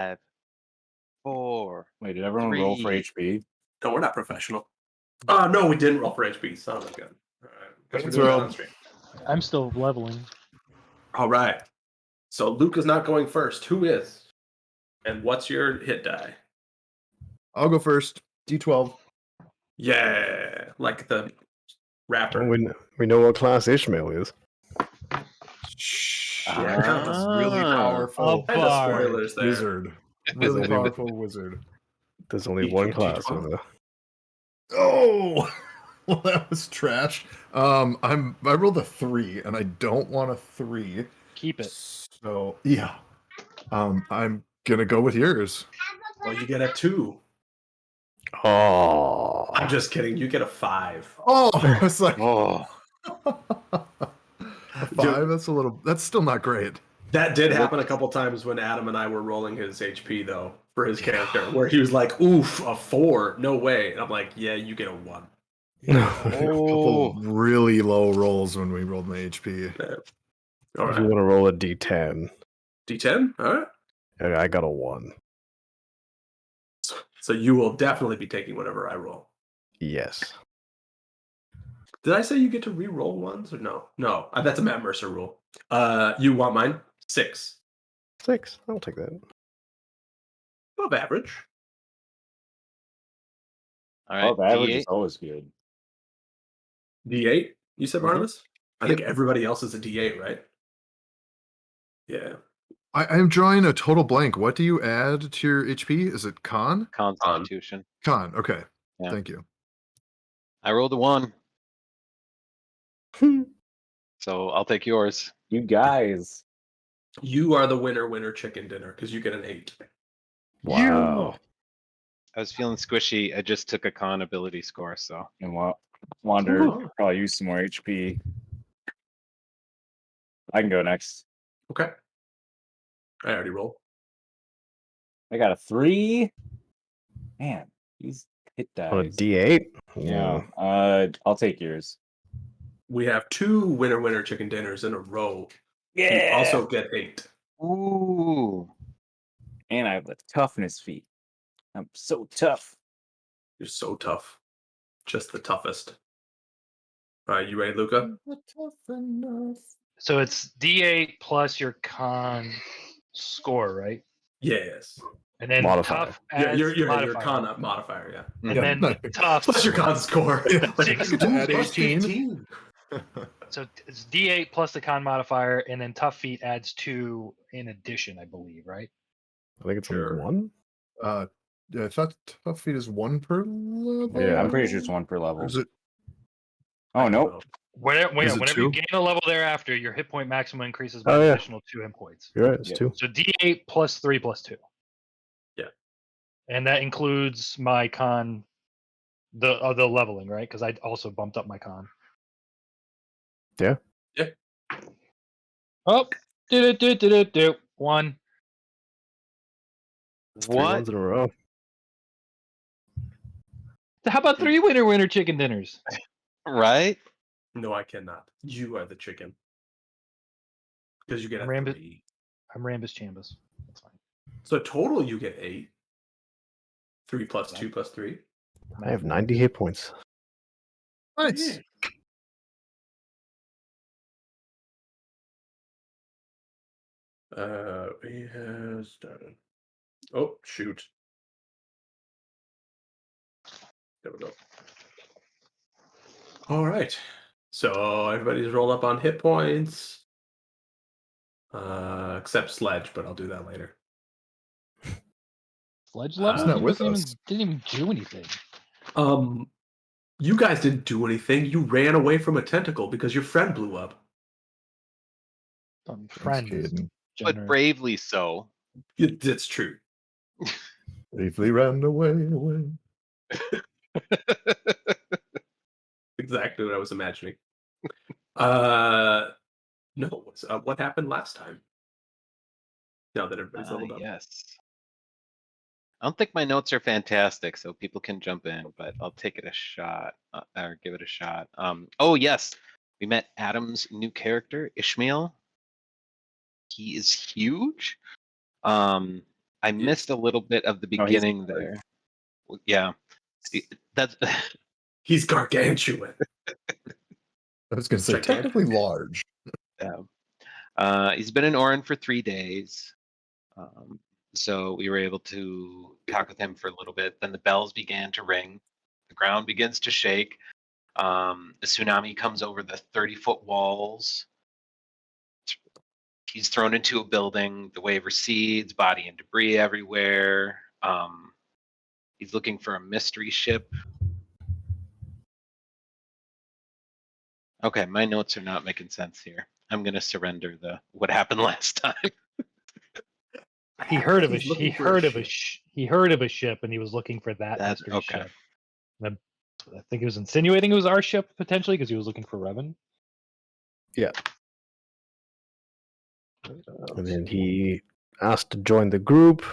5, 4. Wait, did everyone roll for 3. HP? No, we're not professional. No, we didn't roll for HP. Son of a gun. All right. Guess we're doing that on stream. I'm still leveling. All right. So Luke is not going first. Who is? And what's your hit die? I'll go first. D12. Yeah, like the rapper. We know what class Ishmael is. Yeah, That's really powerful. Kind of spoilers there. Wizard. Really powerful wizard. There's only one class of that. Oh, well, that was trash. I rolled a 3, and I don't want a 3. Keep it. So yeah, I'm gonna go with yours. Well, you get a 2. Oh, I'm just kidding. You get a 5. Oh, I was like, Oh, a 5. That's still not great. That did happen a couple times when Adam and I were rolling his HP though for his character, where he was like, "Oof, a 4, no way," and I'm like, "Yeah, you get a 1." A couple really low rolls when we rolled my HP. All if you right, want to roll a D10, D10. All right. I got a 1. So you will definitely be taking whatever I roll. Yes. Did I say you get to re-roll ones or no? No, that's a Matt Mercer rule. You want mine? 6. 6. I'll take that. Above average. all right. Oh, average D8. is always good. D8. You said Mhm. Barnabas? I think everybody else is a D8, right? Yeah. I'm drawing a total blank. What do you add to your HP? Is it con? Constitution. Con. Okay. Yeah. Thank you. I rolled a 1. So I'll take yours. You guys. You are the winner chicken dinner because you get an 8. Wow. I was feeling squishy. I just took a con ability score, so. And Wander Ooh. probably use some more HP. I can go next. Okay. I already rolled. I got a 3. Man, these hit dice. On a D8? Yeah. I'll take yours. We have 2 winner chicken dinners in a row. Yeah. You also get 8. Ooh. And I have the toughness feat. I'm so tough. You're so tough. Just the toughest. All right, you ready, Luca? So it's D8 plus your con score, right? Yes. And then Modifier. tough Yeah, adds your modifier. con modifier, yeah. And Yeah, then no. tough. Plus your con score. Like, Six. ooh, Add plus 18. 15. So it's D8 plus the con modifier, and then tough feat adds 2 in addition, I believe, right? I think it's Sure. a 1. Yeah, I thought tough feet is 1 per level. Yeah, I'm pretty sure it's 1 per level. Or is it? Oh, no. Whenever Is it you 2? gain a level thereafter, your hit point maximum increases by Oh, an yeah. additional 2 hit points. You're right, it's Yeah. 2. So D8 plus 3 plus 2. Yeah. And that includes my con, the leveling, right? Because I also bumped up my con. Yeah. Yeah. Oh, do. 1. It's 3 What? ones in a row. How about 3 winner chicken dinners? Right? No, I cannot. You are the chicken. Because you get a Rambus- 3. I'm Rambus Chambus. That's fine. So total you get 8. 3 plus 2 plus 3. I have 90 hit points. Nice. Yeah. He has done. Oh, shoot. There we go. All right. So everybody's rolled up on hit points. Except Sledge, but I'll do that later. Sledge He's level? not He with didn't us. even do anything. You guys didn't do anything. You ran away from a tentacle because your friend blew up. Friend is kidding. But generous. bravely so. It's true. Bravely ran away. Exactly what I was imagining. No. What happened last time? Now that everybody's leveled up. Yes. I don't think my notes are fantastic, so people can jump in, but I'll take it a shot or give it a shot. Oh yes, we met Adam's new character, Ishmael. He is huge. I missed a little bit of the Oh, he's beginning large. there. Well, yeah, that's He's gargantuan. I was going to say Gigantic. technically large. yeah. He's been in Orin for 3 days. So we were able to talk with him for a little bit. Then the bells began to ring. The ground begins to shake. A tsunami comes over the 30-foot walls. He's thrown into a building. The wave recedes, body and debris everywhere. He's looking for a mystery ship. Okay, my notes are not making sense here. I'm gonna surrender the what happened last time. He heard of a He's sh- looking he for a heard of a ship. he heard of a ship and he was looking for that That's mystery okay. ship. And I think he was insinuating it was our ship potentially because he was looking for Revan. And then he asked to join the group.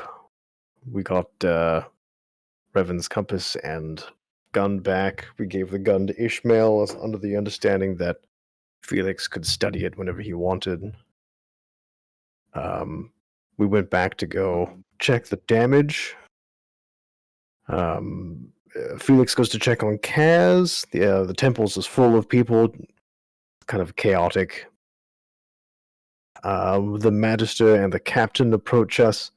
We got Revan's compass and gun back. We gave the gun to Ishmael under the understanding that Felix could study it whenever he wanted. We went back to go check the damage. Felix goes to check on Kaz. The temple's is full of people, kind of chaotic. The Magister and the Captain approach us.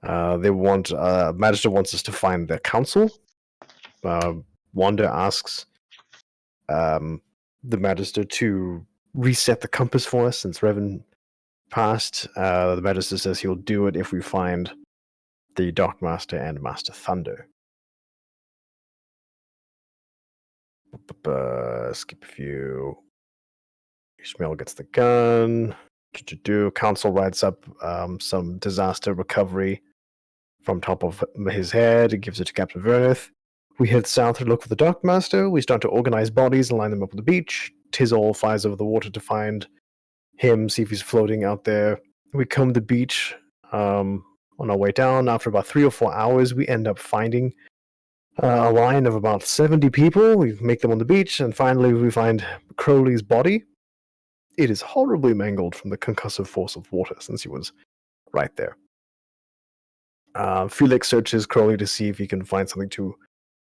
Magister wants us to find the council. Wanda asks the Magister to reset the compass for us since Revan passed. The Magister says he'll do it if we find the Dark Master and Master Thunder. Skip a few. Ishmael gets the gun. Council writes up some disaster recovery from top of his head. He gives it to Captain Verneth. We head south to look for the Dark Master. We start to organize bodies and line them up on the beach. Tizol flies over the water to find him, see if he's floating out there. We comb the beach on our way down. After about 3 or 4 hours, we end up finding a line of about 70 people. We make them on the beach, and finally we find Crowley's body. It is horribly mangled from the concussive force of water since he was right there. Felix searches Crowley to see if he can find something to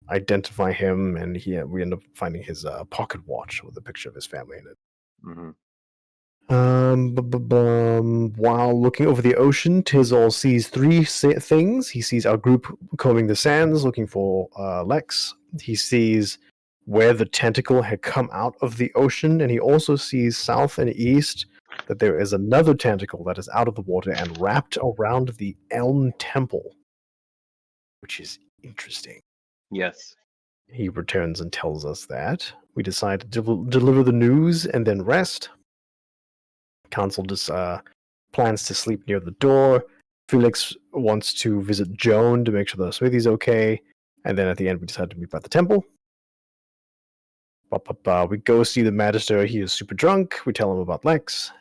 identify him, and we end up finding his pocket watch with a picture of his family in it. Mm-hmm. While looking over the ocean, Tizol sees 3 things. He sees our group combing the sands, looking for Lex. He sees where the tentacle had come out of the ocean, and he also sees south and east that there is another tentacle that is out of the water and wrapped around the Elm Temple, which is interesting. Yes. He returns and tells us that. We decide to deliver the news and then rest. Council just plans to sleep near the door. Felix wants to visit Joan to make sure the smithy's okay. And then at the end, we decide to meet by the temple. We go see the Magister. He is super drunk. We tell him about Lex.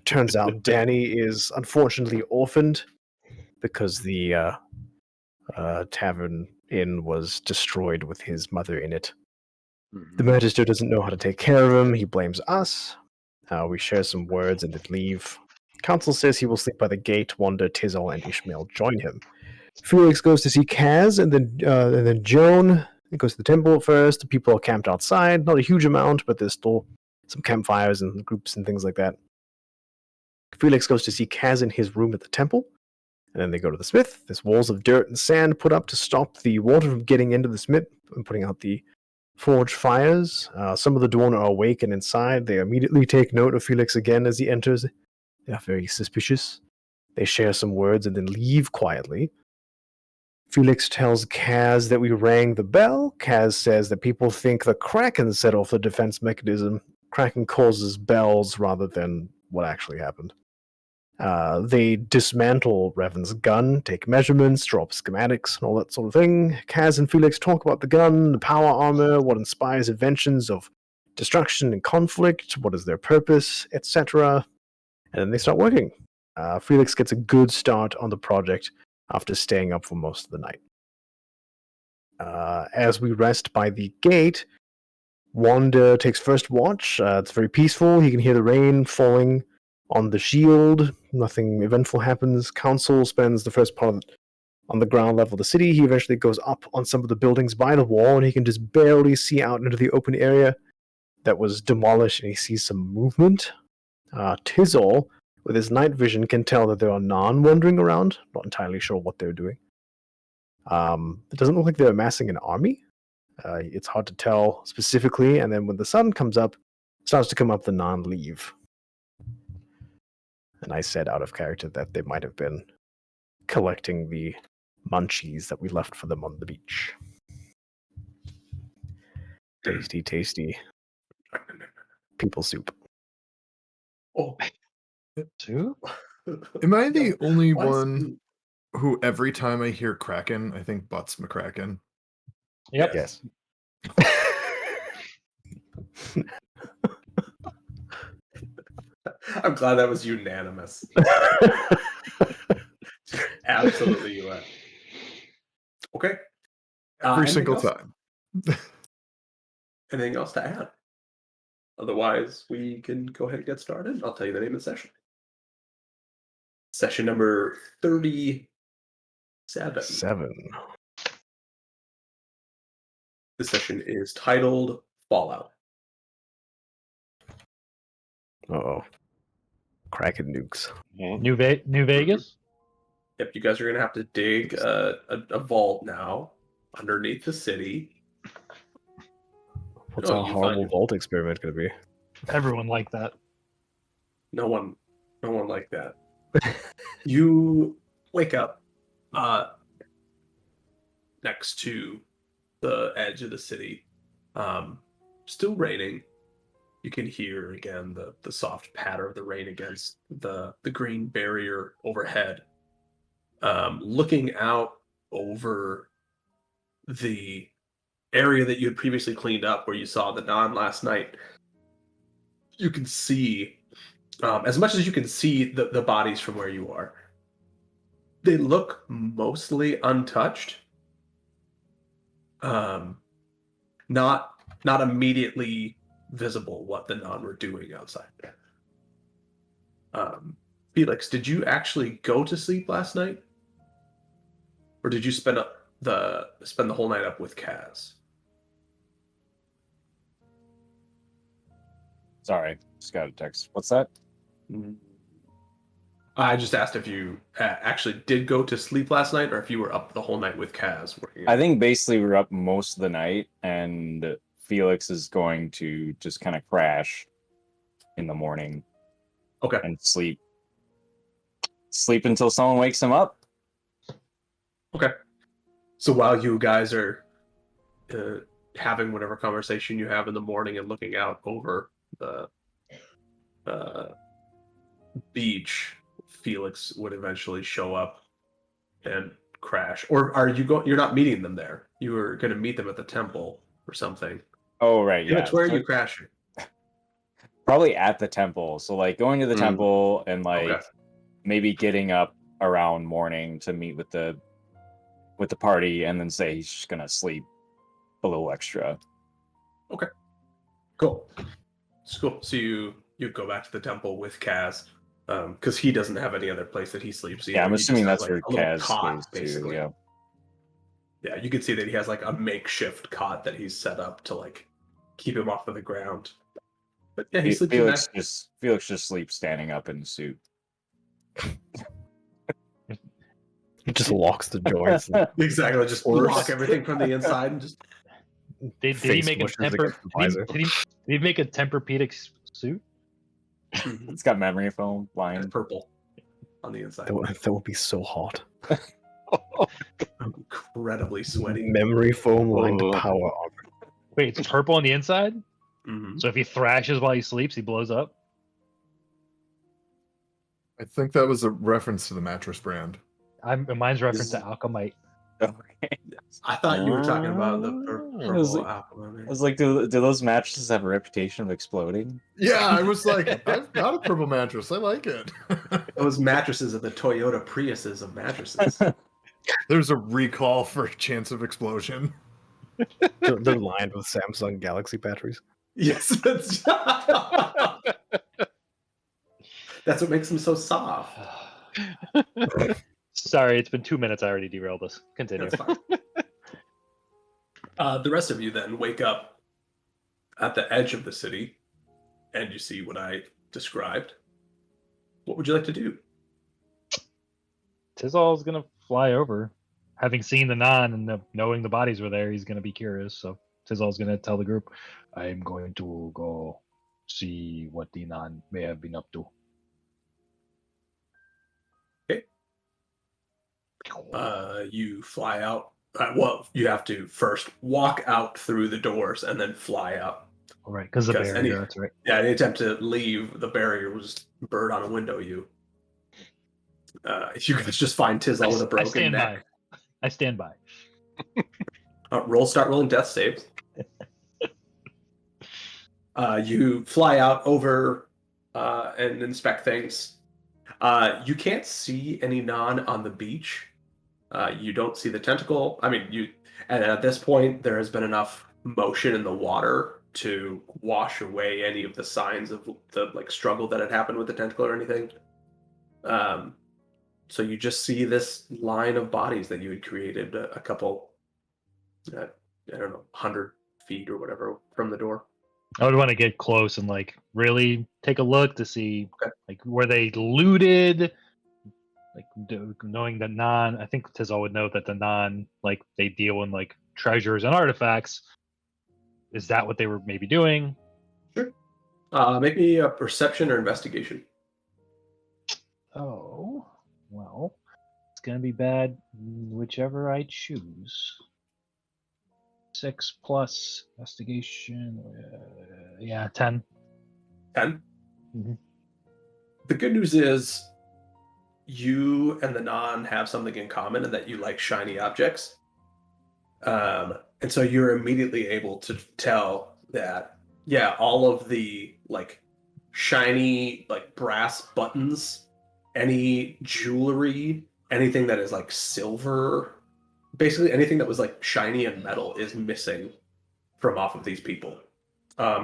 Turns out Danny is unfortunately orphaned because the tavern inn was destroyed with his mother in it. Mm-hmm. The Magister doesn't know how to take care of him. He blames us. We share some words and then leave. Council says he will sleep by the gate. Wanda, Tizol, and Ishmael join him. Felix goes to see Kaz, and then Joan goes to the temple first. The people are camped outside. Not a huge amount, but there's still some campfires and groups and things like that. Felix goes to see Kaz in his room at the temple, and then they go to the smith. There's walls of dirt and sand put up to stop the water from getting into the smith and putting out the forge fires. Some of the Dwarn are awake and inside. They immediately take note of Felix again as he enters. They are very suspicious. They share some words and then leave quietly. Felix tells Kaz that we rang the bell. Kaz says that people think the Kraken set off the defense mechanism. Kraken causes bells rather than what actually happened. They dismantle Revan's gun, take measurements, draw up schematics, and all that sort of thing. Kaz and Felix talk about the gun, the power armor, what inspires inventions of destruction and conflict, what is their purpose, etc. And then they start working. Felix gets a good start on the project after staying up for most of the night. As we rest by the gate, Wanda takes first watch. It's very peaceful. He can hear the rain falling on the shield. Nothing eventful happens. Council spends the first part on the ground level of the city. He eventually goes up on some of the buildings by the wall, and he can just barely see out into the open area that was demolished, and he sees some movement. Tizol, with his night vision, can tell that there are Nan wandering around. Not entirely sure what they're doing. It doesn't look like they're amassing an army. It's hard to tell specifically, and then when the sun comes up, starts to come up, the Nan leave. And I said out of character that they might have been collecting the munchies that we left for them on the beach. Tasty, tasty people soup. Oh, Two? Am I the only Why is one who every time I hear Kraken, I think Butts McCracken? Yep. Yes. I'm glad that was unanimous. Absolutely, you are. Okay. Every Anything single else? time. Anything else to add? Otherwise, we can go ahead and get started. I'll tell you the name of the session. Session number 37. 7. This session is titled Fallout. Uh-oh. Kraken nukes. New Vegas? Yep, you guys are going to have to dig a vault now underneath the city. What's Oh, our you horrible find- vault experiment going to be? Everyone like that. No one like that. You wake up next to the edge of the city. Still raining. You can hear again the soft patter of the rain against the green barrier overhead. Looking out over the area that you had previously cleaned up where you saw the Nan last night, you can see, as much as you can see the bodies from where you are, they look mostly untouched. Not immediately visible what the Nan were doing outside. Felix, did you actually go to sleep last night, or did you spend the whole night up with Kaz? Sorry, just got a text. What's that? I just asked if you actually did go to sleep last night, or if you were up the whole night with Kaz working. I think basically we're up most of the night, and Felix is going to just kind of crash in the morning. Okay. And sleep until someone wakes him up. Okay. So while you guys are having whatever conversation you have in the morning and looking out over the beach, Felix would eventually show up and crash. Or are you you're not meeting them there? You were going to meet them at the temple or something. Oh, right, yeah. Where are So you crashing? probably at the temple. So like going to the temple and like Okay. maybe getting up around morning to meet with the party, and then say he's just gonna sleep a little extra. Cool. It's cool. So you go back to the temple with Kaz, because he doesn't have any other place that he sleeps. Yeah, I'm He just assuming has, that's like, where a little Kaz cot, goes to. basically. Yeah. Yeah, you can see that he has like a makeshift cot that he's set up to like keep him off of the ground. But yeah, he sleeps in that. Felix just sleeps standing up in the suit. He just locks the joints. Exactly, just Or- lock everything from the inside and just. Did he Face make a mushes temper? against the visor. Did he make a Tempur-Pedic suit? It's got memory foam It's lined. purple on the inside. That would be so hot. Incredibly sweaty. Memory foam lined Oh. power armor. Wait, it's purple on the inside. Mhm. So if he thrashes while he sleeps, he blows up. I think that was a reference to the mattress brand. Mine's reference to Alchemite. Okay. I thought you were talking about the I was purple like- aquaman. I was like, do those mattresses have a reputation of exploding? Yeah, I was like, I've got a purple mattress. I like it. Those mattresses are the Toyota Priuses of mattresses. There's a recall for a chance of explosion. They're lined with Samsung Galaxy batteries. Yes, that's That's what makes them so soft. Sorry, it's been 2 minutes. I already derailed this. Continue. That's fine. The rest of you then wake up at the edge of the city, and you see what I described. What would you like to do? Tizal's gonna fly over. Having seen the non and knowing the bodies were there, he's gonna be curious. So Tizal's gonna tell the group, "I'm going to go see what the non may have been up to." You fly out. Well, you have to first walk out through the doors and then fly out. All right, because the Because barrier. That's right. Yeah, any attempt to leave the barrier was bird on a window. You guys just find Tizal with a I broken stand neck. by. I stand by. Start rolling death saves. You fly out over and inspect things. You can't see any non on the beach. You don't see the tentacle. I mean, and at this point, there has been enough motion in the water to wash away any of the signs of the struggle that had happened with the tentacle or anything. So you just see this line of bodies that you had created a couple, I don't know, 100 feet or whatever from the door. I would want to get close and really take a look to see Okay. were they looted. Knowing that non, I think Tizal would know that the non they deal in treasures and artifacts. Is that what they were maybe doing? Sure. Make me a perception or investigation. Oh, well, it's gonna be bad whichever I choose. 6 plus investigation. Yeah, 10. 10. Mhm. The good news is you and the non have something in common, and that you like shiny objects. And so you're immediately able to tell that, yeah, all of the shiny brass buttons, any jewelry, anything that is silver, basically anything that was shiny and metal is missing from off of these people.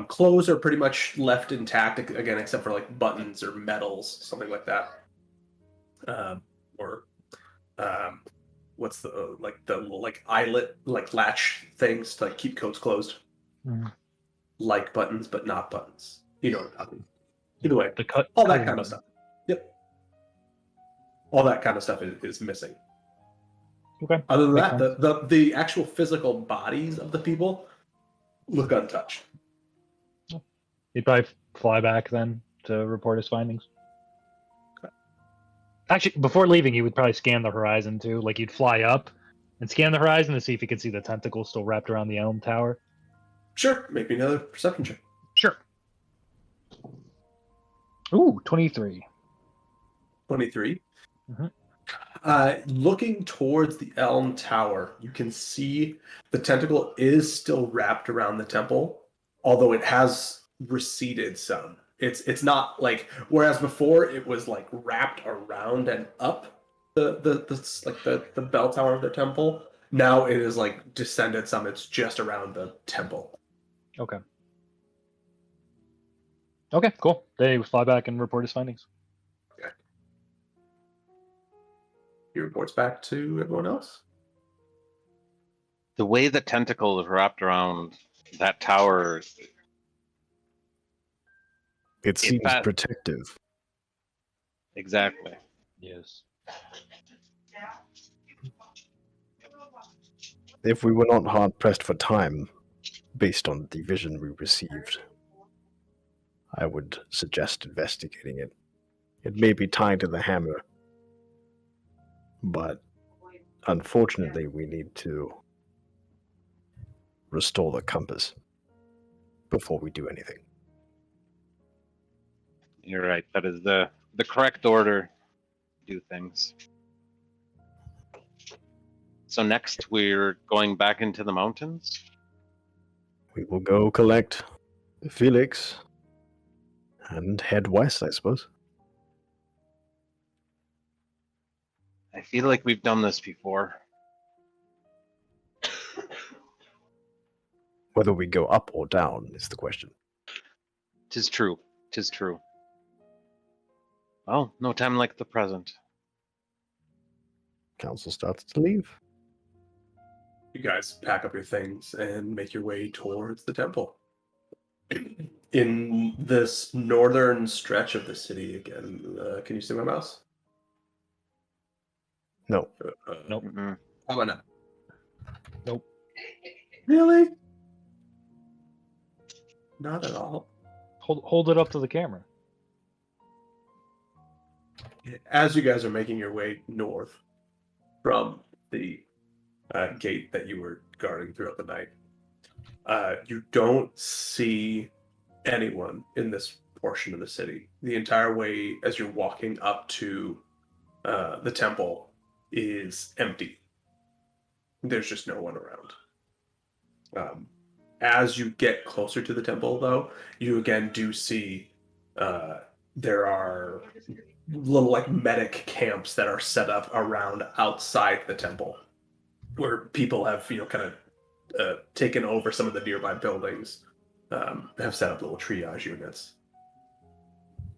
Clothes are pretty much left intact again, except for buttons or medals, something like that. Or what's the eyelet latch things to keep coats closed, like buttons but not buttons. You know what I'm talking. Either way, all that kind of stuff. Yep. All that kind of stuff is missing. Okay. Other than Makes that, the actual physical bodies of the people look untouched. He'd probably fly back then to report his findings. Okay. Actually, before leaving, he would probably scan the horizon too. He'd fly up and scan the horizon to see if he could see the tentacle still wrapped around the elm tower. Sure. Make me another perception check. Sure. Ooh, 23. 23. Mhm. Looking towards the elm tower, you can see the tentacle is still wrapped around the temple, although it has receded some. It's not whereas before it was wrapped around and up the bell tower of the temple. Now it is descended some. It's just around the temple. Okay. Okay, cool. They fly back and report his findings. Okay. He reports back to everyone else. The way the tentacle is wrapped around that tower, It seems that- protective. exactly. Yes. If we were not hard pressed for time, based on the vision we received, I would suggest investigating it. It may be tied to the hammer, but unfortunately we need to restore the compass before we do anything. You're right. That is the correct order to do things. So next we're going back into the mountains. We will go collect Felix and head west, I suppose. I feel like we've done this before. Whether we go up or down is the question. Tis true. Tis true. Well, no time like the present. Council starts to leave. You guys pack up your things and make your way towards the temple. In this northern stretch of the city, again, can you see my mouse? No. Nope. Mm-mm. How about now? Nope. Really? Not at all. Hold it up to the camera. As you guys are making your way north from the gate that you were guarding throughout the night, you don't see anyone in this portion of the city. The entire way as you're walking up to the temple is empty. There's just no one around. As you get closer to the temple, though, you again do see there are little like medic camps that are set up around outside the temple, where people have kind of taken over some of the nearby buildings, have set up little triage units.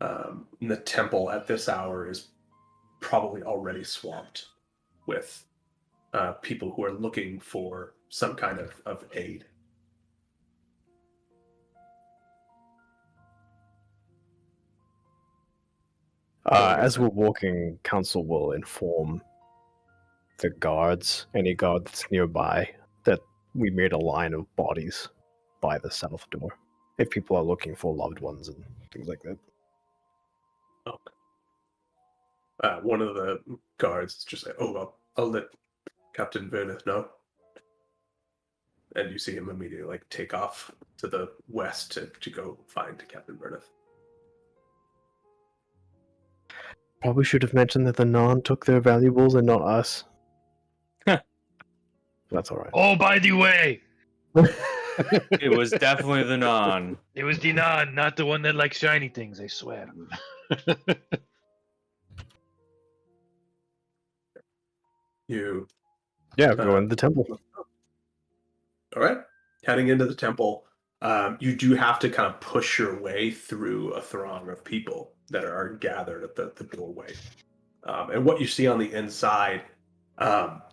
And the temple at this hour is probably already swamped with people who are looking for some kind of aid. As we're walking, Council will inform the guards, any guard that's nearby, that we made a line of bodies by the south door. If people are looking for loved ones and things like that. One of the guards is just like, "Oh, well, I'll let Captain Verneth know." And you see him immediately like take off to the west to go find Captain Verneth. Probably should have mentioned that the non took their valuables and not us. That's alright. Oh, by the way, It was definitely the non. it was the non, not the one that likes shiny things, I swear. You Yeah, go into the temple. all right? Heading into the temple, you do have to kind of push your way through a throng of people that are gathered at the doorway. And what you see on the inside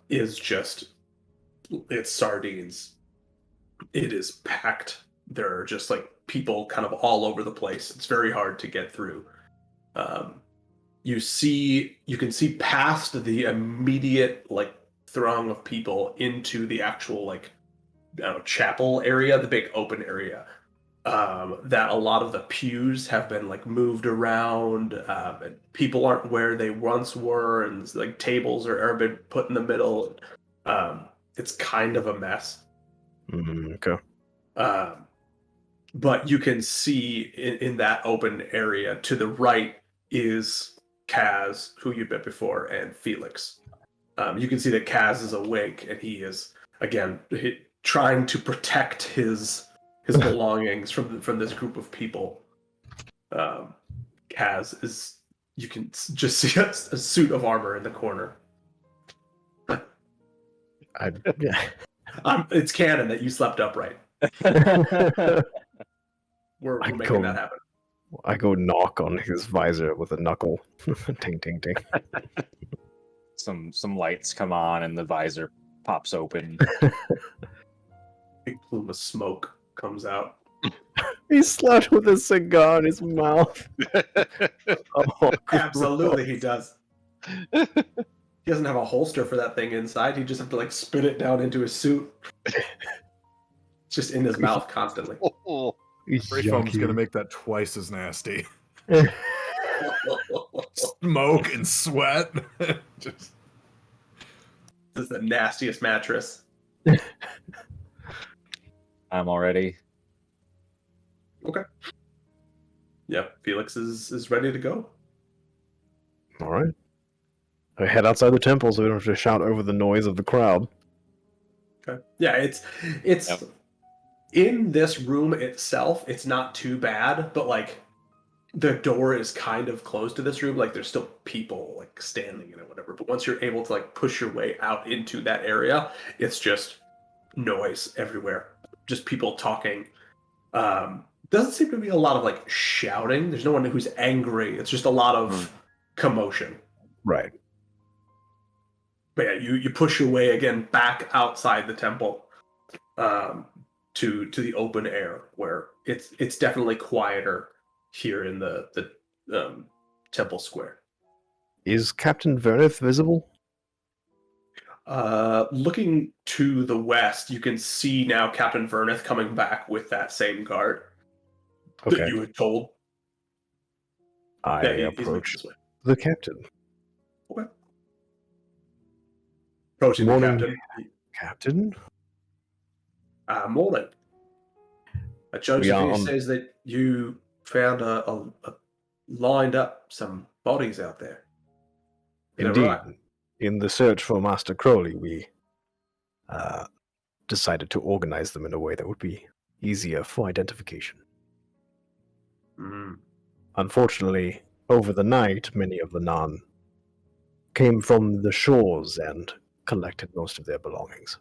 is just, it's sardines. It is packed. There are just like people kind of all over the place. It's very hard to get through. You can see past the immediate like throng of people into the actual like chapel area, the big open area. That a lot of the pews have been like moved around, and people aren't where they once were, and like tables are been put in the middle. It's kind of a mess. Okay. But you can see in that open area to the right is Kaz, who you've met before, and Felix. You can see that Kaz is awake, and he is again trying to protect his belongings from this group of people. Kaz is, you can just see a suit of armor in the corner. Yeah. It's canon that you slept upright. We're I making go- that happen. I go knock on his visor with a knuckle. Ting, ting, ting. Some lights come on and the visor pops open. Big plume of smoke comes out. He slept with a cigar in his mouth. Oh, Absolutely, he does. He doesn't have a holster for that thing inside. He just have to like spit it down into his suit. It's just in his mouth constantly. Oh, Spray foam's yucky. gonna make that twice as nasty. Smoke and sweat. Just This is the nastiest mattress. I'm already. Okay. Yep, Felix is ready to go. All right. I head outside the temple so we don't have to shout over the noise of the crowd. Okay. Yeah, it's Yep. in this room itself, it's not too bad, but like the door is kind of closed to this room. Like there's still people like standing in it, whatever. But once you're able to like push your way out into that area, it's just noise everywhere. Just people talking. Doesn't seem to be a lot of like shouting. There's no one who's angry. It's just a lot of commotion. Right. But yeah, you push your way again back outside the temple, to the open air where it's definitely quieter here in the temple square. Is Captain Verneth visible? Looking to the west, you can see now Captain Verneth coming back with that same guard that Okay. you had told. I that he's moving approach this way. the captain. Okay. Approaching Morning. the captain. Captain? Morning. Joseph We are here on- says that you found a lined up some bodies out there. Is that Indeed. right? In the search for Master Crowley, we decided to organize them in a way that would be easier for identification. Mm. Unfortunately, over the night, many of the Nan came from the shores and collected most of their belongings.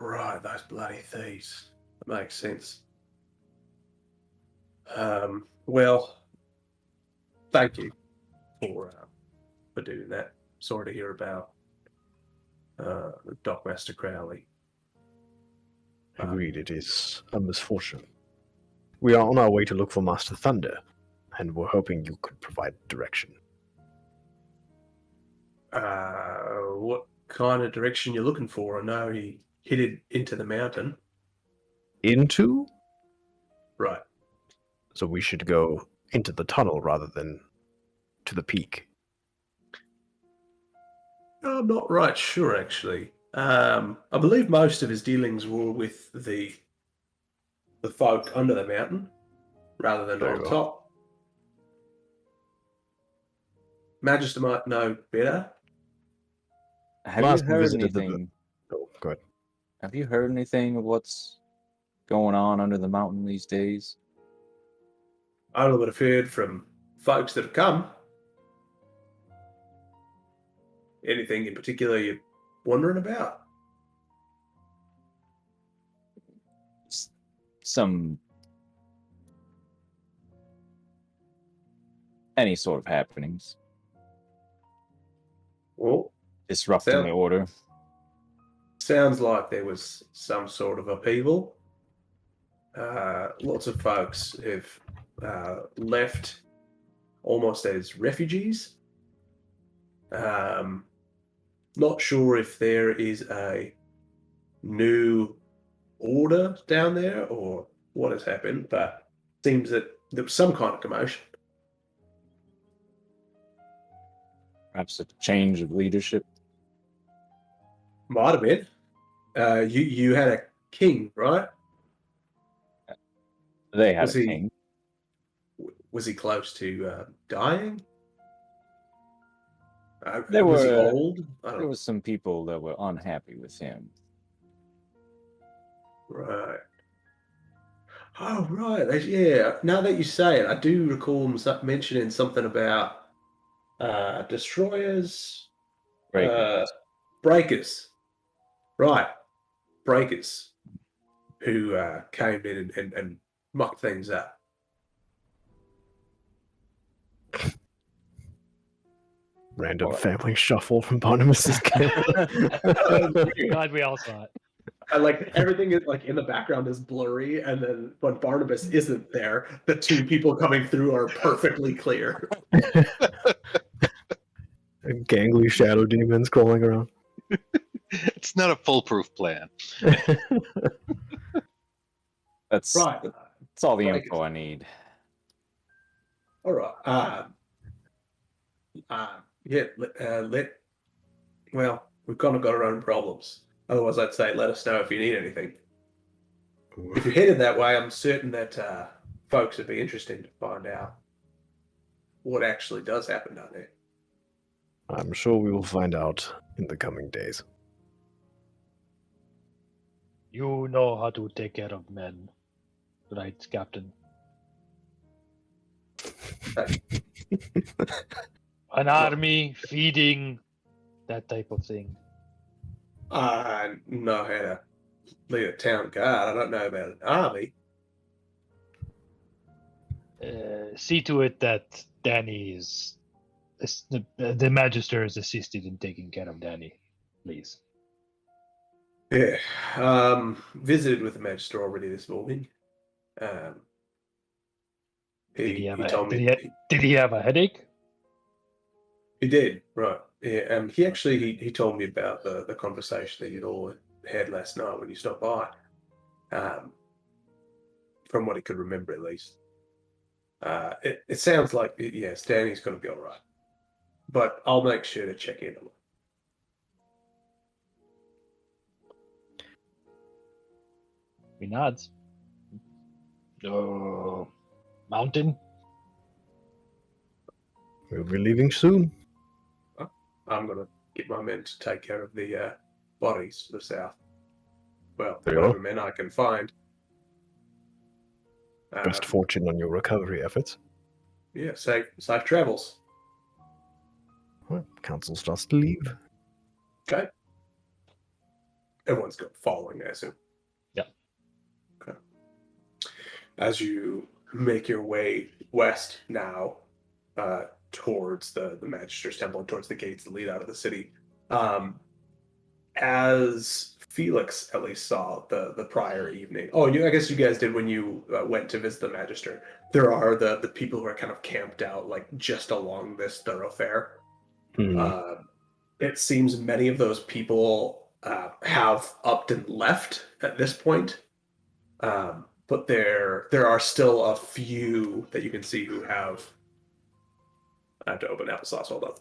Right, those bloody thieves. That makes sense. Well, thank you for doing that. Sorry to hear about Dockmaster Crowley. Agreed, it is a misfortune. We are on our way to look for Master Thunder, and we're hoping you could provide direction. What kind of direction you're looking for? I know he headed into the mountain. Into? Right. So we should go into the tunnel rather than to the peak. I'm not right sure, actually. I believe most of his dealings were with the folk under the mountain, rather than Very on well. top. Magister might know better. Have Last you we heard visited anything? Oh, go ahead. Have you heard anything of what's going on under the mountain these days? I don't know what I've heard from folks that have come. Anything in particular you're wondering about? Some any sort of happenings Well, disrupting the order. sounds like there was some sort of upheaval. Lots of folks have left almost as refugees. Not sure if there is a new order down there or what has happened, but seems that there was some kind of commotion. Perhaps a change of leadership. Might have been. You had a king, right? They had Was a he- king. Was he close to dying? There was he were- old? I There don't was some people that were unhappy with him. Right. Oh, right. Yeah. Now that you say it, I do recall him mentioning something about destroyers, Breakers. breakers. Right. Breakers who came in and mucked things up. Random Alright. family shuffle from Barnabas's camp. Glad we all saw it. And like everything is like in the background is blurry, and then when Barnabas isn't there, the two people coming through are perfectly clear. Gangly shadow demons crawling around. It's not a foolproof plan. That's Right. that's all the Breakers. info I need. All right. Yeah. Well, we've kind of got our own problems. Otherwise, I'd say let us know if you need anything. If you're headed that way, I'm certain that folks would be interested to find out what actually does happen down there. I'm sure we will find out in the coming days. You know how to take care of men, right, Captain? An army, feeding, that type of thing. I know how to lead a town guard. I don't know about an army. See to it that Danny is the Magister is assisted in taking care of Danny, please. Yeah. Visited with the Magister already this morning. Did he have He told me did he have a headache? he did, right. Yeah, he actually he told me about the conversation that you'd all had last night when you stopped by. From what he could remember at least. It sounds like yes, Danny's gonna be alright. But I'll make sure to check in on him. He nods. Oh, mountain? We'll be leaving soon. I'm gonna get my men to take care of the bodies to the south. Well, There you whatever are. men I can find. Best fortune on your recovery efforts. Yeah, safe travels. Well, council starts to leave. Okay. Everyone's following, I assume. Yeah. Okay. As you make your way west now, towards the Magister's Temple and towards the gates that lead out of the city, as Felix at least saw the prior evening. Oh, I guess you guys did when you went to visit the Magister. There are the people who are kind of camped out like just along this thoroughfare. It seems many of those people have upped and left at this point, but there are still a few that you can see who have. I have to open applesauce. Hold on.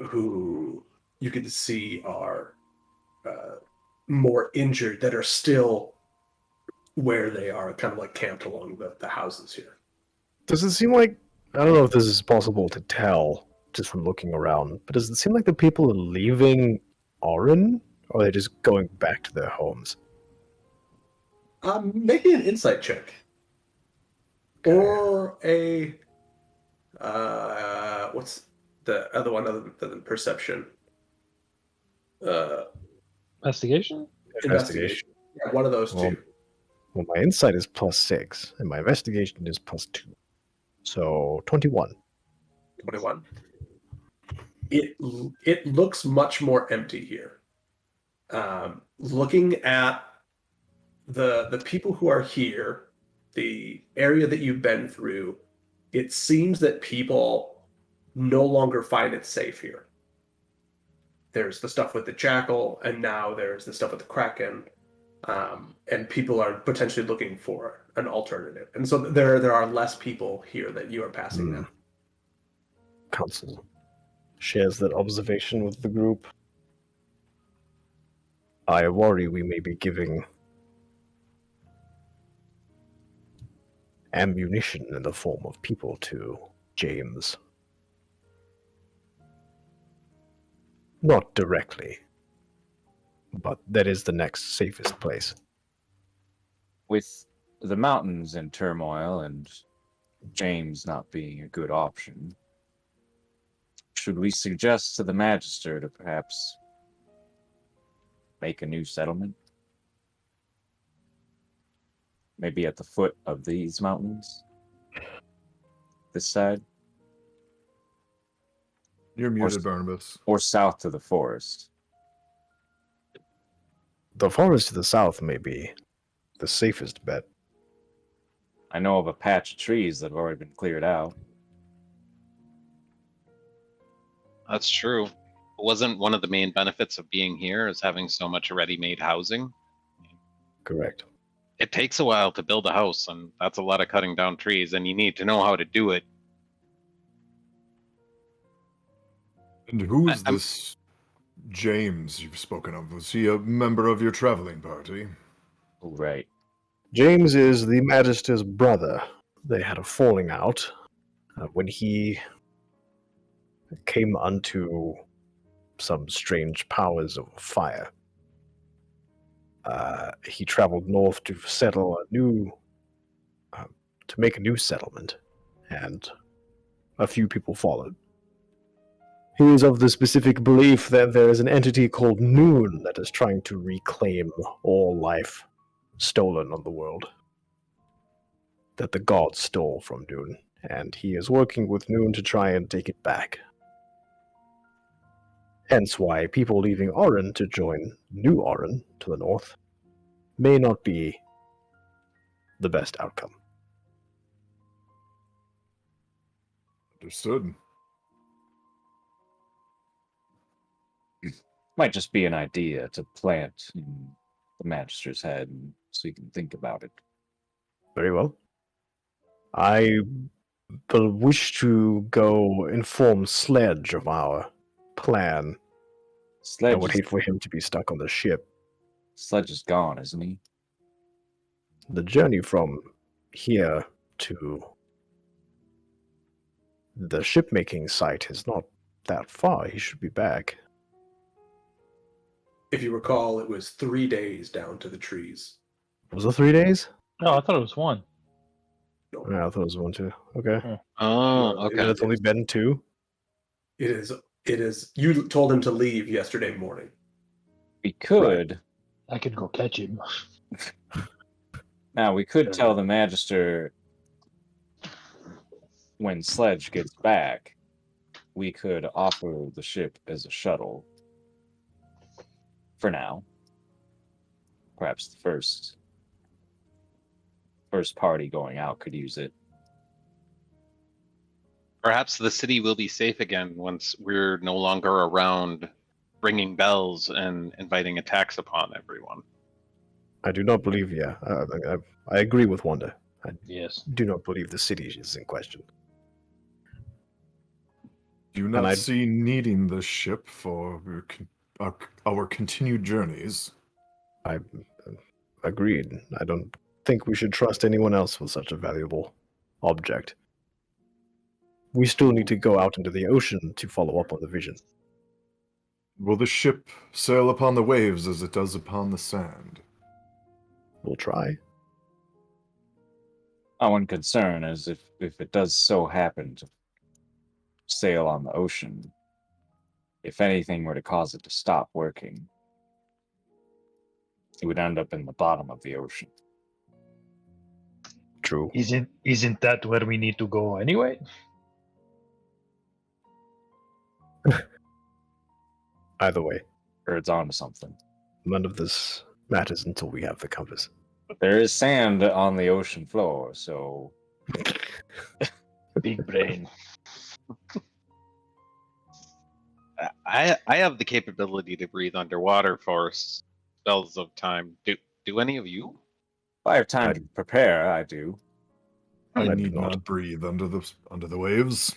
Who you can see are more injured that are still where they are, kind of like camped along the houses here. Does it seem like, I don't know if this is possible to tell just from looking around, but does it seem like the people are leaving Orin, or are they just going back to their homes? Making an insight check. Okay. Or a what's the other one other than perception? Investigation? Investigation. Yeah, one of those two. Well, my insight is +6, and my investigation is +2. So 21. 21. It looks much more empty here. Looking at the people who are here, the area that you've been through, it seems that people no longer find it safe here. There's the stuff with the jackal, and now there's the stuff with the kraken, and people are potentially looking for an alternative. And so there are less people here that you are passing now. Council shares that observation with the group. I worry we may be giving ammunition in the form of people to James. Not directly, but that is the next safest place. With the mountains in turmoil and James not being a good option, should we suggest to the Magister to perhaps make a new settlement? Maybe at the foot of these mountains? This side? You're muted, Barnabas. Or south to the forest? The forest to the south may be the safest bet. I know of a patch of trees that have already been cleared out. That's true. Wasn't one of the main benefits of being here is having so much ready-made housing? Correct. It takes a while to build a house, and that's a lot of cutting down trees, and you need to know how to do it. And who is this James you've spoken of? Was he a member of your traveling party? Right. James is the Magister's brother. They had a falling out when he came unto some strange powers of fire. He traveled north to settle to make a new settlement, and a few people followed. He is of the specific belief that there is an entity called Noon that is trying to reclaim all life stolen on the world. That the gods stole from Noon, and he is working with Noon to try and take it back. Hence why people leaving Orin to join New Orin to the north may not be the best outcome. Understood. Might just be an idea to plant in the Magister's head so he can think about it. Very well. I will wish to go inform Sledge of our plan. I Sledge would is, hate for him to be stuck on the ship. Sledge is gone, isn't he? The journey from here to the shipmaking site is not that far. He should be back. If you recall, it was 3 days down to the trees. Was it 3 days? No, I thought it was one. No, Yeah, I thought it was 1 too. Okay. Oh, No, okay. And it's only been 2? it is. It is. You told him to leave yesterday morning. We could. I could go catch him. Now, we could tell the Magister when Sledge gets back, we could offer the ship as a shuttle. For now. Perhaps the first party going out could use it. Perhaps the city will be safe again once we're no longer around ringing bells and inviting attacks upon everyone. I do not believe, I agree with Wanda. I Yes. do not believe the city is in question. Do you And not I- see needing the ship for our continued journeys? I agreed. I don't think we should trust anyone else with such a valuable object. We still need to go out into the ocean to follow up on the vision. Will the ship sail upon the waves as it does upon the sand? We'll try. Our one concern is if it does so happen to sail on the ocean, if anything were to cause it to stop working, it would end up in the bottom of the ocean. True. Isn't that where we need to go anyway? Either way, Or it's onto something. none of this matters until we have the compass. There is sand on the ocean floor, so Big brain. I have the capability to breathe underwater for spells of time. Do any of you? if I have time to prepare, I do. I I need do not. not breathe under the waves.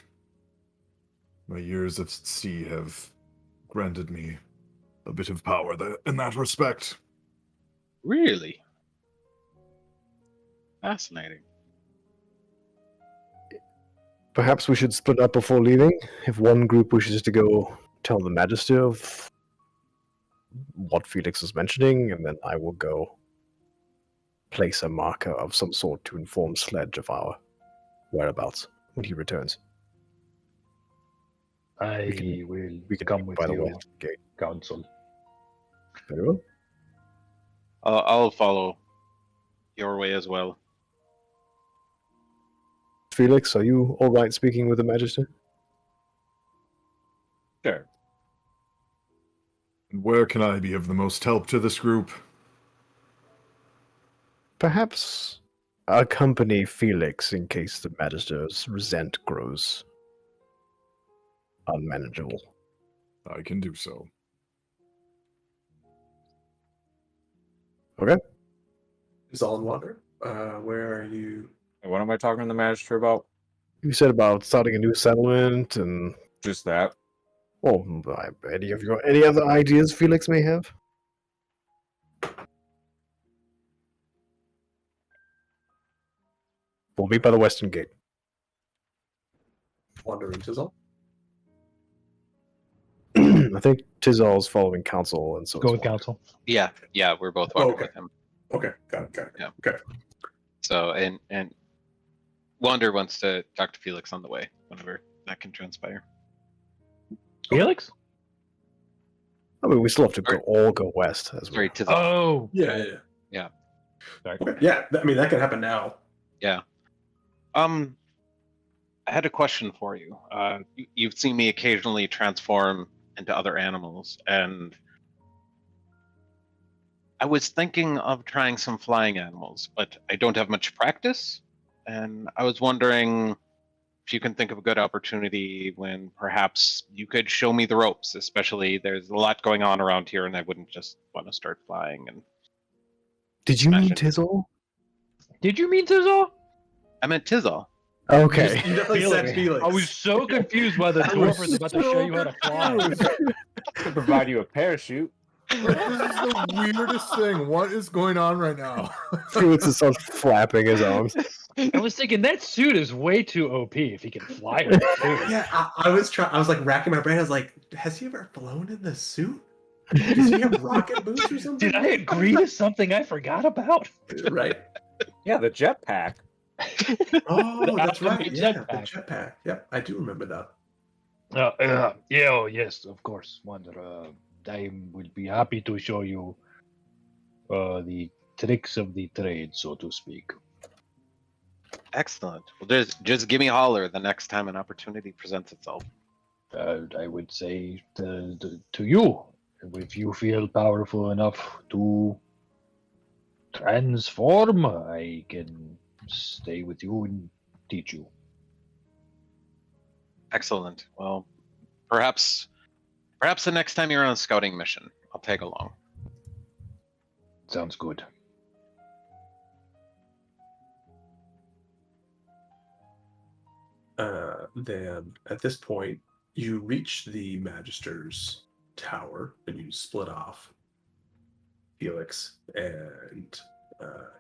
My years at sea have granted me a bit of power in that respect. Really? Fascinating. Perhaps we should split up before leaving. If one group wishes to go tell the Magister of what Felix is mentioning, and then I will go place a marker of some sort to inform Sledge of our whereabouts when he returns. I can- will We can come meet with by the you, west gate. council. Very well. I'll follow your way as well. Felix, are you all right speaking with the Magister? Sure. Where can I be of the most help to this group? Perhaps accompany Felix in case the Magister's resent grows unmanageable. I can do so. Okay. Is all in water? Where are you? What am I talking to the Magister about? You said about starting a new settlement and Just that. any other ideas Felix may have? We'll meet by the western gate. Wandering Tizzle? I think Tizal's following council, and so Go is with Wanda. council. Yeah, we're both walking Okay. with him. Okay, got it. Yeah. Okay. So and Wander wants to talk to Felix on the way whenever that can transpire. Felix? I mean, we still have to Or- all go west as Sorry, well. Tizal. Oh, Yeah. sorry. Okay. Yeah, I mean that can happen now. Yeah. I had a question for you. You've seen me occasionally transform into other animals, and I was thinking of trying some flying animals, but I don't have much practice, and I was wondering if you can think of a good opportunity when perhaps you could show me the ropes, especially there's a lot going on around here, and I wouldn't just want to start flying and Did you mean Smashing. Tizzle? Did you mean Tizzle? I meant Tizal. Okay. You definitely said Felix. I was so confused by the whoever's about to show you how to fly. To provide you a parachute. Like, this is the weirdest thing. What is going on right now? Felix is starts flapping his arms. I was thinking that suit is way too OP if he can fly with it too. Yeah, I was like racking my brain. I was like, has he ever flown in this suit? Does he have rocket boots or something? Did I agree to something I forgot about? Right. Yeah, the jetpack. Oh, that's right. Optimal Yeah, jetpack. the jetpack. Yep, I do remember that. Yeah, oh, yes, of course, Wonder. I will be happy to show you the tricks of the trade, so to speak. Excellent. Well, just give me a holler the next time an opportunity presents itself. I would say to you, if you feel powerful enough to transform, I can stay with you and teach you. Excellent. Well, perhaps the next time you're on a scouting mission, I'll tag along. Sounds good. Then at this point, you reach the Magister's tower and you split off. Felix and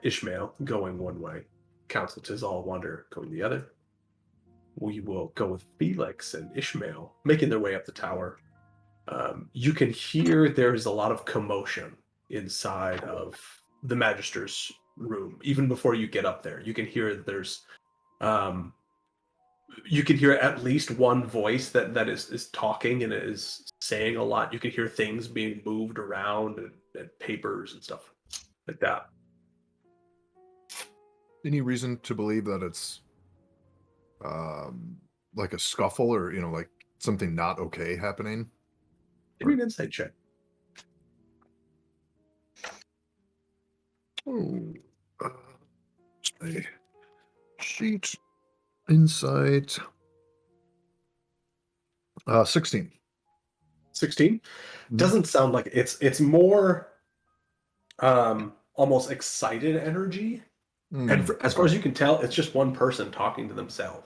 Ishmael going one way, Council Tizal Wander going the other. We will go with Felix and Ishmael making their way up the tower. You can hear there's a lot of commotion inside of the Magister's room. Even before you get up there, you can hear there's you can hear at least one voice that is talking and is saying a lot. You can hear things being moved around and papers and stuff like that. Any reason to believe that it's like a scuffle or, like something not okay happening? Give me an insight check. Oh, my sheet insight. 16. 16 doesn't sound like it's more almost excited energy. And as far as you can tell, it's just one person talking to themselves.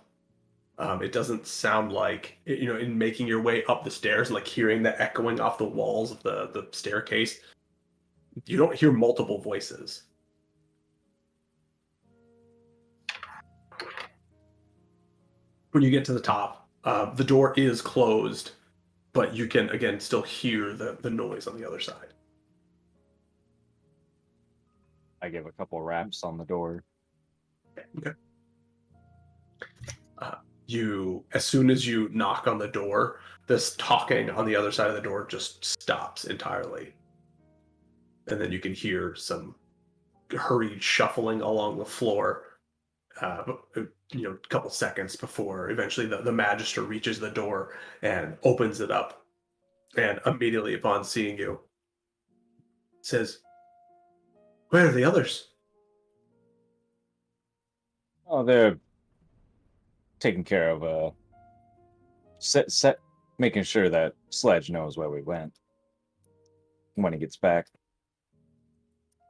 It doesn't sound like, in making your way up the stairs, like hearing the echoing off the walls of the staircase, you don't hear multiple voices. When you get to the top, the door is closed, but you can, again, still hear the noise on the other side. I give a couple raps on the door. Okay. As soon as you knock on the door, this talking on the other side of the door just stops entirely. And then you can hear some hurried shuffling along the floor, a couple seconds before eventually the Magister reaches the door and opens it up. And immediately upon seeing you, says, "Where are the others?" Oh, they're taking care of making sure that Sledge knows where we went when he gets back.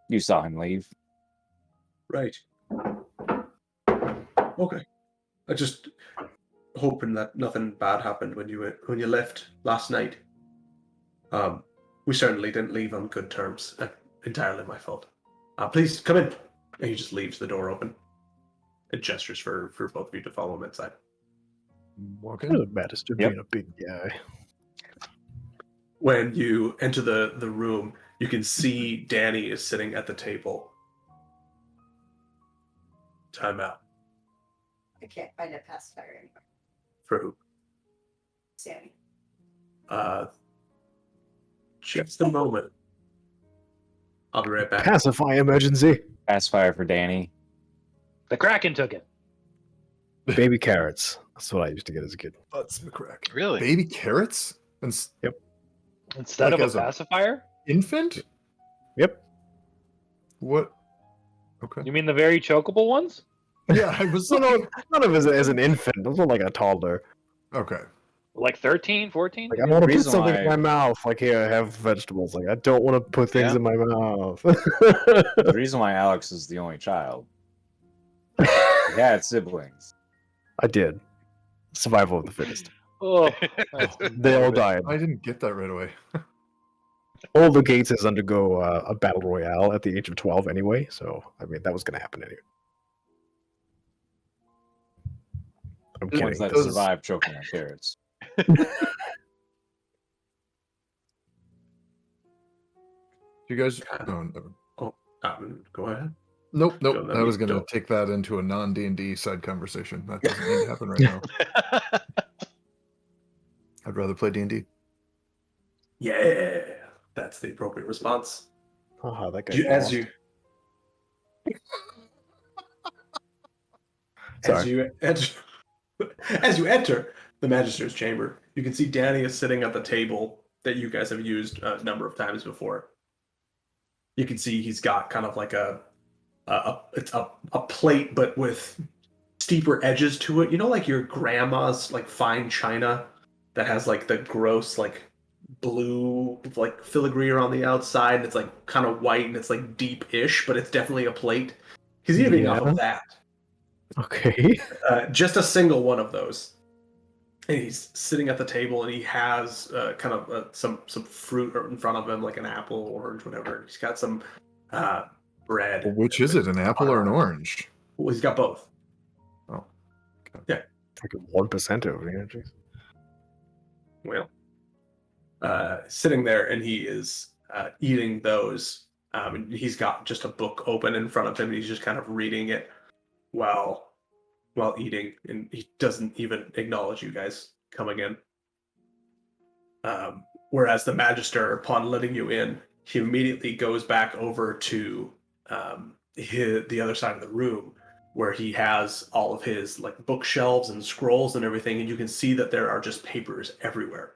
You saw him leave. Right. Okay. I just hoping that nothing bad happened when you left last night. We certainly didn't leave on good terms. Entirely my fault. Please come in. And he just leaves the door open. It gestures for both of you to follow him inside. Walk Kind in. of Magister Yep. being a big guy. When you enter the room, you can see Danny is sitting at the table. Time out. I can't find a pacifier anymore. For who? Sammy. Just a moment. I'll be right back. Pacify emergency. Pass fire for Danny. The Kraken took it. Baby carrots. That's what I used to get as a kid. That's McCrack. Really? Baby carrots? And Instead Like of as a a- pacifier? infant? Yep. What? Okay. You mean the very chokeable ones? Yeah, I was So no, not of as an infant. Those were like a toddler. Okay. Like 13, 14? Like I want to put reason something why- in my mouth. Like here, have vegetables. Like I don't want to put things Yeah. in my mouth. The reason why Alex is the only child. He had siblings. I did. Survival of the fittest. Oh, that's They all morbid. died. I didn't get that right away. All the Gateses undergo a battle royale at the age of 12 anyway. So I mean, that was going to happen anyway. I'm The ones kidding. that Those- survived choking on carrots. You guys? Oh, never. Go ahead. Nope, nope. Don't let I me- was going to don't. take that into a non-D&D side conversation. That doesn't need to happen right now. I'd rather play D&D. Yeah, that's the appropriate response. Haha, that guy. As lost. you Sorry. as you enter the Magister's chamber, you can see Danny is sitting at the table that you guys have used a number of times before. You can see he's got kind of like a plate, but with steeper edges to it. You know, like your grandma's like fine china that has like the gross like blue like filigree around the outside, and it's like kind of white and it's like deep-ish, but it's definitely a plate. He's eating off Yeah. of that. Okay. Just a single one of those. And he's sitting at the table, and he has kind of some fruit in front of him, like an apple, orange, whatever. He's got some bread. Well, which is it, an apple or an orange? Well, he's got both. Oh, Like a 1% of it. Yeah, jeez. Well, sitting there, and he is eating those. And he's got just a book open in front of him, and he's just kind of reading it while eating, and he doesn't even acknowledge you guys coming in. Whereas the Magister, upon letting you in, he immediately goes back over to the other side of the room, where he has all of his like bookshelves and scrolls and everything, and you can see that there are just papers everywhere.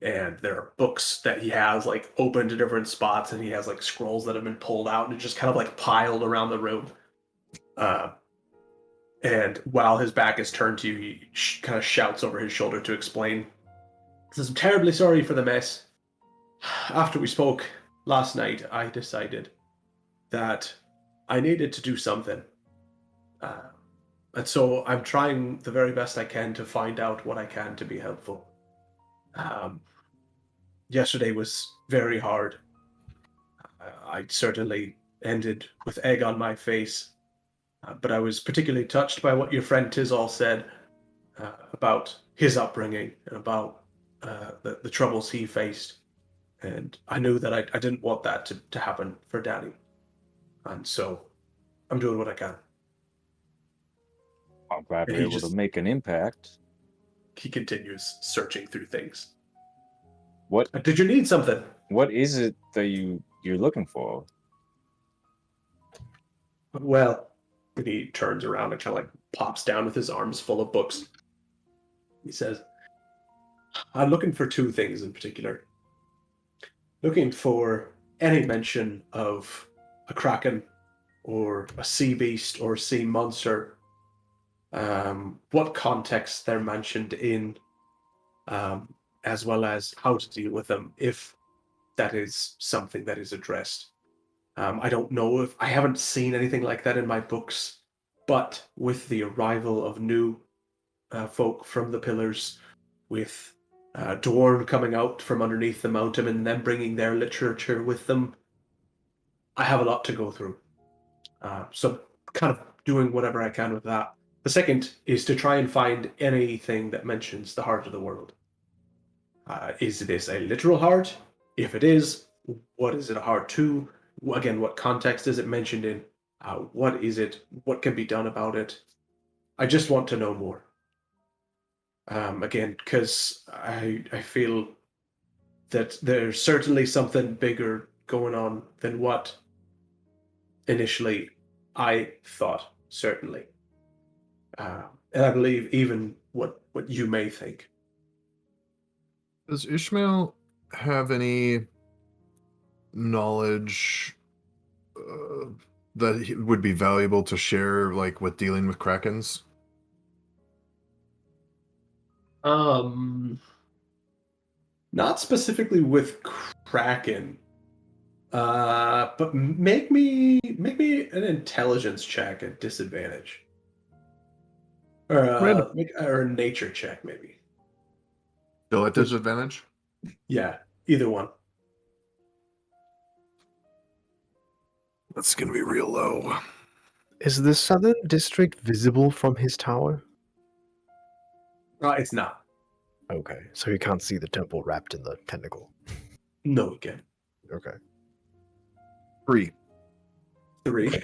And there are books that he has like open to different spots, and he has like scrolls that have been pulled out and just kind of like piled around the room. And while his back is turned to you, he kind of shouts over his shoulder to explain. He says, "I'm terribly sorry for the mess. After we spoke last night, I decided that I needed to do something. And so I'm trying the very best I can to find out what I can to be helpful. Yesterday was very hard. I certainly ended with egg on my face. But I was particularly touched by what your friend Tizal said about his upbringing and about the troubles he faced. And I knew that I didn't want that to happen for Danny. And so I'm doing what I can." I'm glad And we're he able just- to make an impact. He continues searching through things. What Did you need something? what is it that you're looking for? Well, and he turns around and kind of like pops down with his arms full of books. He says, "I'm looking for two things in particular. Looking for any mention of a kraken or a sea beast or a sea monster. What context they're mentioned in, as well as how to deal with them if that is something that is addressed. I don't know if I haven't seen anything like that in my books, but with the arrival of new folk from the pillars, with Dwarn coming out from underneath the mountain and them bringing their literature with them, I have a lot to go through. So kind of doing whatever I can with that. The second is to try and find anything that mentions the heart of the world. Is this a literal heart? If it is, what is it a heart to? Again, what context is it mentioned in? What is it? What can be done about it? I just want to know more. Again, because I feel that there's certainly something bigger going on than what initially I thought, certainly. And I believe even what you may think. Does Ishmael have any knowledge that would be valuable to share, like with dealing with krakens? Not specifically with Kraken, but make me an intelligence check at disadvantage, or Random. or a nature check maybe. Still at disadvantage? Yeah, either one. That's gonna be real low. Is the southern district visible from his tower? It's not. Okay, so he can't see the temple wrapped in the tentacle. No, again. Okay. 3. 3.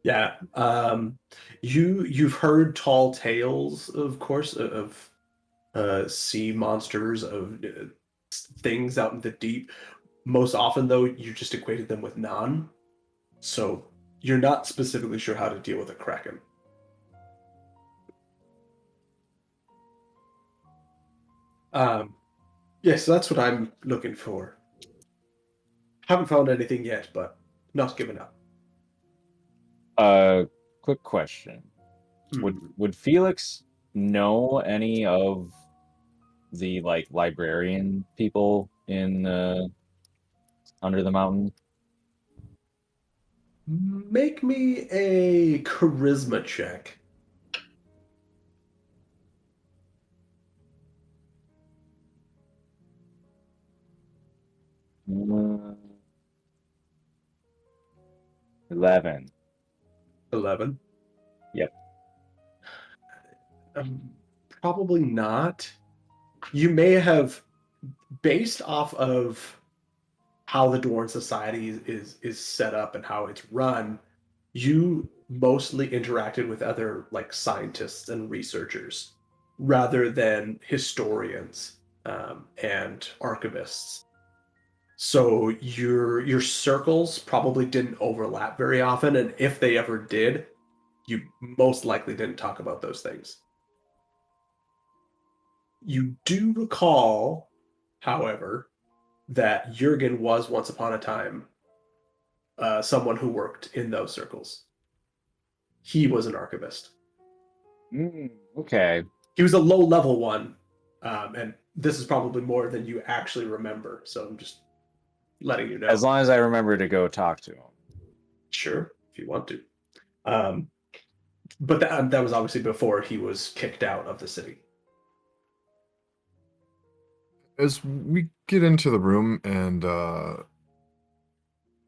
Yeah. You've heard tall tales, of course, of sea monsters, of things out in the deep. Most often, though, you just equated them with non. So you're not specifically sure how to deal with a kraken. Yeah, so that's what I'm looking for. Haven't found anything yet, but not giving up. Quick question. Hmm. Would Felix know any of the like librarian people in under the mountain? Make me a charisma check. Uh, 11. 11. Yep. Probably not. You may have, based off of how the Dwarven Society is set up and how it's run, you mostly interacted with other like scientists and researchers rather than historians and archivists. So your circles probably didn't overlap very often, and if they ever did, you most likely didn't talk about those things. You do recall, however, that Jurgen was once upon a time someone who worked in those circles. He was an archivist. Okay. He was a low-level one, and this is probably more than you actually remember, so I'm just letting you know. As long as I remember to go talk to him. Sure, if you want to. But that was obviously before he was kicked out of the city. As we get into the room and the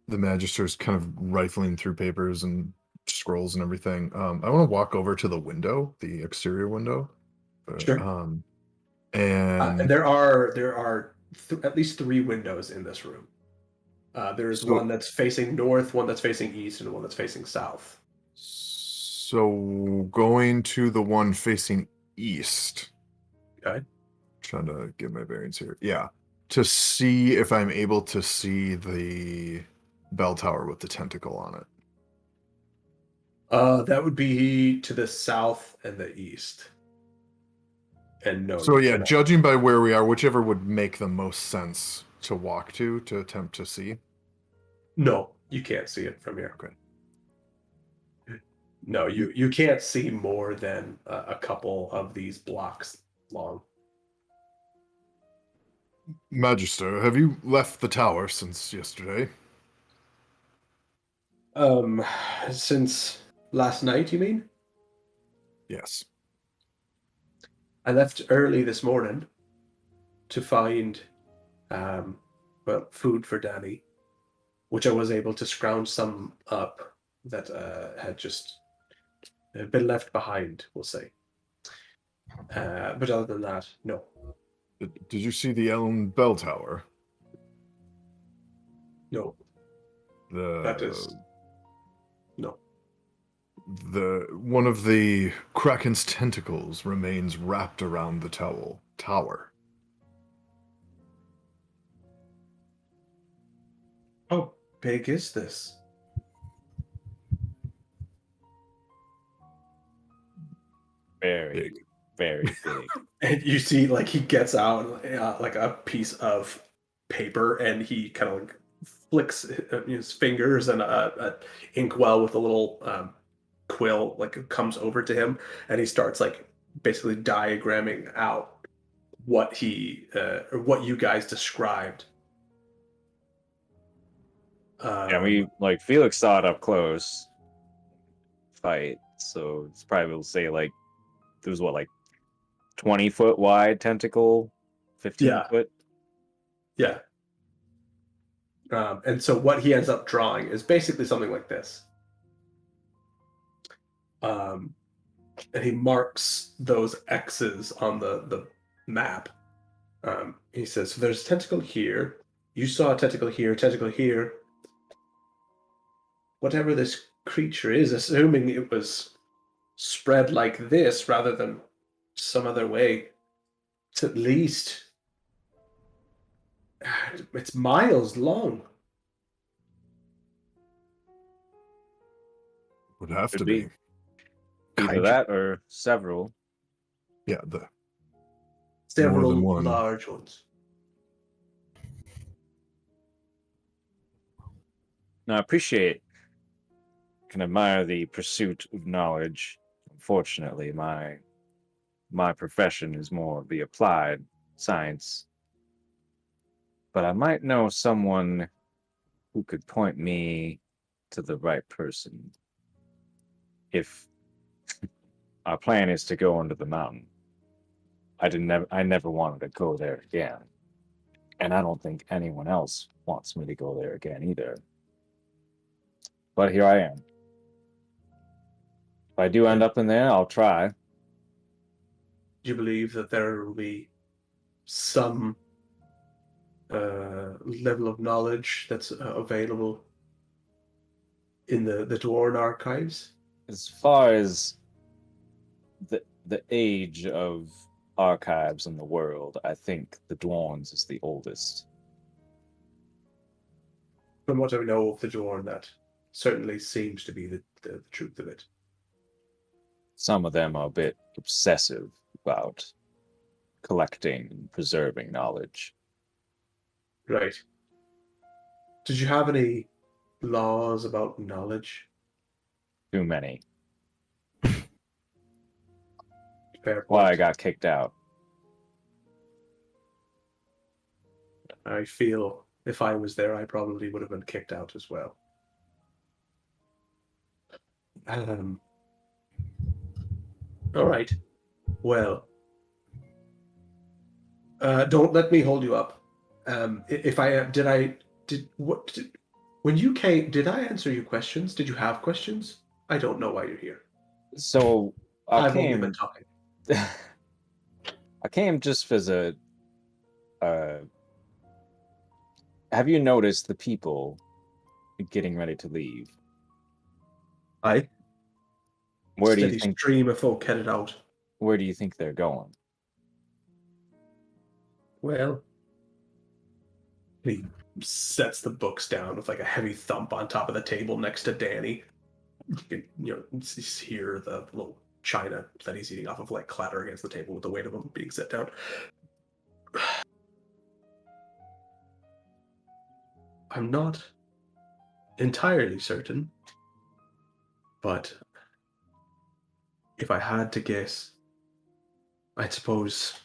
Magister's kind of rifling through papers and scrolls and everything, I want to walk over to the window, the exterior window. Sure. And there are at least 3 windows in this room. There's one that's facing north, one that's facing east, and one that's facing south. So going to the one facing east. Okay. Trying to get my bearings here. Yeah. To see if I'm able to see the bell tower with the tentacle on it. That would be to the south and the east. And no. So yeah, judging by where we are, whichever would make the most sense to walk to attempt to see. No, you can't see it from here. Okay. No, you can't see more than a couple of these blocks long. Magister, have you left the tower since yesterday? Since last night, you mean? Yes. I left early this morning to find, food for Danny, which I was able to scrounge some up that had just been left behind, we'll say. But other than that, no. Did you see the Elm Bell Tower? No. That is... No. One of the Kraken's tentacles remains wrapped around the tower. How big is this? Very, Big. very big. And you see, like, he gets out like a piece of paper, and he kind of like flicks his fingers, and a inkwell with a little quill like comes over to him, and he starts like basically diagramming out what he or what you guys described. And we like Felix saw it up close fight, so it's probably will say like there was what like 20-foot wide tentacle, 15 Yeah. foot. Yeah. And so what he ends up drawing is basically something like this. And he marks those X's on the map. He says, so there's a tentacle here. You saw a tentacle here, tentacle here. Whatever this creature is, assuming it was spread like this rather than some other way, it's at least it's miles long. Would have Could to be. be. Either Kaiju. that or several. Yeah, the Several than one. large ones. Now, I appreciate, can admire the pursuit of knowledge. Unfortunately, my profession is more of the applied science. But I might know someone who could point me to the right person if our plan is to go under the mountain. I never wanted to go there again. And I don't think anyone else wants me to go there again either. But here I am. If I do end up in there, I'll try. Do you believe that there will be some level of knowledge that's available in the Dwarven archives? As far as the age of archives in the world, I think the Dwarves is the oldest. From what I know of the Dwarven, that certainly seems to be the truth of it. Some of them are a bit obsessive about collecting and preserving knowledge. Right. Did you have any laws about knowledge? Too many. Fair Why I point. got kicked out. I feel if I was there, I probably would have been kicked out as well. All right. Well, don't let me hold you up. If I when you came, did I answer your questions? Did you have questions? I don't know why you're here. So I've only been talking. I came just as a. Have you noticed the people getting ready to leave? Aye. Where do you Steady think? stream of folk headed out. Where do you think they're going? Well, he sets the books down with like a heavy thump on top of the table next to Danny. You can hear the little china that he's eating off of like clatter against the table with the weight of him being set down. I'm not entirely certain, but if I had to guess, I suppose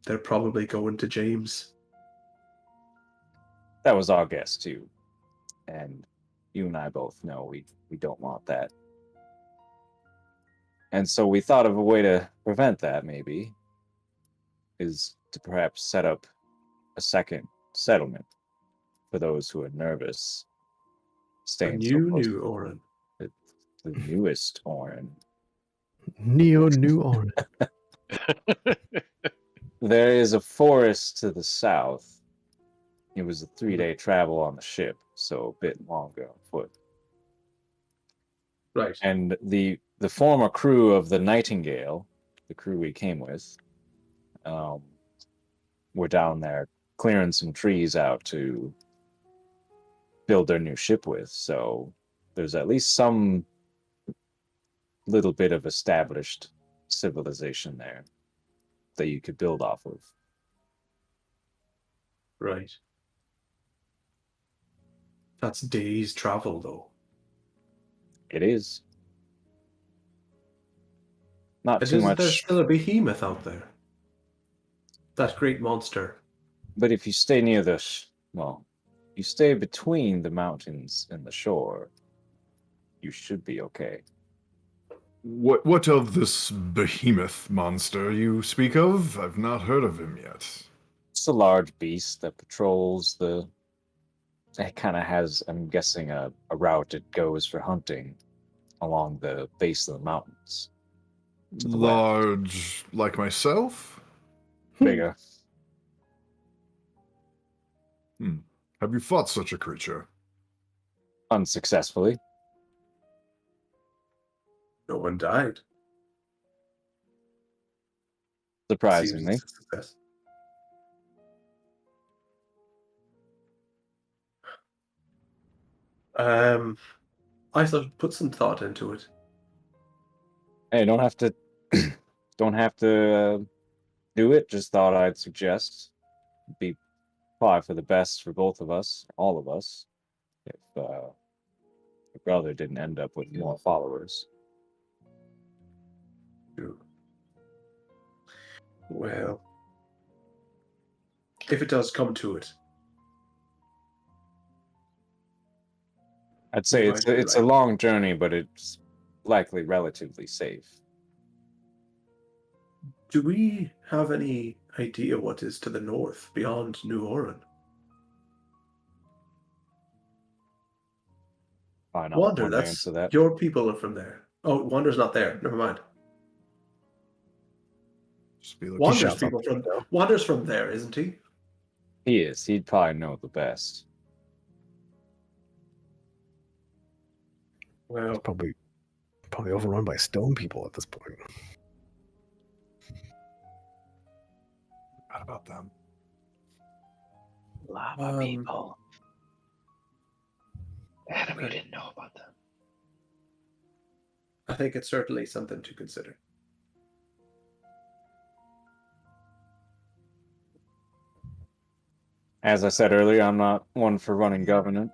they're probably going to James. That was our guess too, and you and I both know we don't want that. And so we thought of a way to prevent that. Maybe is to perhaps set up a second settlement for those who are nervous. A Staying so close new Orin. to the newest Orin. New Orange. There is a forest to the south. It was a 3-day travel on the ship, so a bit longer on foot. Right. And the former crew of the Nightingale, the crew we came with, were down there clearing some trees out to build their new ship with. So there's at least some little bit of established civilization there that you could build off of. Right. That's days travel, though. It is. Not And too isn't there much, still a behemoth out there? That great monster. but if you stay near the, well, you stay between the mountains and the shore, you should be okay. What of this behemoth monster you speak of? I've not heard of him yet. It's a large beast that patrols the. It kind of has, I'm guessing, a route it goes for hunting along the base of the mountains. To the west. Large, like myself? Bigger. Have you fought such a creature? Unsuccessfully. No one died. Surprisingly. Seems a success. I should put some thought into it. Hey, don't have to don't have to do it. Just thought I'd suggest. Be probably for the best for both of us, all of us, if your brother didn't end up with more followers. Well, if it does come to it, I'd say You it's might be it's a right. long journey, but it's likely relatively safe. do we have any idea what is to the north beyond New Oran? Probably not Wander, one to that's answer that. your people are from there. Oh, Wander's not there. Never mind. Just be like, Wander's shouts out people the from window. Wander's from there, isn't he? He is. He'd probably know the best. Well, Probably overrun by stone people at this point. What about them? Lava people. Adam, you didn't know about them. I think it's certainly something to consider. As I said earlier, I'm not one for running government.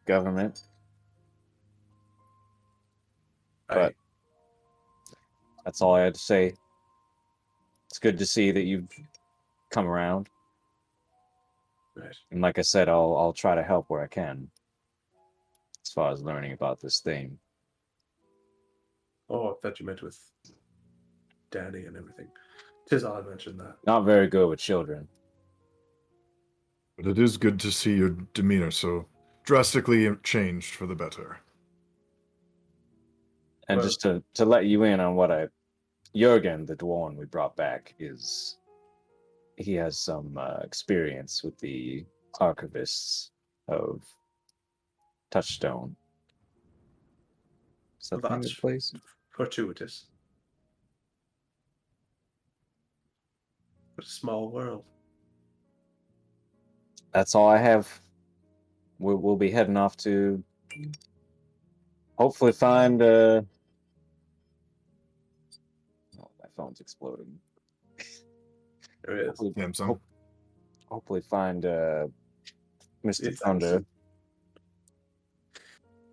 Government. But that's all I had to say. It's good to see that you've come around. Right. And like I said, I'll try to help where I can. As far as learning about this thing. Oh, I thought you meant with Danny and everything. Tizal had mentioned that. Not very good with children. But it is good to see your demeanor so drastically changed for the better. And Well- just to let you in on what Jurgen, the dwarven we brought back, he has some experience with the archivists of Touchstone. Is that the name of the That's place? fortuitous. What a small world. That's all I have. We'll be heading off to hopefully find. Oh, my phone's exploding. There is. Hopefully find Mr. It's Thunder.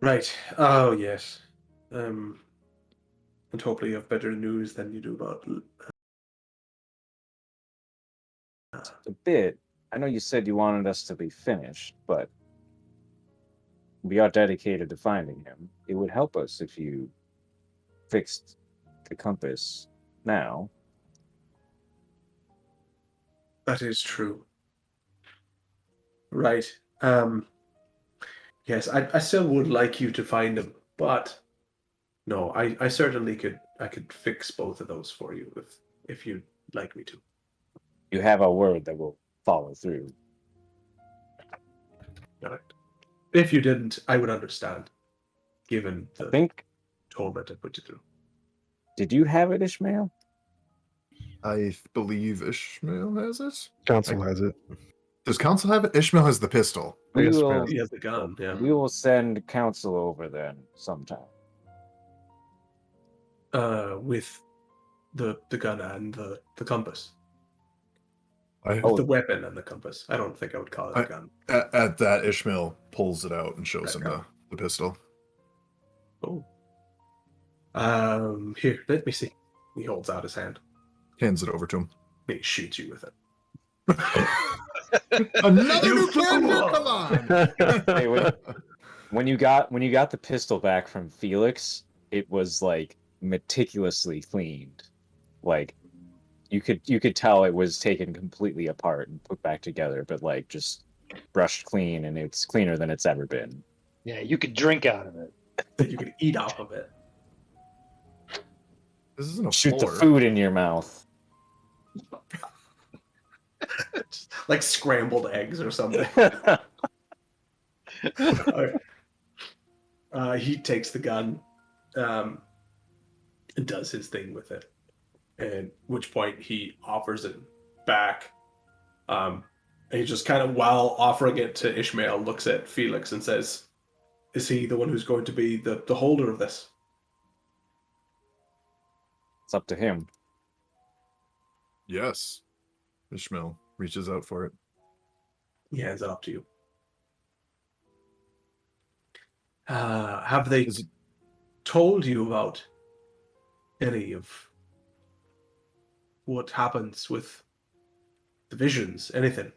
Right. Oh, yes. And hopefully you have better news than you do about. A bit. I know you said you wanted us to be finished, but we are dedicated to finding him. It would help us if you fixed the compass now. That is true. Right. Yes, I still would like you to find him, but no, I certainly could fix both of those for you if you'd like me to. You have our word that we'll follow through. All right. If you didn't, I would understand, given I the think. torment I put you through. Did you have it, Ishmael? I believe Ishmael has it. Council has it. Does Council have it? Ishmael has the pistol. We Yes, will, ma'am. He has the gun. Yeah. we will send council over then sometime. With the gun and the compass. I, Oh, The weapon and the compass. I don't think I would call it a gun. at that, Ishmael pulls it out and shows him Right. the pistol. Oh. Here, let me see. He holds out his hand. Hands it over to him. He shoots you with it. Another You new character? fool! Come on! Hey, when you got the pistol back from Felix, it was like meticulously cleaned. Like you could tell it was taken completely apart and put back together, but like just brushed clean, and it's cleaner than it's ever been. Yeah, you could drink out of it. That you can eat off of it. This isn't a Shoot the floor. food in your mouth. Like scrambled eggs or something. He takes the gun, and does his thing with it. At which point he offers it back. And he just kind of, while offering it to Ishmael, looks at Felix and says, "Is he the one who's going to be the holder of this?" It's up to him. Yes. Ishmael reaches out for it. He hands it up to you. Have they Is it- told you about any of what happens with the visions? Anything?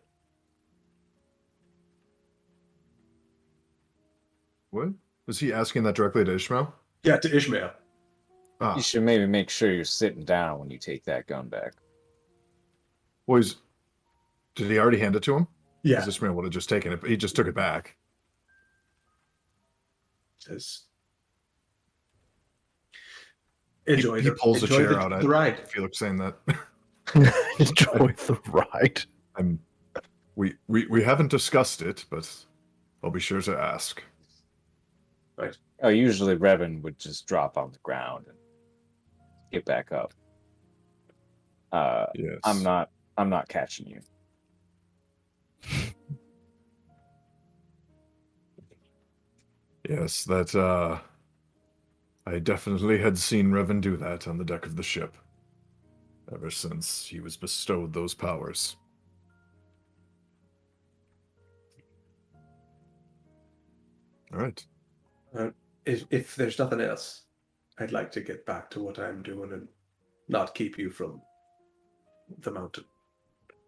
What? Was he asking that directly to Ishmael? Yeah, to Ishmael. Ah, You should maybe make sure you're sitting down when you take that gun back. boys. Did he already hand it to him? Yeah. Because Ishmael would have just taken it, but he just took it back. Says, enjoy he the, pulls a enjoy chair the, out the at ride. Felix saying that. Enjoy the ride. We haven't discussed it, but I'll be sure to ask. Oh, usually Revan would just drop on the ground and get back up. Yes. I'm not catching you. Yes, that I definitely had seen Revan do that on the deck of the ship. Ever since he was bestowed those powers. All right. If there's nothing else, I'd like to get back to what I'm doing and not keep you from the mountain.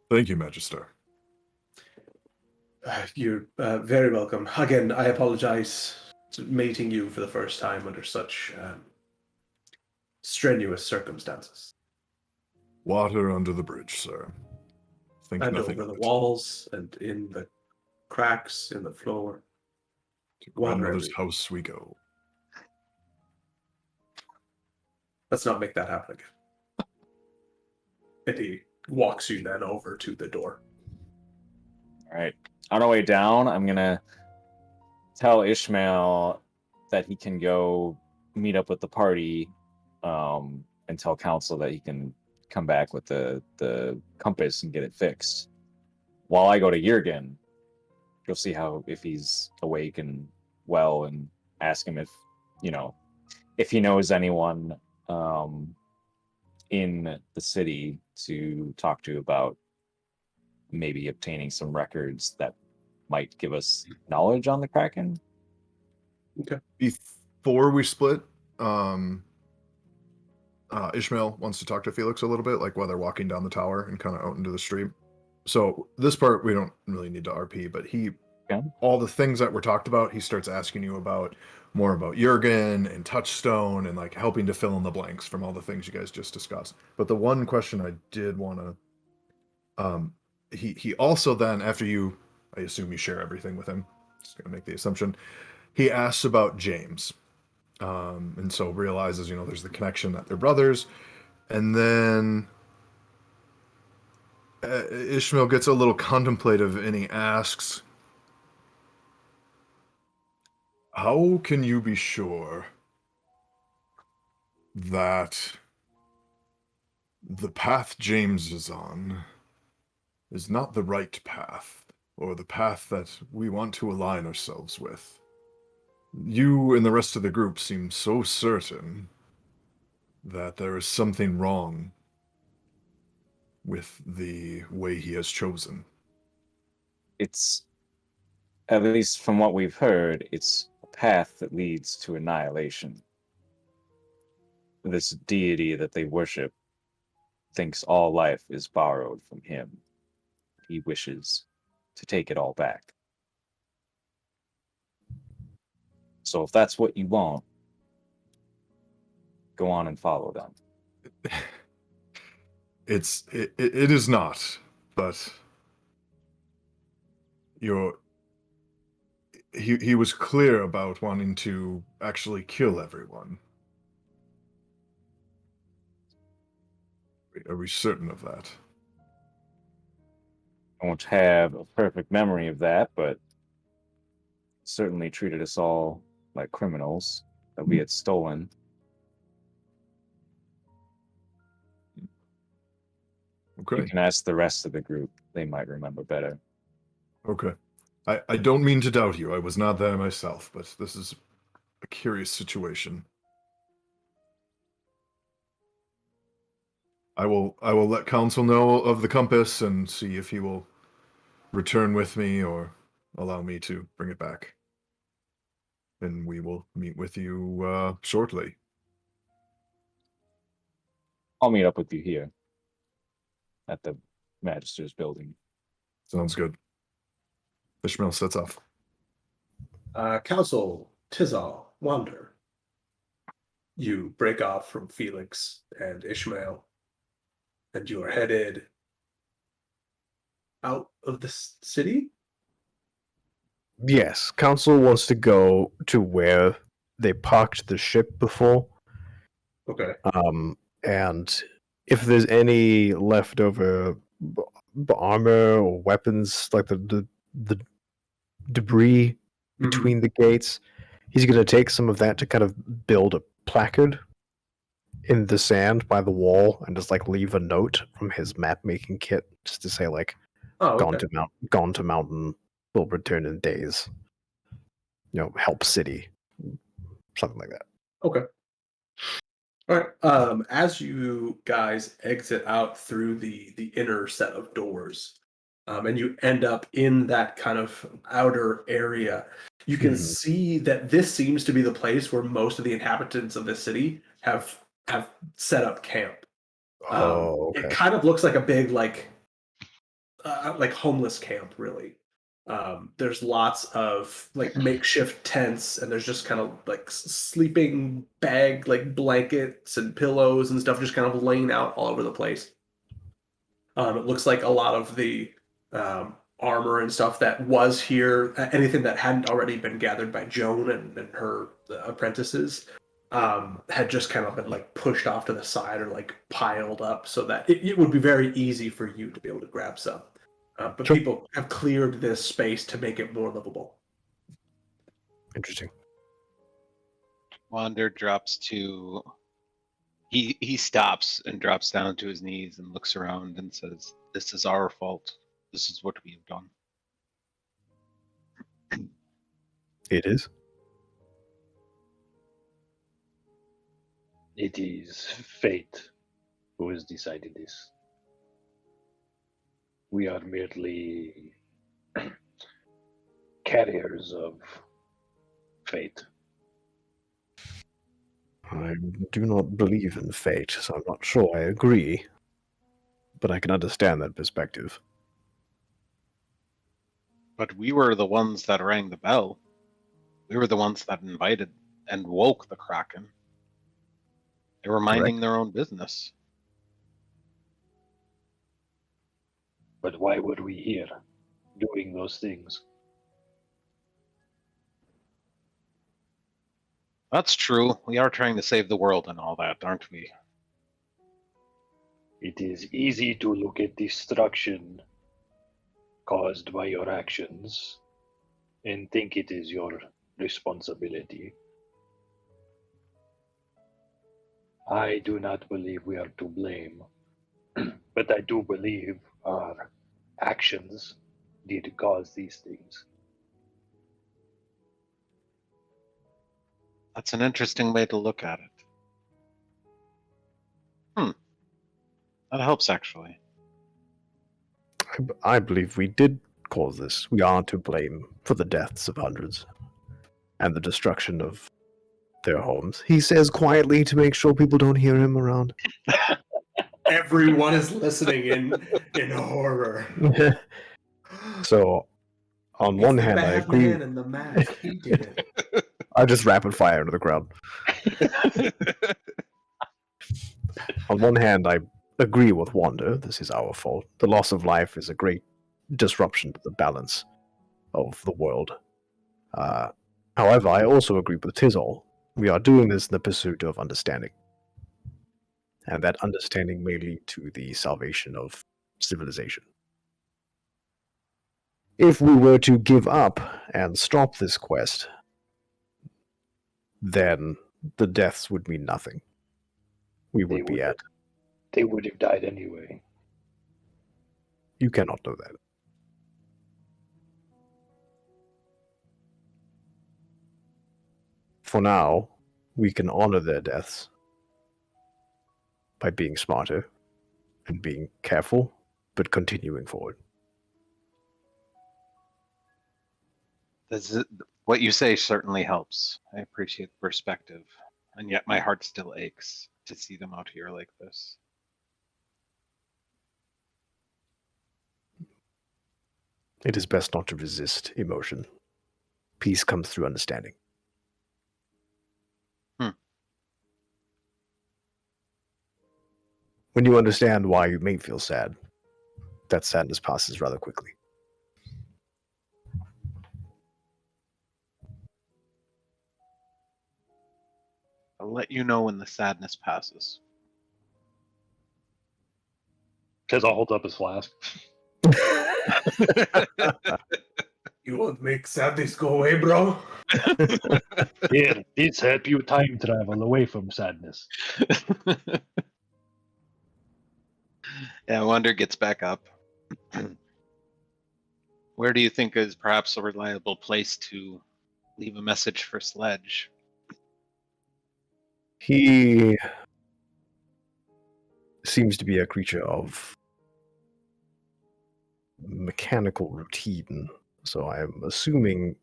Thank you, Magister. You're very welcome. Again, I apologize to meeting you for the first time under such strenuous circumstances. Water under the bridge, sir. Think And nothing over of the it. walls and in the cracks in the floor. To water grandmother's everywhere. house we go. Let's not make that happen again. And he walks you then over to the door. All right. On our way down, I'm gonna tell Ishmael that he can go meet up with the party, and tell Council that he can come back with the compass and get it fixed. While I go to Jurgen, you'll see if he's awake and well, and ask him if he knows anyone in the city to talk to about maybe obtaining some records that might give us knowledge on the Kraken. Before we split, Ishmael wants to talk to Felix a little bit, like while they're walking down the tower and kind of out into the street. So this part we don't really need to RP, but all the things that were talked about, he starts asking you more about Jurgen and Touchstone and like helping to fill in the blanks from all the things you guys just discussed. But the one question I did want to, he also then, after I assume you share everything with him, just gonna make the assumption, he asks about James. And so realizes, there's the connection that they're brothers. And then Ishmael gets a little contemplative and he asks, how can you be sure that the path James is on is not the right path? or the path that we want to align ourselves with. You and the rest of the group seem so certain that there is something wrong with the way he has chosen. It's, at least from what we've heard, it's a path that leads to annihilation. This deity that they worship thinks all life is borrowed from him. He wishes to take it all back. So if that's what you want, go on and follow them. It is not, but he was clear about wanting to actually kill everyone. Are we certain of that? I won't have a perfect memory of that, but certainly treated us all like criminals that we had stolen. Okay. You can ask the rest of the group. They might remember better. Okay. I don't mean to doubt you. I was not there myself, but this is a curious situation. I will let council know of the compass and see if he will return with me or allow me to bring it back. And we will meet with you shortly. I'll meet up with you here at the Magister's building. Sounds good. Ishmael sets off. Council, Tizal, Wander. You break off from Felix and Ishmael, and you are headed out of the city? Yes, Council wants to go to where they parked the ship before. Okay. And if there's any leftover armor or weapons, like the debris between the gates, he's going to take some of that to kind of build a placard in the sand by the wall and just like leave a note from his map making kit just to say like gone to mountain, will return in days. Help city. Something like that. Okay. All right. As you guys exit out through the inner set of doors, and you end up in that kind of outer area, you can see that this seems to be the place where most of the inhabitants of the city have set up camp. Okay. It kind of looks like a big like homeless camp, really. There's lots of like makeshift tents, and there's just kind of like sleeping bag like blankets and pillows and stuff just kind of laying out all over the place. It looks like a lot of the armor and stuff that was here, anything that hadn't already been gathered by Joan and her apprentices, had just kind of been like pushed off to the side or like piled up so that it would be very easy for you to be able to grab some. But people have cleared this space to make it more livable. Interesting. Wander drops to. He stops and drops down to his knees and looks around and says, "This is our fault. This is what we have done." It is. It is fate who has decided this. We are merely carriers of fate. I do not believe in fate, so I'm not sure I agree. But I can understand that perspective. But we were the ones that rang the bell. We were the ones that invited and woke the Kraken. They were minding their own business. But why were we here doing those things? That's true. We are trying to save the world and all that, aren't we? It is easy to look at destruction caused by your actions and think it is your responsibility. I do not believe we are to blame, but I do believe our actions did cause these things. That's an interesting way to look at it. That helps, actually. I believe we did cause this. We are to blame for the deaths of hundreds and the destruction of their homes. He says quietly to make sure people don't hear him around. Everyone is listening in horror. So, on It's one the hand, I bad agree. man in the mask. He did it. I just rapid fire into the crowd. On one hand, I agree with Wanda. This is our fault. The loss of life is a great disruption to the balance of the world. However, I also agree with Tizol. We are doing this in the pursuit of understanding. And that understanding may lead to the salvation of civilization. If we were to give up and stop this quest, then the deaths would mean nothing. We would be at. They would have died anyway. You cannot know that. For now, we can honor their deaths by being smarter and being careful, but continuing forward. What you say certainly helps. I appreciate the perspective, and yet my heart still aches to see them out here like this. It is best not to resist emotion. Peace comes through understanding. When you understand why you may feel sad, that sadness passes rather quickly. I'll let you know when the sadness passes. Tizal holds up his flask. You won't make sadness go away, bro. Here, this help you time travel away from sadness. Yeah, Wonder gets back up. Where do you think is perhaps a reliable place to leave a message for Sledge? He seems to be a creature of mechanical routine, so I'm assuming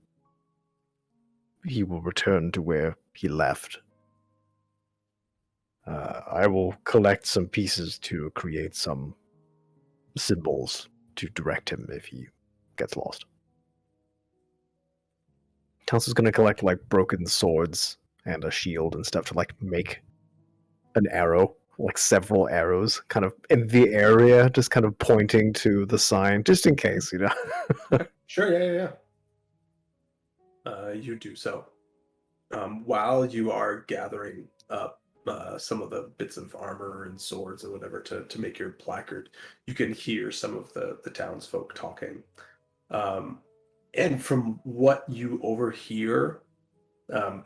he will return to where he left. I will collect some pieces to create some symbols to direct him if he gets lost. Council's gonna collect like broken swords and a shield and stuff to like make an arrow, like several arrows, kind of in the area, just kind of pointing to the sign, just in case, you know. Sure, yeah. You do so. While you are gathering up some of the bits of armor and swords and whatever to make your placard, you can hear some of the townsfolk talking. And from what you overhear,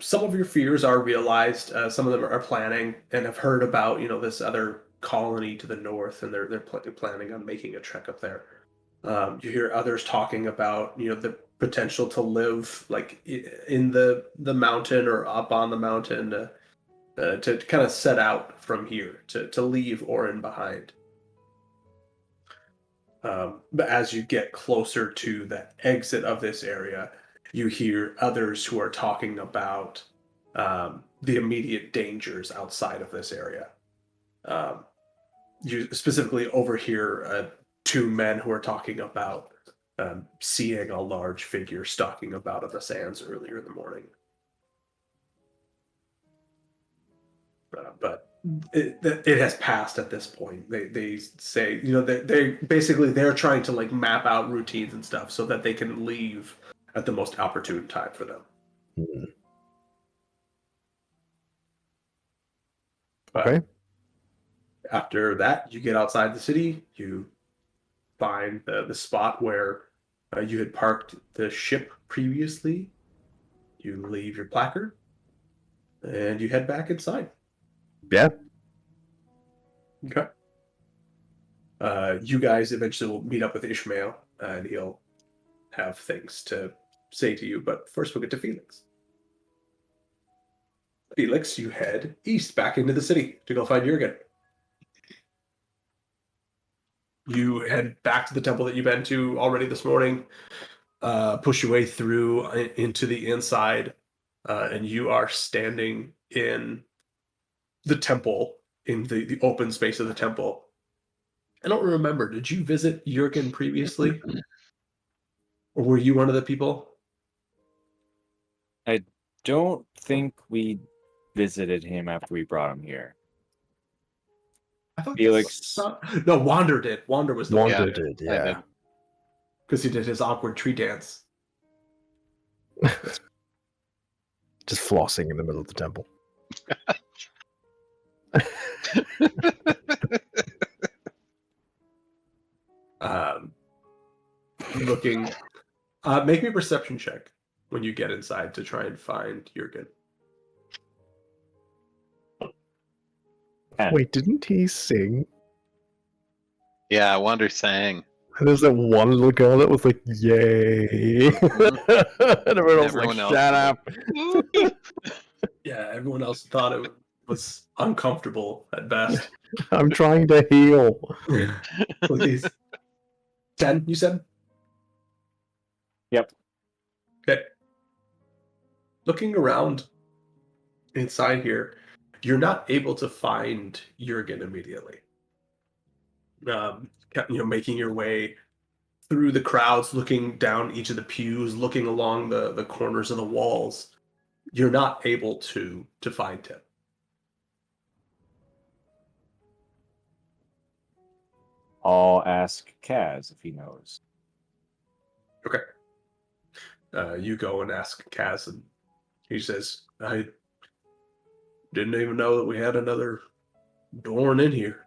some of your fears are realized. Some of them are planning and have heard about, this other colony to the north, and they're planning on making a trek up there. You hear others talking about, the potential to live like in the mountain or up on the mountain to kind of set out from here to leave Orin behind. But as you get closer to the exit of this area, you hear others who are talking about the immediate dangers outside of this area. You specifically overhear two men who are talking about seeing a large figure stalking about on the sands earlier in the morning. But it has passed at this point. They say, they're trying to like map out routines and stuff so that they can leave at the most opportune time for them. Okay. After that, you get outside the city. You find the spot where you had parked the ship previously. You leave your placard, and you head back inside. Yeah. Okay. You guys eventually will meet up with Ishmael, and he'll have things to say to you, but first we'll get to Felix. Felix, you head east back into the city to go find Jurgen. You head back to the temple that you've been to already this morning, push your way through into the inside, and you are standing in the temple, in the open space of the temple. I don't remember. Did you visit Jurgen previously? Or were you one of the people? I don't think we visited him after we brought him here. I thought Felix. No, Wander did. Wander was the one. Wander Yeah, did, I yeah. did. Because he did his awkward tree dance. Just flossing in the middle of the temple. Looking. Make me a perception check when you get inside to try and find Jurgen. And Wait, didn't he sing? Yeah, Wander sang. And there's that one little girl that was like, "Yay!" And everyone else was Everyone like, else "Shut was up!" Yeah, everyone else thought it was uncomfortable at best. I'm trying to heal. Please. 10, you said? Yep. Okay. Looking around inside here, you're not able to find Jurgen immediately. Making your way through the crowds, looking down each of the pews, looking along the corners of the walls, you're not able to find him. I'll ask Kaz if he knows. Okay. You go and ask Kaz, and he says, "I didn't even know that we had another Dorn in here.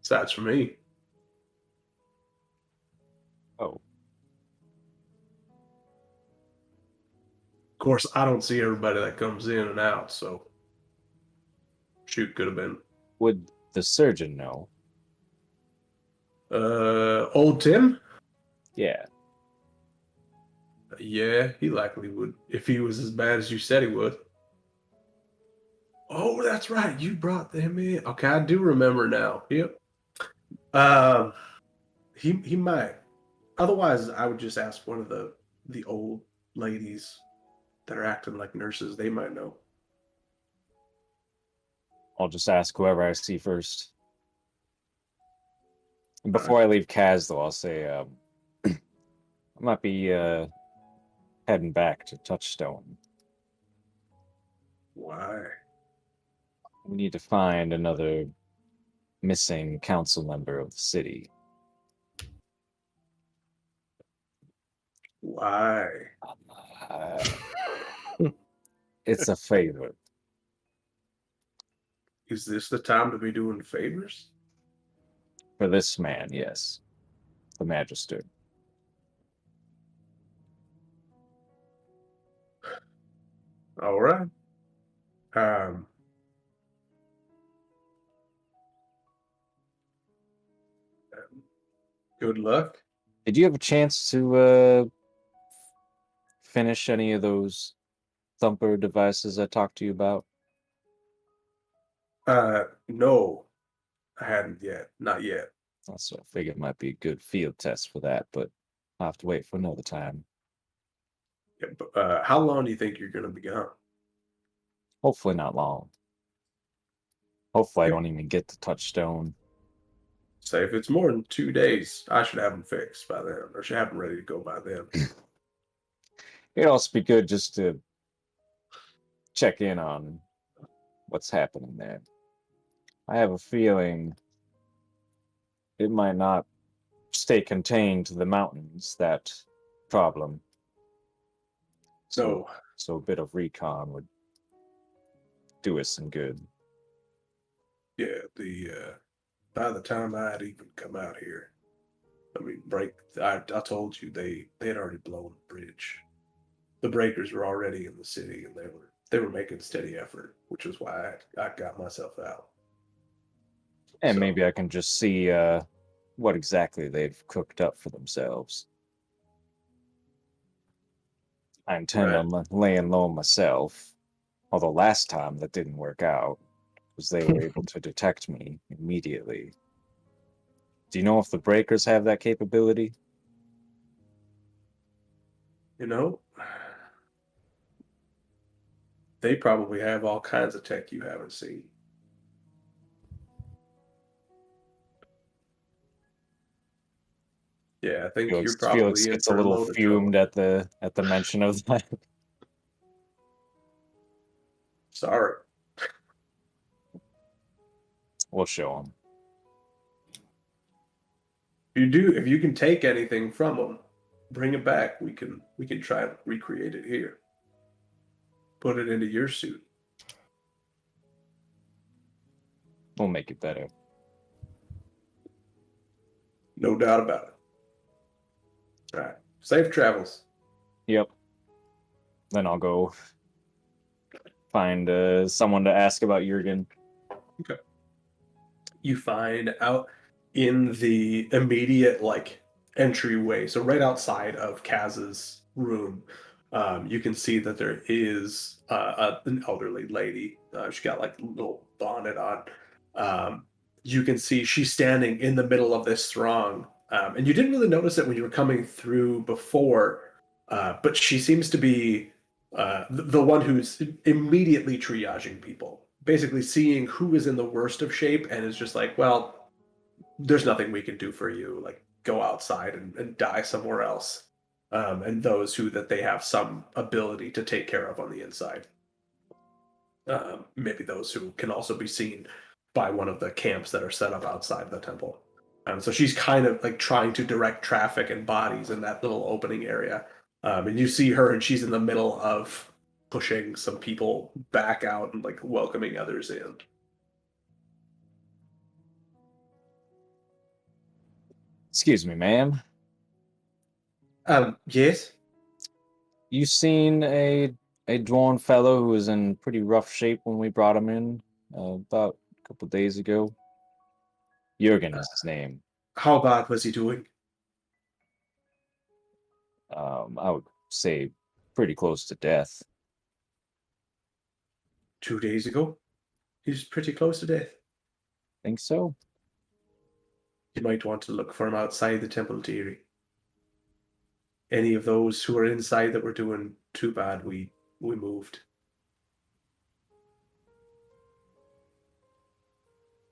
Besides for me." Oh, Of course, I don't see everybody that comes in and out, so shoot, could have been. would the surgeon know? Old Tim? Yeah. Yeah, he likely would, if he was as bad as you said he would. Oh, that's right. You brought them in. Okay, I do remember now. Yep. He might. Otherwise, I would just ask one of the old ladies that are acting like nurses. They might know. I'll just ask whoever I see first. And before I leave Kaz, though, I'll say I might be heading back to Touchstone. Why? We need to find another missing council member of the city. Why? Uh, it's a favor. Is this the time to be doing favors? For this man, yes. The Magister. All right. Good luck. Did you have a chance to finish any of those thumper devices I talked to you about? No, I hadn't yet. Not yet. So I figured it might be a good field test for that, but I'll have to wait for another time. Yeah, but, how long do you think you're going to be gone? Hopefully not long. Hopefully I don't even get to Touchstone. Say if it's more than 2 days, I should have them fixed by then, or should have them ready to go by then. It'd also be good just to check in on what's happening there. I have a feeling it might not stay contained to the mountains, that problem. So a bit of recon would do us some good. Yeah, by the time I had even come out here, I mean, I told you they had already blown the bridge. The breakers were already in the city, and they were making steady effort, which is why I got myself out. And So- maybe I can just see what exactly they've cooked up for themselves. I intend Right. on laying low myself. Although last time that didn't work out, because they were able to detect me immediately. Do you know if the breakers have that capability? You know, they probably have all kinds of tech you haven't seen. Yeah, I think you're Felix probably in gets a for a little load of trouble. fumed at the mention of that. Sorry. We'll show him. If you can take anything from them, bring it back. We can try and recreate it here. Put it into your suit. We'll make it better. No doubt about it. All right. Safe travels. Yep. Then I'll go find someone to ask about Jurgen. Okay. You find out in the immediate entryway, so right outside of Kaz's room, you can see that there is an elderly lady. She got like a little bonnet on. You can see she's standing in the middle of this throng, and you didn't really notice it when you were coming through before, but she seems to be the one who's immediately triaging people, basically seeing who is in the worst of shape and is just like, well, there's nothing we can do for you. Like, go outside and die somewhere else. And those who that they have some ability to take care of on the inside. Maybe those who can also be seen by one of the camps that are set up outside the temple. So she's kind of like trying to direct traffic and bodies in that little opening area. And you see her, and she's in the middle of pushing some people back out and like welcoming others in. Excuse me, ma'am. Yes. You seen a dwarven fellow who was in pretty rough shape when we brought him in about a couple days ago? Jurgen is his name. How bad was he doing? I would say pretty close to death. 2 days ago? He was pretty close to death. Think so? You might want to look for him outside the temple, dearie. Any of those who were inside that were doing too bad, we moved.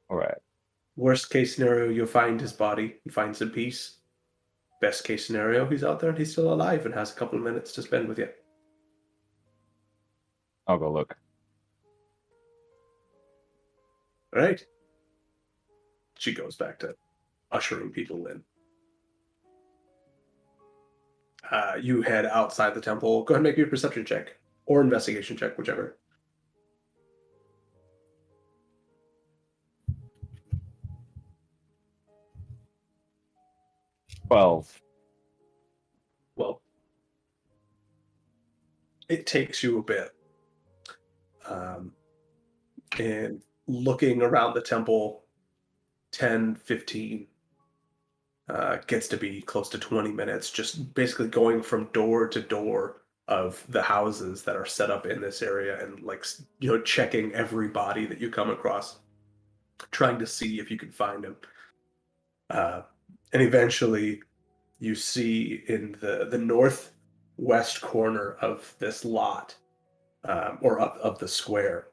All right. Worst case scenario, you'll find his body and find some peace. Best case scenario, he's out there and he's still alive and has a couple of minutes to spend with you. I'll go look. All right. She goes back to ushering people in. You head outside the temple. Go ahead and make your perception check or investigation check, whichever. 12. Well, it takes you a bit. And looking around the temple, 10, 15, gets to be close to 20 minutes, just basically going from door to door of the houses that are set up in this area and checking every body that you come across, trying to see if you can find him. And eventually you see in the northwest corner of this lot, or of the square,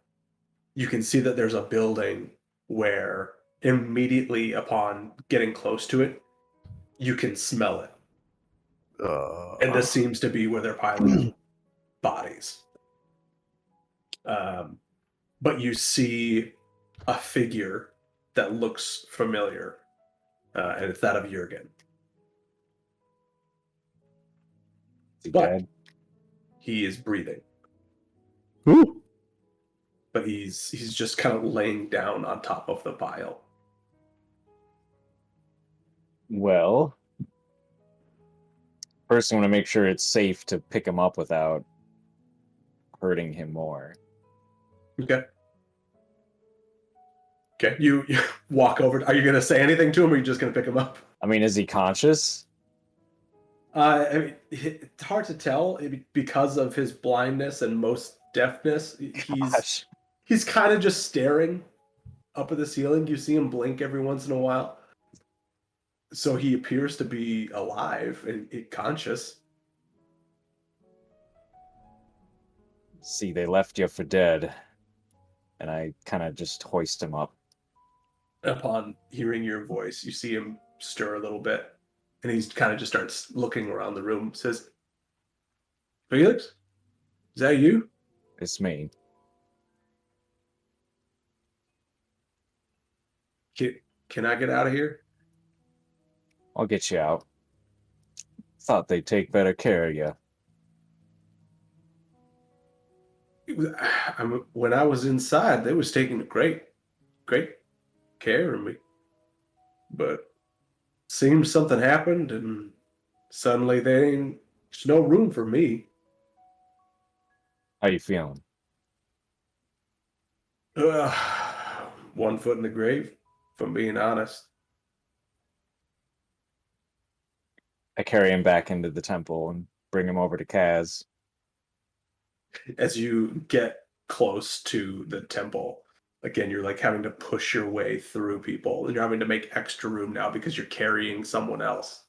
you can see that there's a building where immediately upon getting close to it, you can smell it. And this seems to be where they're piling bodies. But you see a figure that looks familiar, and it's that of Jurgen. Is he But dead? he is breathing. Ooh. But he's just kind of laying down on top of the pile. Well, first I want to make sure it's safe to pick him up without hurting him more. Okay. Okay, you walk over. Are you going to say anything to him, or are you just going to pick him up? I mean, is he conscious? I mean, it's hard to tell because of his blindness and most deafness. Gosh. He's kind of just staring up at the ceiling. You see him blink every once in a while. So he appears to be alive and conscious. See, they left you for dead. And I kind of just hoist him up. Upon hearing your voice, you see him stir a little bit. And he's kind of just starts looking around the room. Says, Felix? Is that you? It's me. Can I get out of here? I'll get you out. Thought they'd take better care of you. When I was inside, they was taking great care of me. But seems something happened, and suddenly there's no room for me. How you feeling? One foot in the grave, if I'm being honest. I carry him back into the temple and bring him over to Kaz. As you get close to the temple, again, you're like having to push your way through people, and you're having to make extra room now because you're carrying someone else.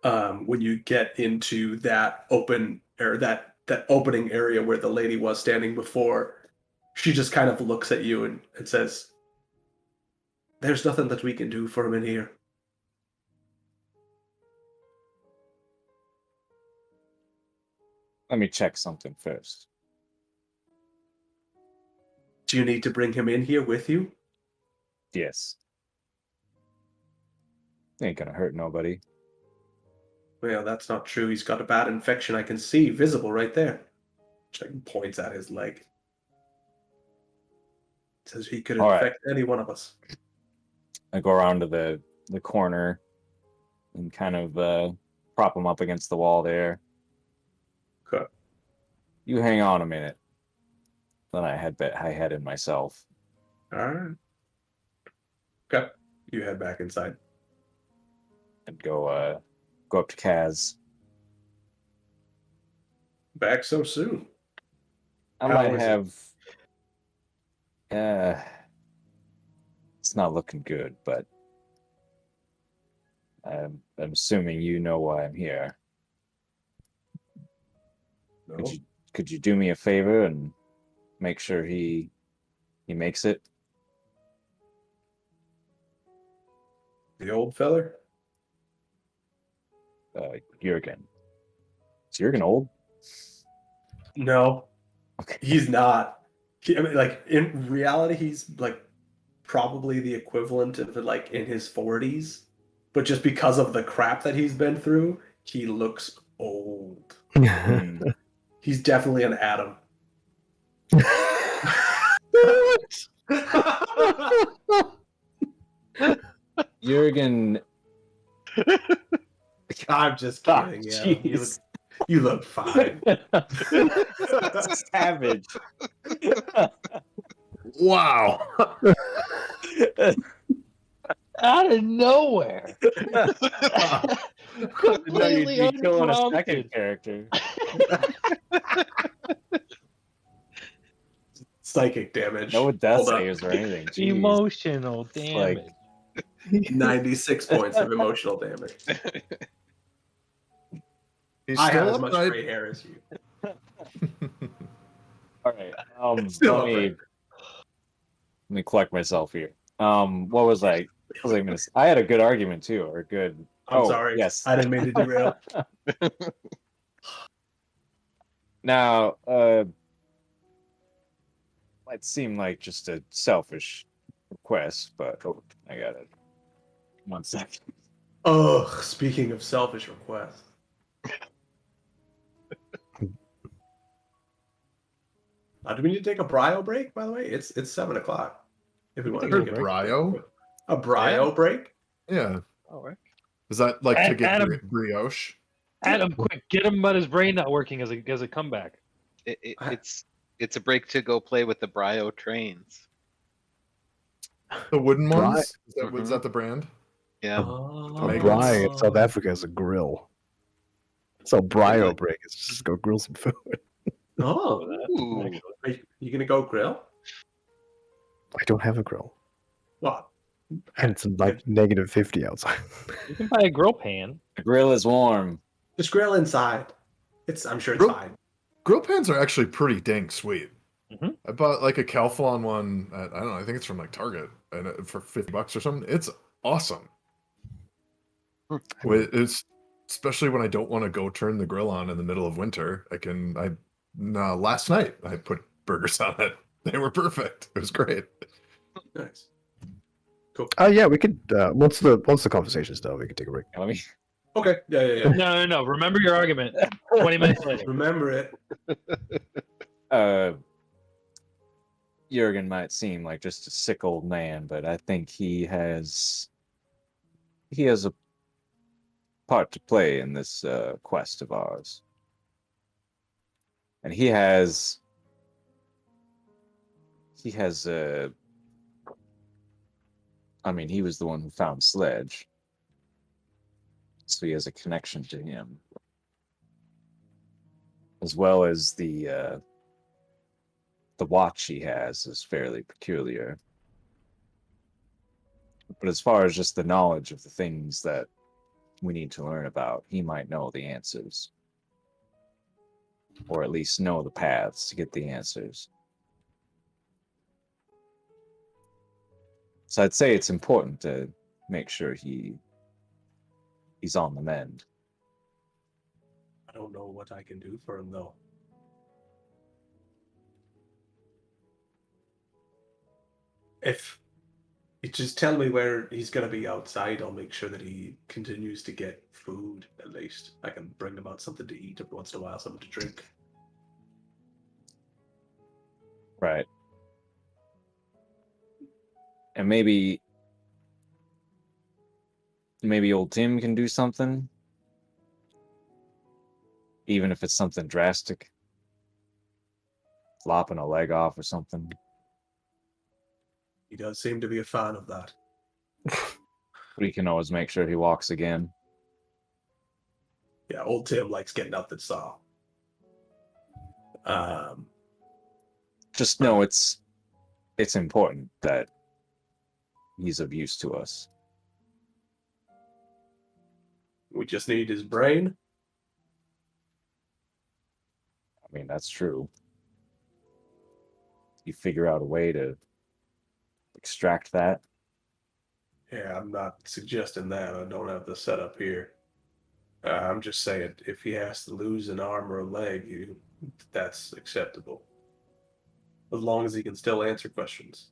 When you get into that open or that opening area where the lady was standing before, she just kind of looks at you and says, "There's nothing that we can do for him in here." Let me check something first. Do you need to bring him in here with you? Yes. Ain't gonna hurt nobody. Well, that's not true. He's got a bad infection. I can see visible right there. She points at his leg. Says he could All right. infect any one of us. I go around to the corner and kind of prop him up against the wall there. Okay. You hang on a minute. Then I head in myself. All right. Okay. You head back inside. And go up to Kaz. Back so soon. I How might is it? have it's not looking good, but I'm assuming you know why I'm here. No. Could you do me a favor and make sure he makes it? The old feller? Jurgen. Is Jurgen old? No, Okay. he's not. I mean, like, in reality, he's like probably the equivalent of like in his 40s. But just because of the crap that he's been through, he looks old. Hmm. He's definitely an Adam. Jurgen. I'm just Ah, kidding. Yeah, jeez. you look fine. Savage. Wow. Out of nowhere. I didn't know you'd Completely be killing a second unprompted. character. Psychic damage. No death Hold up. saves or anything. Jeez. Emotional damage. Like- 96 points of emotional damage. He's I have still as much upright. gray hair as you. All right. Still Let me collect myself here. What was I gonna say? I had a good argument too, or a good. I'm sorry. Yes. I didn't mean to derail. Now, might seem like just a selfish request, but I got it. 1 second. Ugh, speaking of selfish requests. Do we need to take a bryo break, by the way? It's 7 o'clock. If we want to Heard take bryo? a bryo break? Yeah. All right. Is that like to get Adam- brioche? Adam, quick, get him about his brain not working as a comeback. It's a break to go play with the Brio trains. The wooden Bri- ones? Is that the brand? Yeah. Oh. Make Bry in South Africa is a grill. So Brio Really? break is just go grill some food. Oh. Ooh. Are you gonna go grill? I don't have a grill. What? And it's like -50 outside. You can buy a grill pan. The grill is warm. Just grill inside. I'm sure it's Grill- fine. Grill pans are actually pretty dang sweet. Mhm. I bought like a Calphalon one at, I don't know, I think it's from like Target, and for $50 or something. It's awesome. It's especially when I don't want to go turn the grill on in the middle of winter. Last night I put burgers on it. They were perfect. It was great. Nice. Cool. Yeah, we could once the conversation's done, we could take a break. Let me. Okay. Yeah. No. Remember your argument. 20 minutes later. Remember it. Jurgen might seem like just a sick old man, but I think he has a part to play in this quest of ours, and he has I mean, he was the one who found Sledge, so he has a connection to him, as well as the watch he has is fairly peculiar. But as far as just the knowledge of the things that we need to learn about, he might know the answers, or at least know the paths to get the answers. So I'd say it's important to make sure he's on the mend. I don't know what I can do for him though. If you just tell me where he's gonna be outside, I'll make sure that he continues to get food at least. I can bring him out something to eat every once in a while, something to drink. Right. And maybe old Tim can do something, even if it's something drastic, lopping a leg off or something. He does seem to be a fan of that. We can always make sure he walks again. Yeah, old Tim likes getting up that saw. Just know it's important that he's of use to us. We just need his brain. I mean, that's true. You figure out a way to extract that. Yeah, I'm not suggesting that. I don't have the setup here. I'm just saying, if he has to lose an arm or a leg, that's acceptable. As long as he can still answer questions.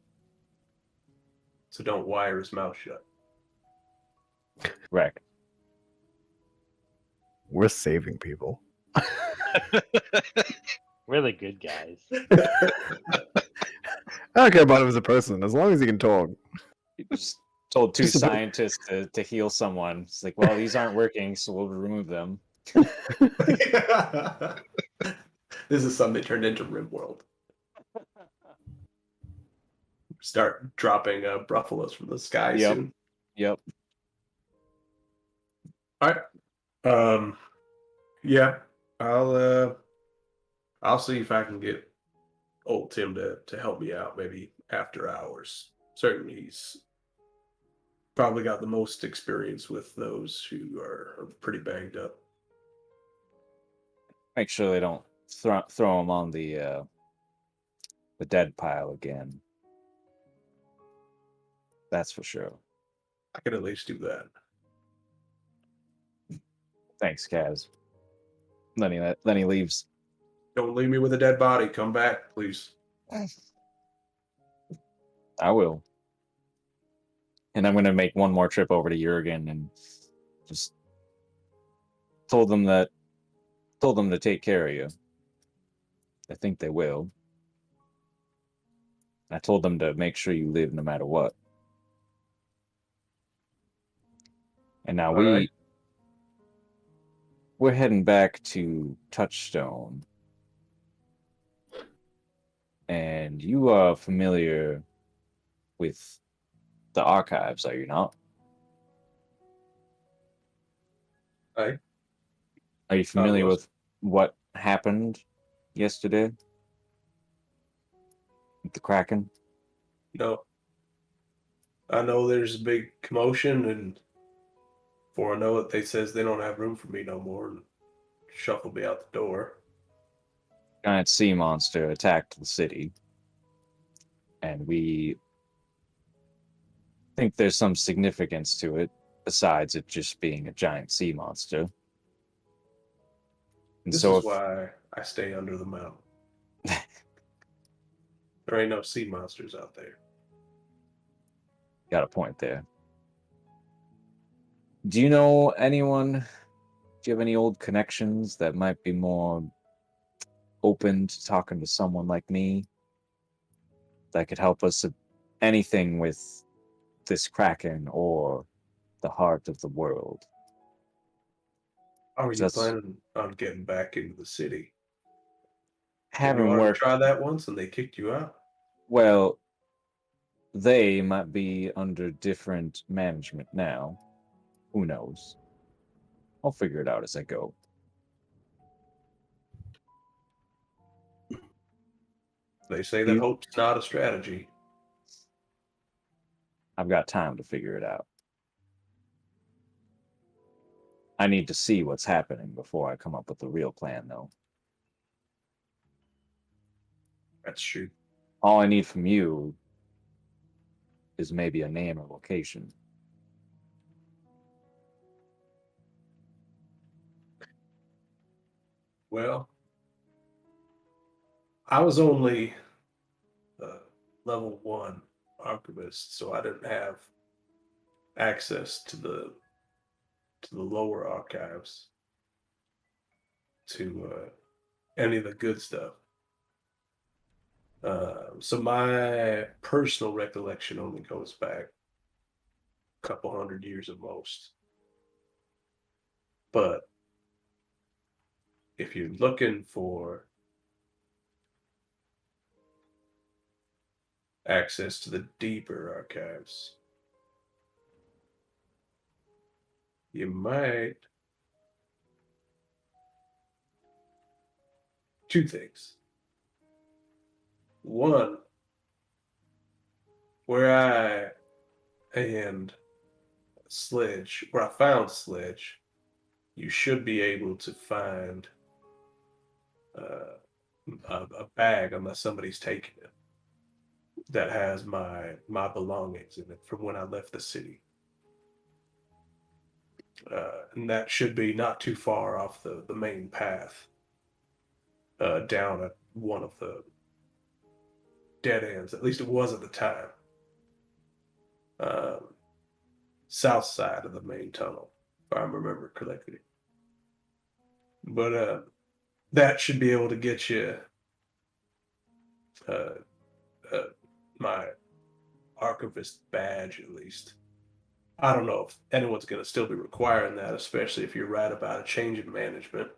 So don't wire his mouth shut. Correct. We're saving people. We're the good guys. I don't care about him as a person, as long as he can talk. You just told two Just a bit- scientists to heal someone. It's like, well, these aren't working, so we'll remove them. This is something that turned into RimWorld. Start dropping Bruffalos from the sky Yep. soon. Yep. All right. Yeah. I'll see if I can get old Tim to help me out, maybe after hours. Certainly, he's probably got the most experience with those who are pretty banged up. Make sure they don't throw him on the dead pile again. That's for sure. I could at least do that. Thanks, Kaz. Then he leaves. Don't leave me with a dead body. Come back, please. I will. And I'm gonna make one more trip over to Jurgen and just told them to take care of you. I think they will. I told them to make sure you live no matter what. And now All right. we're heading back to Touchstone. And you are familiar with the archives, are you not? Right? Are you familiar was- with what happened yesterday with the Kraken? No. I know there's a big commotion, and before I know it, they says they don't have room for me no more and shuffle me out the door. Giant sea monster attacked the city, and we think there's some significance to it besides it just being a giant sea monster. And This so is why I stay under the mountain. There ain't no sea monsters out there. got a point there. Do you know anyone? Do you have any old connections that might be more open to talking to someone like me that could help us with anything with this Kraken or the heart of the world? How are you That's planning on getting back into the city? Did you having already worked try that once and they kicked you out? well. They might be under different management now. Who knows? I'll figure it out as I go. They say that You, hope's not a strategy. I've got time to figure it out. I need to see what's happening before I come up with a real plan, though. That's true. All I need from you is maybe a name or location. Well, I was only level 1 archivist, so I didn't have access to the lower archives, to any of the good stuff. So my personal recollection only goes back a couple hundred years at most. But if you're looking for access to the deeper archives, you might. Two things. One, where where I found Sledge, you should be able to find uh, a bag, unless somebody's taken it, that has my belongings in it from when I left the city. And that should be not too far off the main path, down at one of the dead ends. At least it was at the time. Um, South side of the main tunnel, if I remember correctly. But that should be able to get you uh, uh, my archivist badge, at least. I don't know if anyone's going to still be requiring that, especially if you're right about a change in management.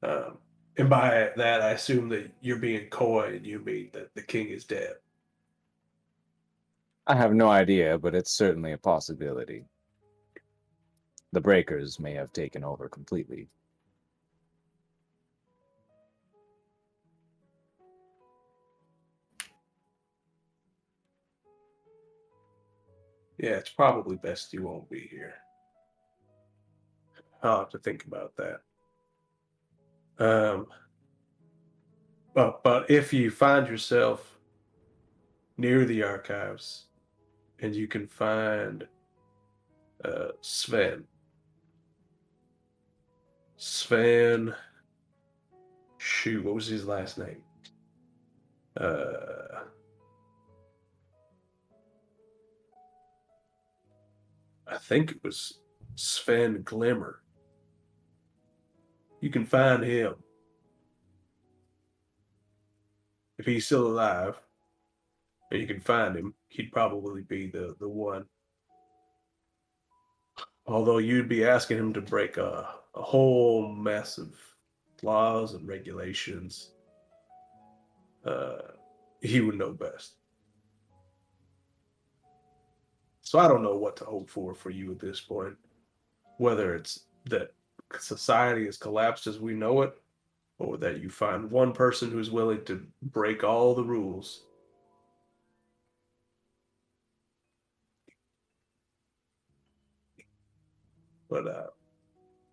Um, and by that, I assume that you're being coy and you mean that the king is dead. I have no idea, but it's certainly a possibility. The Breakers may have taken over completely. Yeah, it's probably best you won't be here. I'll have to think about that. Um, but if you find yourself near the archives and you can find Sven. Sven. Shoot, what was his last name? I think it was Sven Glimmer. You can find him. If he's still alive, and you can find him, he'd probably be the one. Although you'd be asking him to break a whole mess of laws and regulations, uh, he would know best. So I don't know what to hope for you at this point. whether it's that society has collapsed as we know it, or that you find one person who's willing to break all the rules. But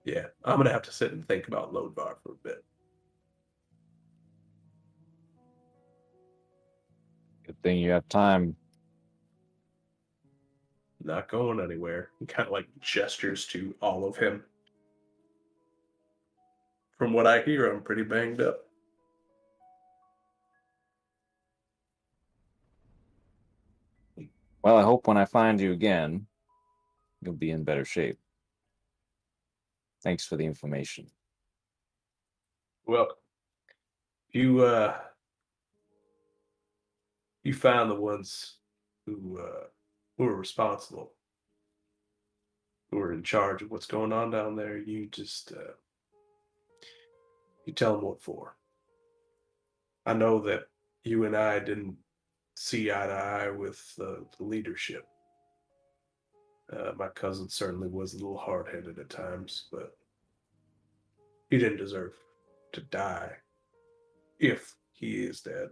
yeah, I'm gonna have to sit and think about Lodvar for a bit. Good thing you have time. Not going anywhere. He kind of like gestures to all of him. From what I hear, I'm pretty banged up. Well, I hope when I find you again, you'll be in better shape. Thanks for the information. Well, you you found the ones who are responsible, who are in charge of what's going on down there. You just you tell them what for. I know that you and I didn't see eye to eye with the leadership. My cousin certainly was a little hard-headed at times, but he didn't deserve to die if he is dead.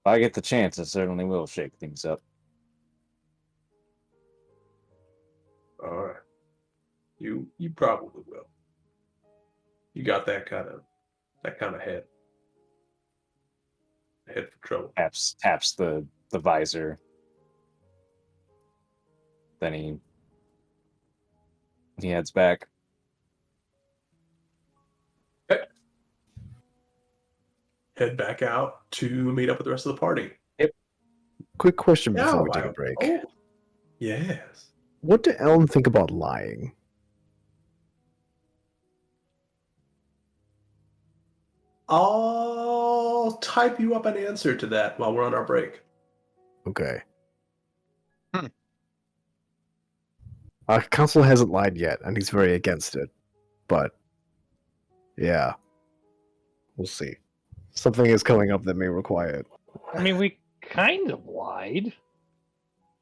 If I get the chance, I certainly will shake things up. All right, you probably will. You got that kind of head for trouble. Taps the visor. Then he heads back. Head back out to meet up with the rest of the party. Quick question Yeah, before we take wow. a break. Oh, yes. What do Elm think about lying? I'll type you up an answer to that while we're on our break. Okay. Hmm. Our council hasn't lied yet, and he's very against it. But, yeah. We'll see. Something is coming up that may require it. I mean, we kind of lied.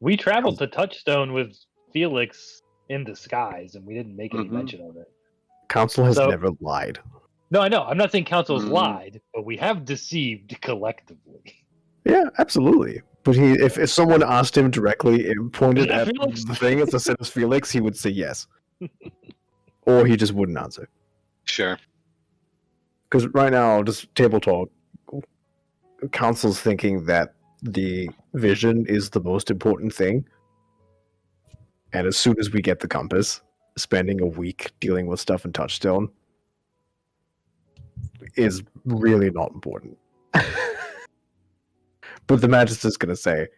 We traveled to Touchstone with Felix in disguise, and we didn't make any Mhm. mention of it. Council has So- never lied. No, I know. I'm not saying council's Mhm. lied, but we have deceived collectively. Yeah, absolutely. But if someone asked him directly and pointed Yeah, at Felix. the thing as said as Felix, he would say yes. Or he just wouldn't answer. Sure. Because right now, just table talk, council's thinking that the vision is the most important thing. And as soon as we get the compass, spending a week dealing with stuff in Touchstone is really not important. But the Magister's going to say,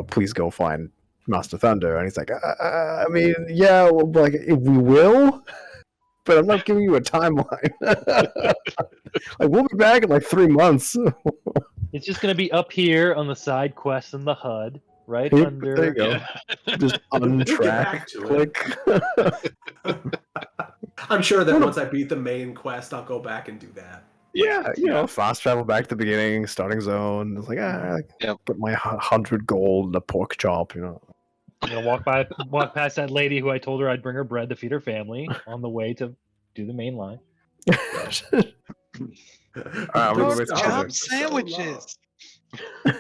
please go find Master Thunder. And he's like, I mean, yeah, well, like, we will, but I'm not giving you a timeline. Like, we'll be back in like 3 months. It's just going to be up here on the side quest in the HUD, right Yep, under. there you go. Yeah. Just back untrack, to it. click. I'm sure that No, no. once I beat the main quest, I'll go back and do that. Yeah, fast travel back to the beginning, starting zone. It's like, Yep. put my 100 gold in a pork chop, I'm gonna walk past that lady who I told her I'd bring her bread to feed her family on the way to do the main line. I'm gonna Don't wait stop till for so sandwiches. long.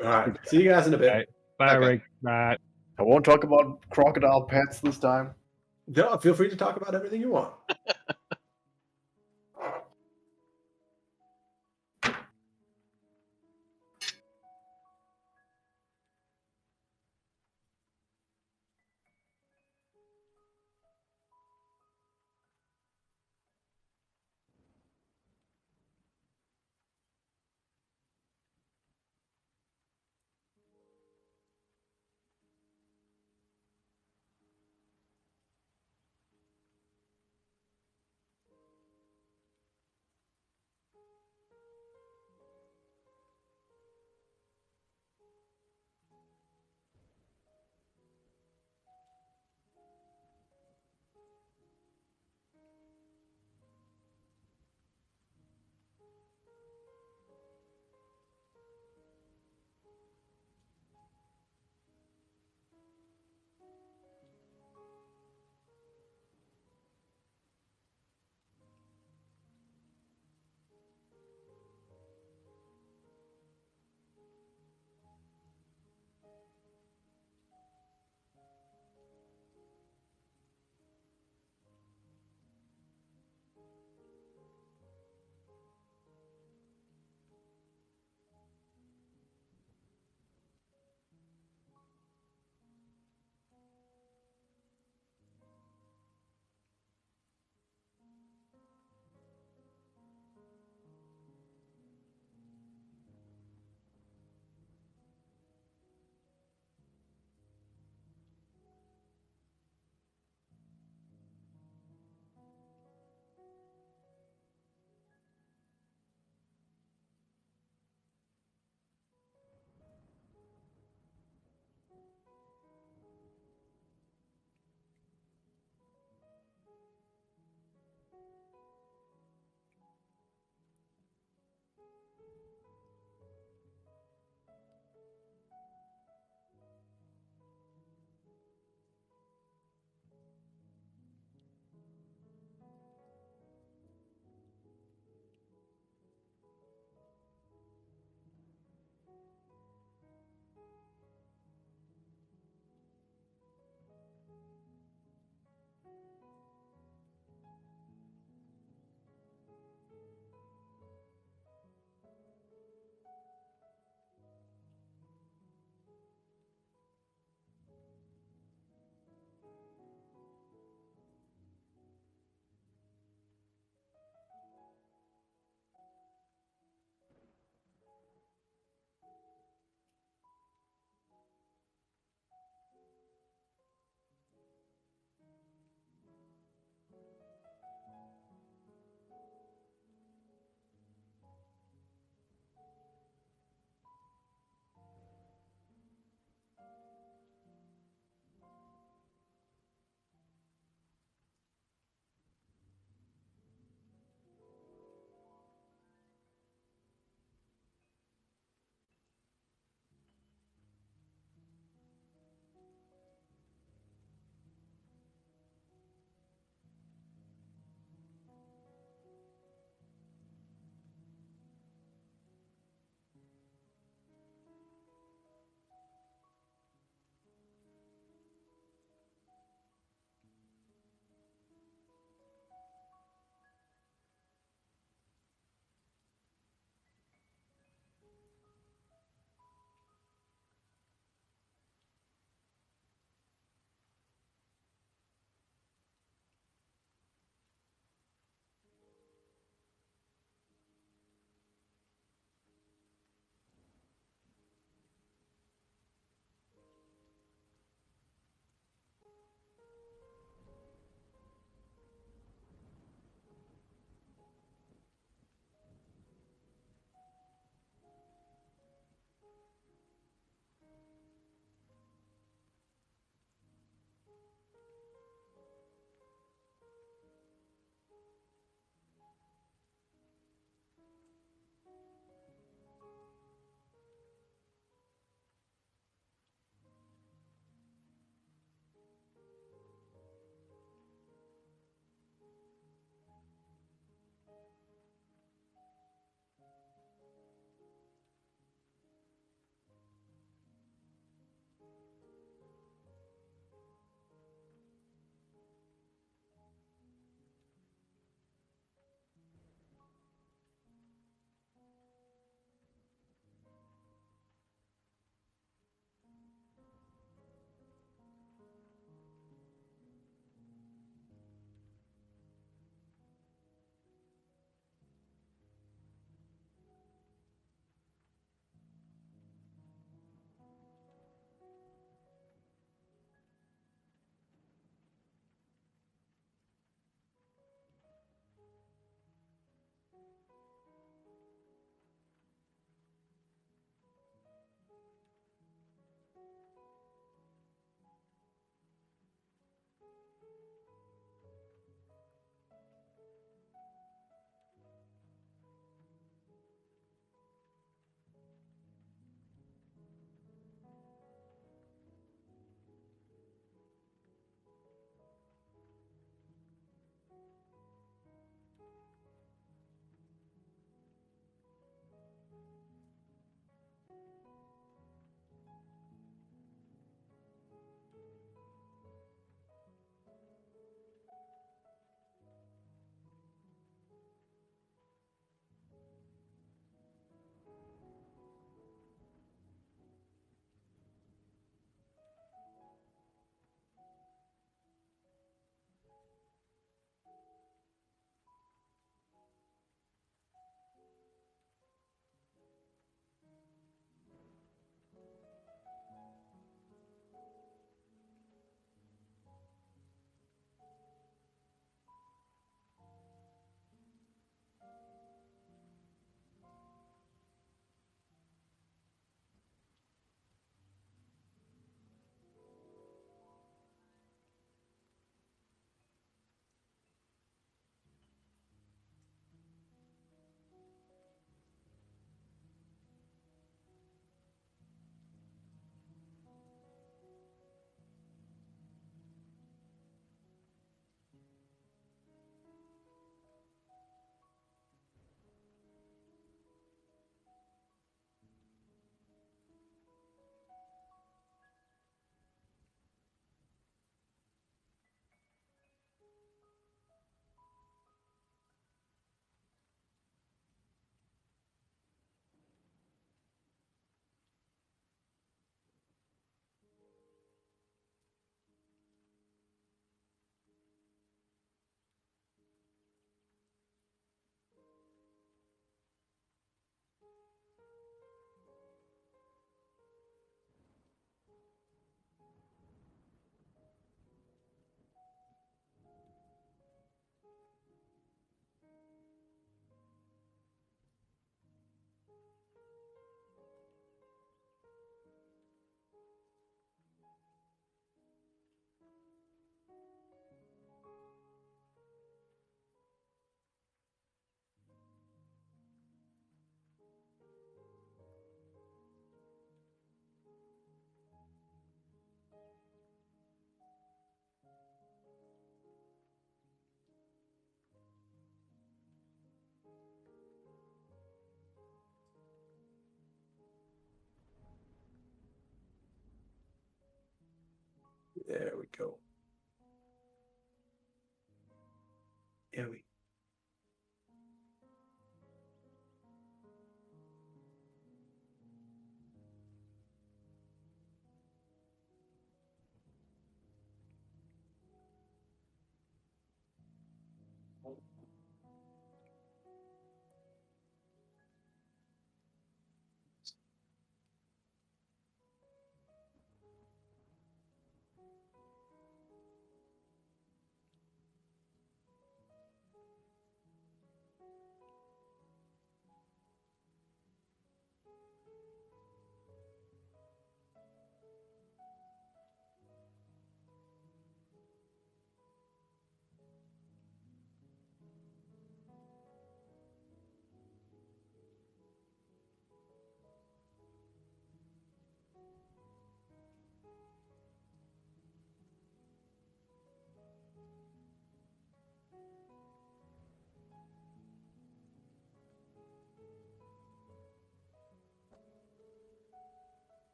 All right. See you guys in a bit. All right. Bye, Okay. Rick. Bye. I won't talk about crocodile pets this time. No, feel free to talk about everything you want. we go. Here we.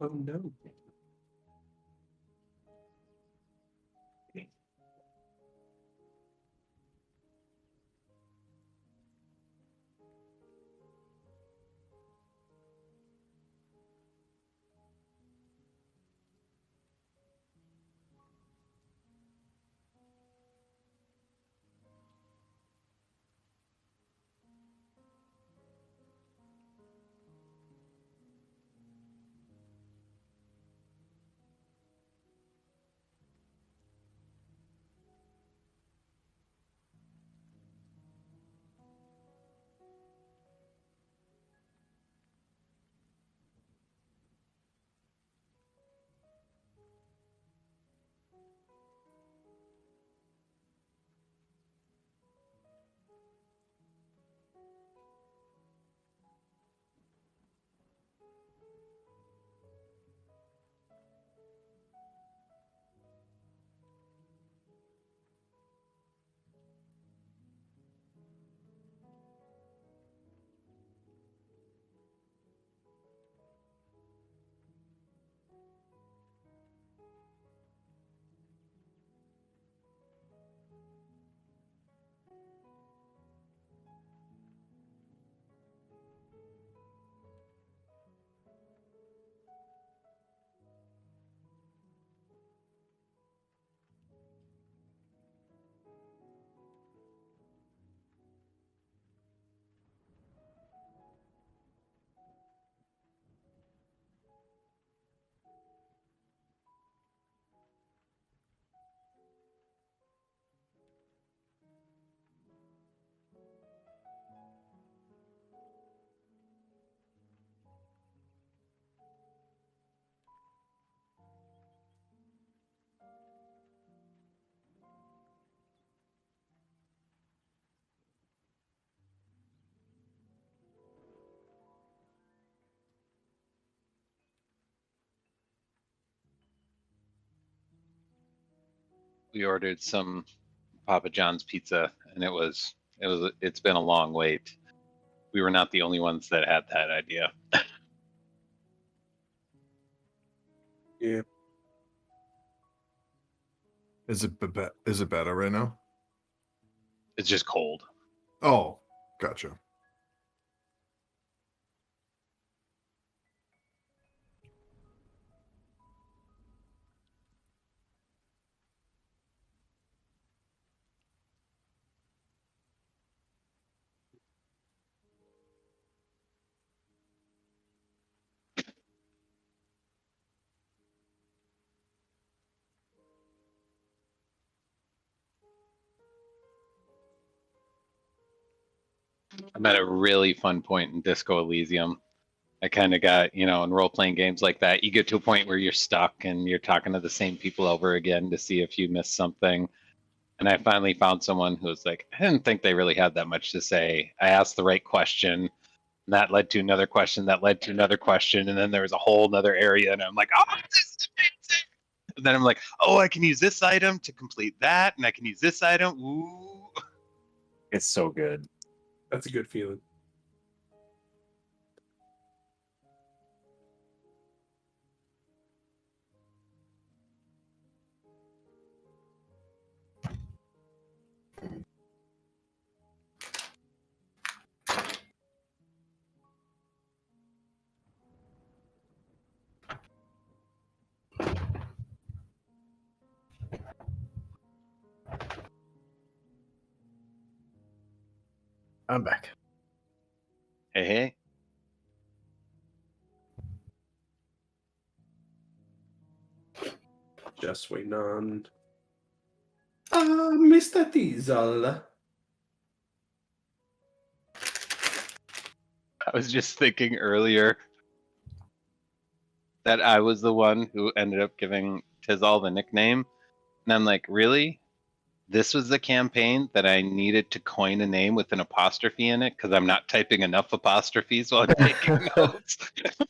Oh no. we ordered some Papa John's pizza, and it's been a long wait. We were not the only ones that had that idea. Yeah. Is it better right now? It's just cold. Oh, gotcha. I'm at a really fun point in Disco Elysium. I kind of got, in role playing games like that, you get to a point where you're stuck and you're talking to the same people over again to see if you missed something. And I finally found someone who was like, I didn't think they really had that much to say. I asked the right question, and that led to another question, that led to another question, and then there was a whole other area, and I'm like, oh, this is amazing. And then I'm like, oh, I can use this item to complete that, and I can use this item. Ooh. It's so good. That's a good feeling. I'm back. Hey, hey. Just waiting on Mr. Diesel. I was just thinking earlier that I was the one who ended up giving Tizal the nickname. And I'm like, really? This was the campaign that I needed to coin a name with an apostrophe in it because I'm not typing enough apostrophes while I'm taking notes.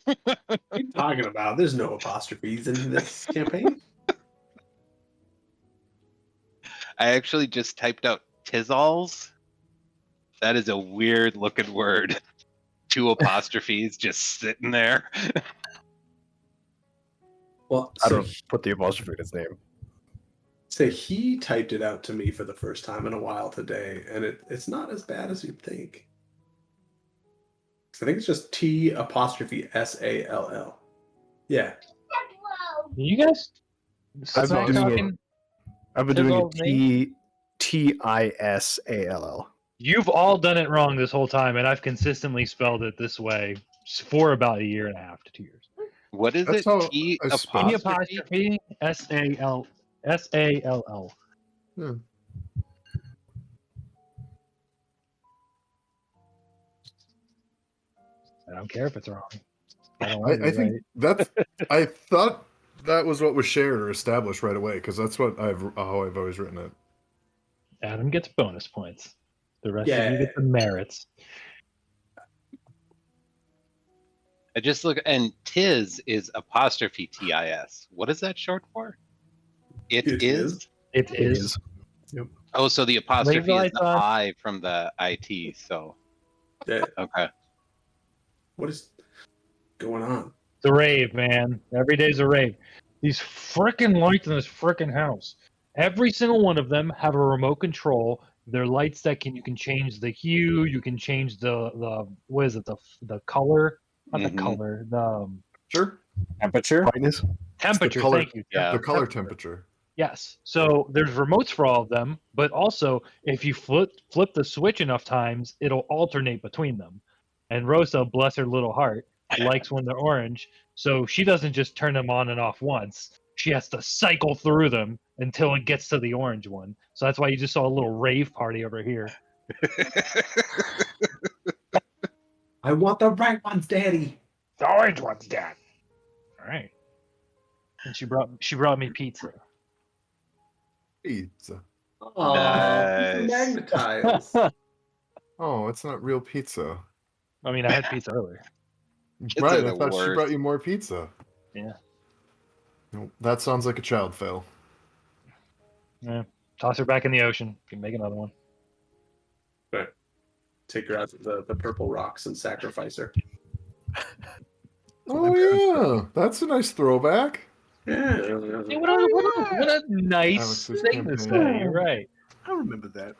What are you talking about? There's no apostrophes in this campaign. I actually just typed out Tizals. That is a weird looking word. 2 apostrophes just sitting there. Well, I so don't put the apostrophe in his name. he typed it out to me for the first time in a while today, and it's not as bad as you'd think. So I think it's just T''SALL. Yeah. You guys I've smack been doing talking? I've been doing Tizal's it Tisall. You've all done it wrong this whole time, and I've consistently spelled it this way for about a year and a half to 2 years. What is That's it? how T I spell T it. apostrophe SALL. Yeah. I don't care if it's wrong. I don't want to I be think right. that's. I thought that was what was shared or established right away because that's how I've always written it. Adam gets bonus points. The rest of Yeah. you get the merits. I just look, and Tiz is apostrophe TIS. What is that short for? It It is? is. It is. Oh, so the apostrophe is lights the on. I from the IT. So, Yeah. okay. What is going on? It's a rave, man. Every day's a rave. These frickin' lights in this frickin' house. Every single one of them have a remote control. They're lights that you can change the hue. You can change the what is it, the color, not the Mhm. color, the Sure. Temperature? Brightness. temperature. color- Thank you. Yeah. The color temperature. Yes. So there's remotes for all of them, but also if you flip the switch enough times, it'll alternate between them. And Rosa, bless her little heart, likes when they're orange, so she doesn't just turn them on and off once. She has to cycle through them until it gets to the orange one. So that's why you just saw a little rave party over here. I want the right ones, Daddy. The orange one's dead. All right. And she brought me pizza. Pizza. Oh, Nice. magnetized. Oh, it's not real pizza. I mean, I had pizza earlier. Kids Right, are I the thought she worst. brought you more pizza. Yeah. No, that sounds like a child fail. Yeah. Toss her back in the ocean. Can make another one. Right. Take her out to the purple rocks and sacrifice her. Oh yeah, that's a nice throwback. Yeah. Hey, what a nice Alex's thing to campaign. say. You're right. I remember that.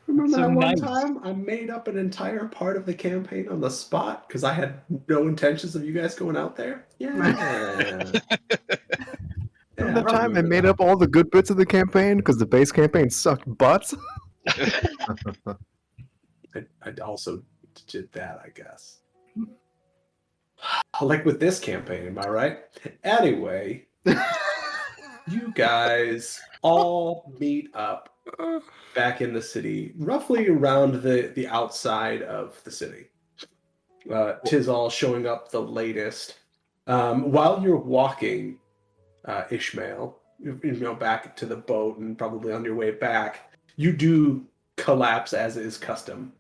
Remember So that one nice. time I made up an entire part of the campaign on the spot because I had no intentions of you guys going out there? Yeah. Remember the time I made up all the good bits of the campaign because the base campaign sucked butts? I also did that, I guess. Like with this campaign, am I right? Anyway, you guys all meet up back in the city, roughly around the outside of the city. Tizal showing up the latest. While you're walking, Ishmael, back to the boat and probably on your way back, you do collapse as is custom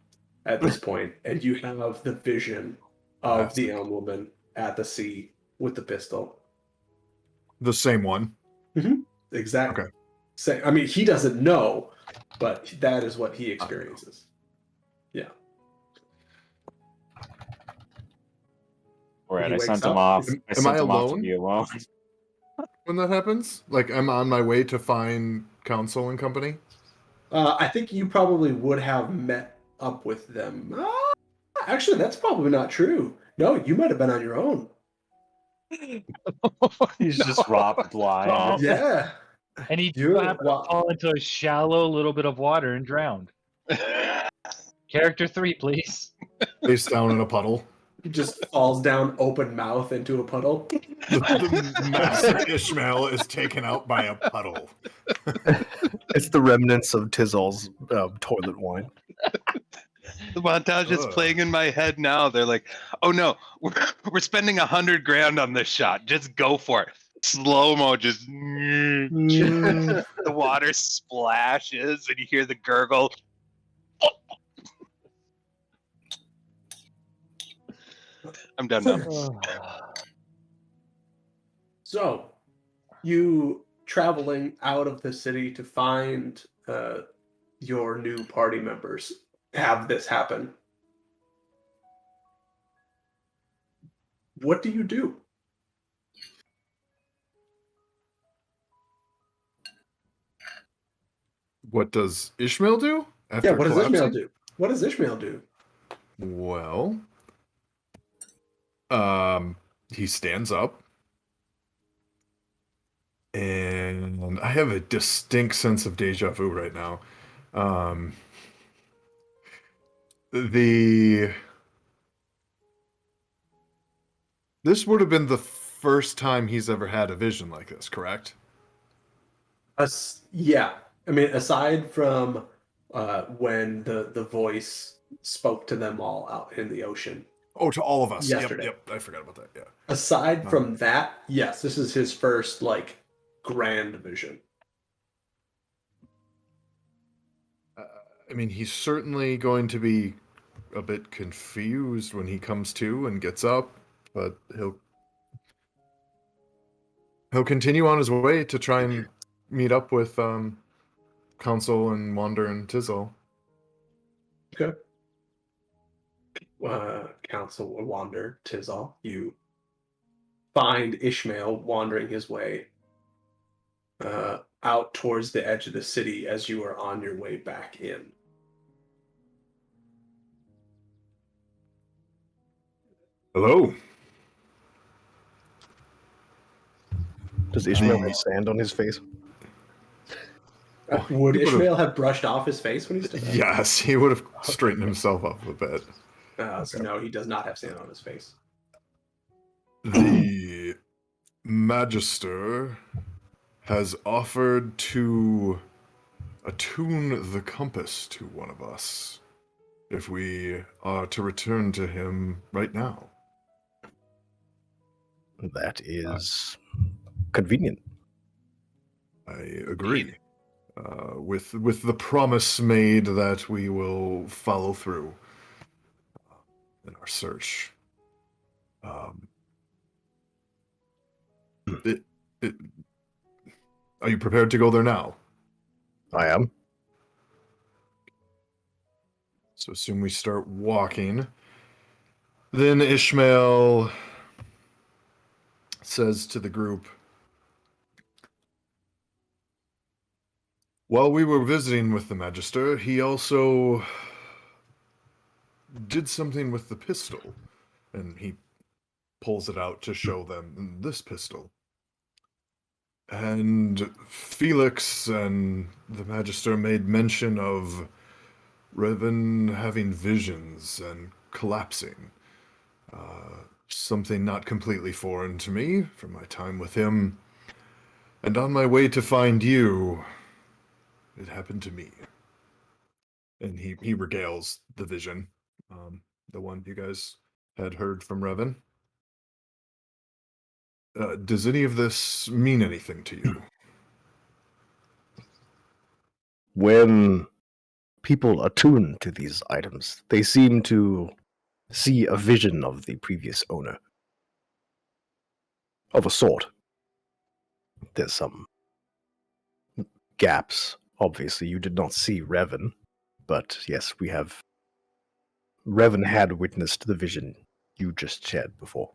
at this point, and you have the vision of the Elm Woman at the sea with the pistol. The same one. Exactly. Okay. I mean, he doesn't know, but that is what he experiences. Yeah. Right, He I wakes sent him up. off. Am I sent I him off to alone? be alone. When that happens, like I'm on my way to find counsel and company. I think you probably would have met up with them. Actually, that's probably not true. No, you might have been on your own. He's just robbed blind. Oh. Yeah. And he You- happened to fall into a shallow little bit of water and drowned. Character 3, please. Face down in a puddle. He just falls down open mouth into a puddle. The master Ishmael is taken out by a puddle. It's the remnants of Tizal's toilet wine. The montage is Ugh. playing in my head now. They're like, "Oh no, we're spending $100 grand on this shot. Just go for it." Slow mo, just the water splashes, and you hear the gurgle. I'm done now. So, you traveling out of the city to find your new party members have this happen. What do you do? What does Ishmael do after Yeah, what does collapsing? Ishmael do? What does Ishmael do? Well, he stands up, and I have a distinct sense of deja vu right now. This would have been the first time he's ever had a vision like this, correct? Yeah. I mean, aside from when the voice spoke to them all out in the ocean. Oh, to all of us. Yesterday. Yep, I forgot about that, yeah. Aside from that, yes, this is his first, like, grand vision. I mean, he's certainly going to be a bit confused when he comes to and gets up, but he'll continue on his way to try and meet up with Council and Wander and Tizzle. Okay. Council will wander, Tizal. You find Ishmael wandering his way out towards the edge of the city as you are on your way back in. Hello. Does Ishmael have sand on his face? Would he would've- Ishmael have brushed off his face when he stood up? Yes, he would have straightened himself up a bit. So no, he does not have sand on his face. The Magister has offered to attune the compass to one of us if we are to return to him right now. That is convenient. I agree. With the promise made that we will follow through in our search. Are you prepared to go there now? I am. So assume we start walking. Then Ishmael says to the group, while we were visiting with the Magister, he also did something with the pistol. And he pulls it out to show them this pistol. And Felix and the Magister made mention of Revan having visions and collapsing. Something not completely foreign to me from my time with him. And on my way to find you, it happened to me. And he regales the vision, the one you guys had heard from Revan. Does any of this mean anything to you? When people attune to these items, they seem to see a vision of the previous owner. Of a sort. There's some gaps. Obviously, you did not see Revan, but yes, we have. Revan had witnessed the vision you just shared before.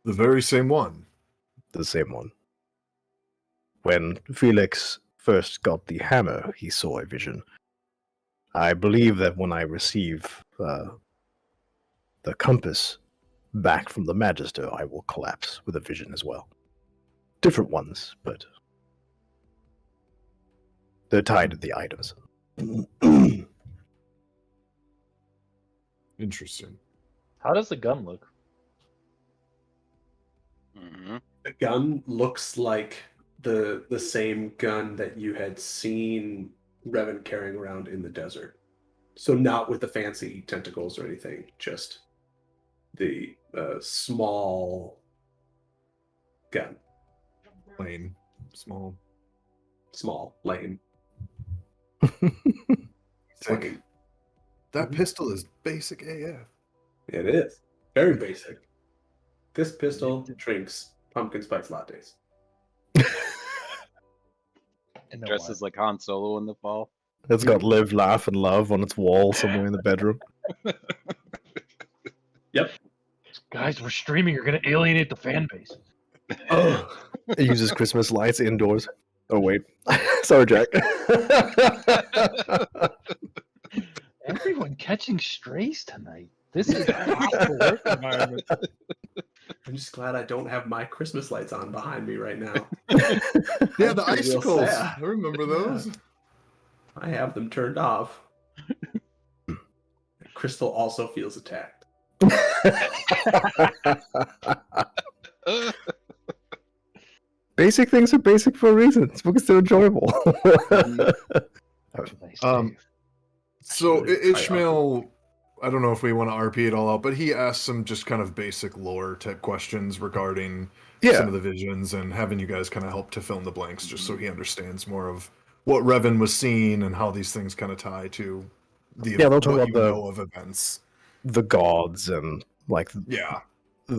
The very same one. The same one. When Felix first got the hammer, he saw a vision. I believe that when I receive the compass back from the Magister, I will collapse with a vision as well. Different ones, but they're tied to the items. Interesting. How does the gun look? Mhm. The gun looks like the same gun that you had seen Revan carrying around in the desert. So not with the fancy tentacles or anything, just the small gun. Plain. Small. Small, lame. Thick. That Mhm. pistol is basic AF. It is. Very basic. This pistol drinks pumpkin spice lattes. And then Dresses what? like Han Solo in the fall. It's got live, laugh, and love on its wall somewhere in the bedroom. Yep. Guys, we're streaming. You're gonna alienate the fan base. Oh. It uses Christmas lights indoors. Oh, wait. Sorry, Jack. Everyone catching strays tonight. This is a hostile work environment. I'm just glad I don't have my Christmas lights on behind me right now. Yeah, the I feel real icicles. sad. I remember those. I have them turned off. Crystal also feels attacked. Basic things are basic for a reason. It's because they're enjoyable. Nice Um, Dave. So Really tight Ishmael, I don't know if we want to RP it all out, but he asked some just kind of basic lore type questions regarding some of the visions and having you guys kind of help to fill in the blanks just so he understands more of what Revan was seeing and how these things kind of tie to the Yeah, they'll talk what about you the- know of events. the gods and like Yeah.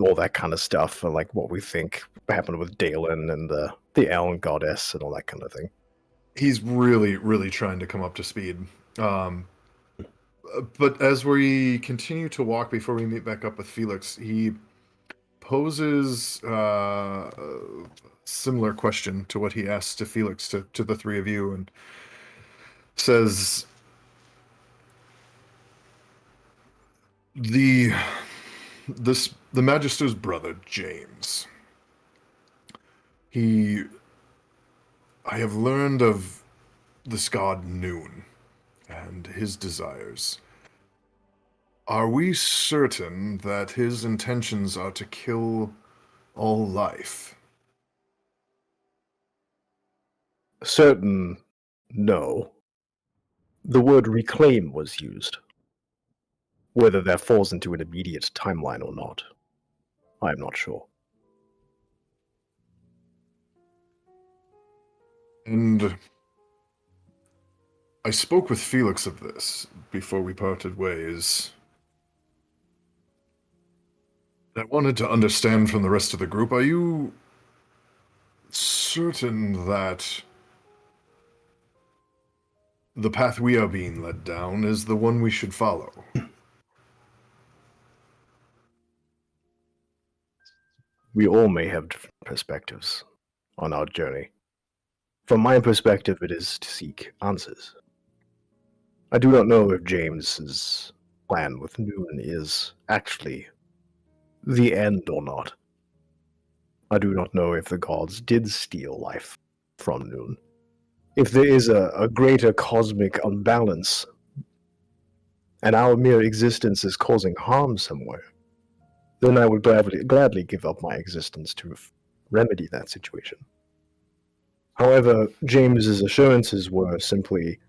all that kind of stuff, and like what we think happened with Dalen and the Eln goddess and all that kind of thing. He's really, really trying to come up to speed. But as we continue to walk before we meet back up with Felix, he poses a similar question to what he asked to Felix, to the three of you, and says, the Magister's brother, James. I have learned of this god Noon and his desires. Are we certain that his intentions are to kill all life? Certain, no. The word reclaim was used. Whether that falls into an immediate timeline or not, I am not sure. And I spoke with Felix of this before we parted ways. I wanted to understand from the rest of the group, are you certain that the path we are being led down is the one we should follow. We all may have different perspectives on our journey. From my perspective, it is to seek answers. I do not know if James's plan with Noon is actually the end or not. I do not know if the gods did steal life from Noon. If there is a greater cosmic unbalance, and our mere existence is causing harm somewhere, then I would gladly give up my existence to remedy that situation. However, James's assurances were simply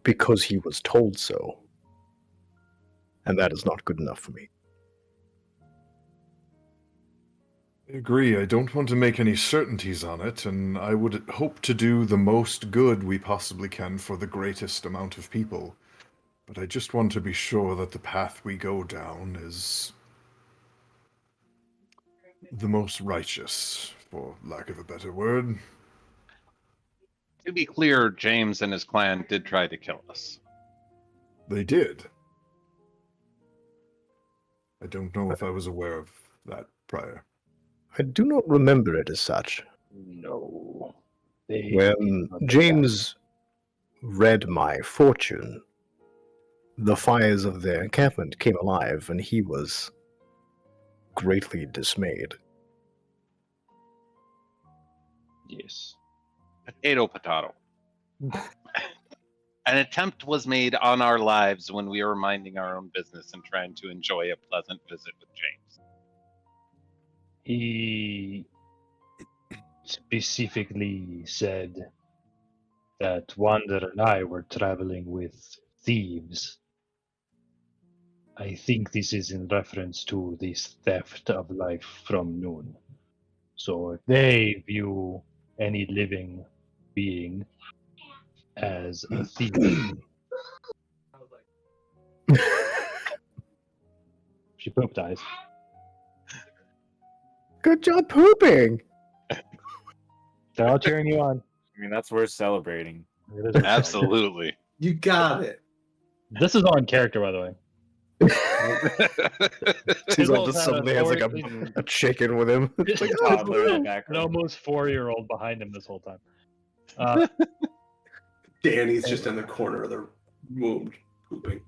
because he was told so, and that is not good enough for me. I agree. I don't want to make any certainties on it, and I would hope to do the most good we possibly can for the greatest amount of people. But I just want to be sure that the path we go down is the most righteous, for lack of a better word. To be clear, James and his clan did try to kill us. They did. I don't know if I was aware of that prior. I do not remember it as such. No. They When did not do James read my fortune, the fires of their encampment came alive, and he was greatly dismayed. that. Yes. Potato. An attempt was made on our lives when we were minding our own business and trying to enjoy a pleasant visit with James. He specifically said that Wander and I were traveling with thieves. I think this is in reference to this theft of life from Noon. So if they view any living being as a thief, she pooped eyes. Good job pooping! They're all cheering you on. I mean, that's worth celebrating. It is worth Absolutely. You got it. This is on character, by the way. She's like, Tizzle's just had a suddenly has like story- a chicken with him. It's like, oh, Toddler in the An background. almost 4-year-old behind him this whole time. Danny's just in the corner of the room pooping.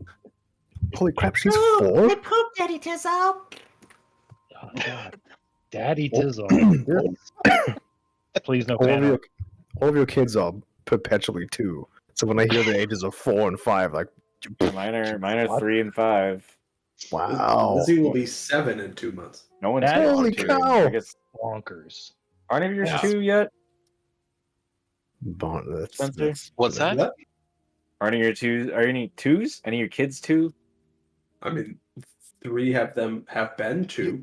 holy crap, she's 4? poop, Daddy Tizzle. Oh, God. Daddy Tizzle. Please no All of, fan your, art. all of your kids are perpetually 2. So when I hear the ages of 4 and 5, like, Mine are 3 and 5. wow. Lizzie will be 7 in 2 months. No one's That- Holy two. cow! I guess Bonkers. aren't any of yours Yeah. 2 yet? Spencer? What's that? What? Aren't any of your 2s? Are any 2s? Any of your kids 2? I mean, 3 have been 2,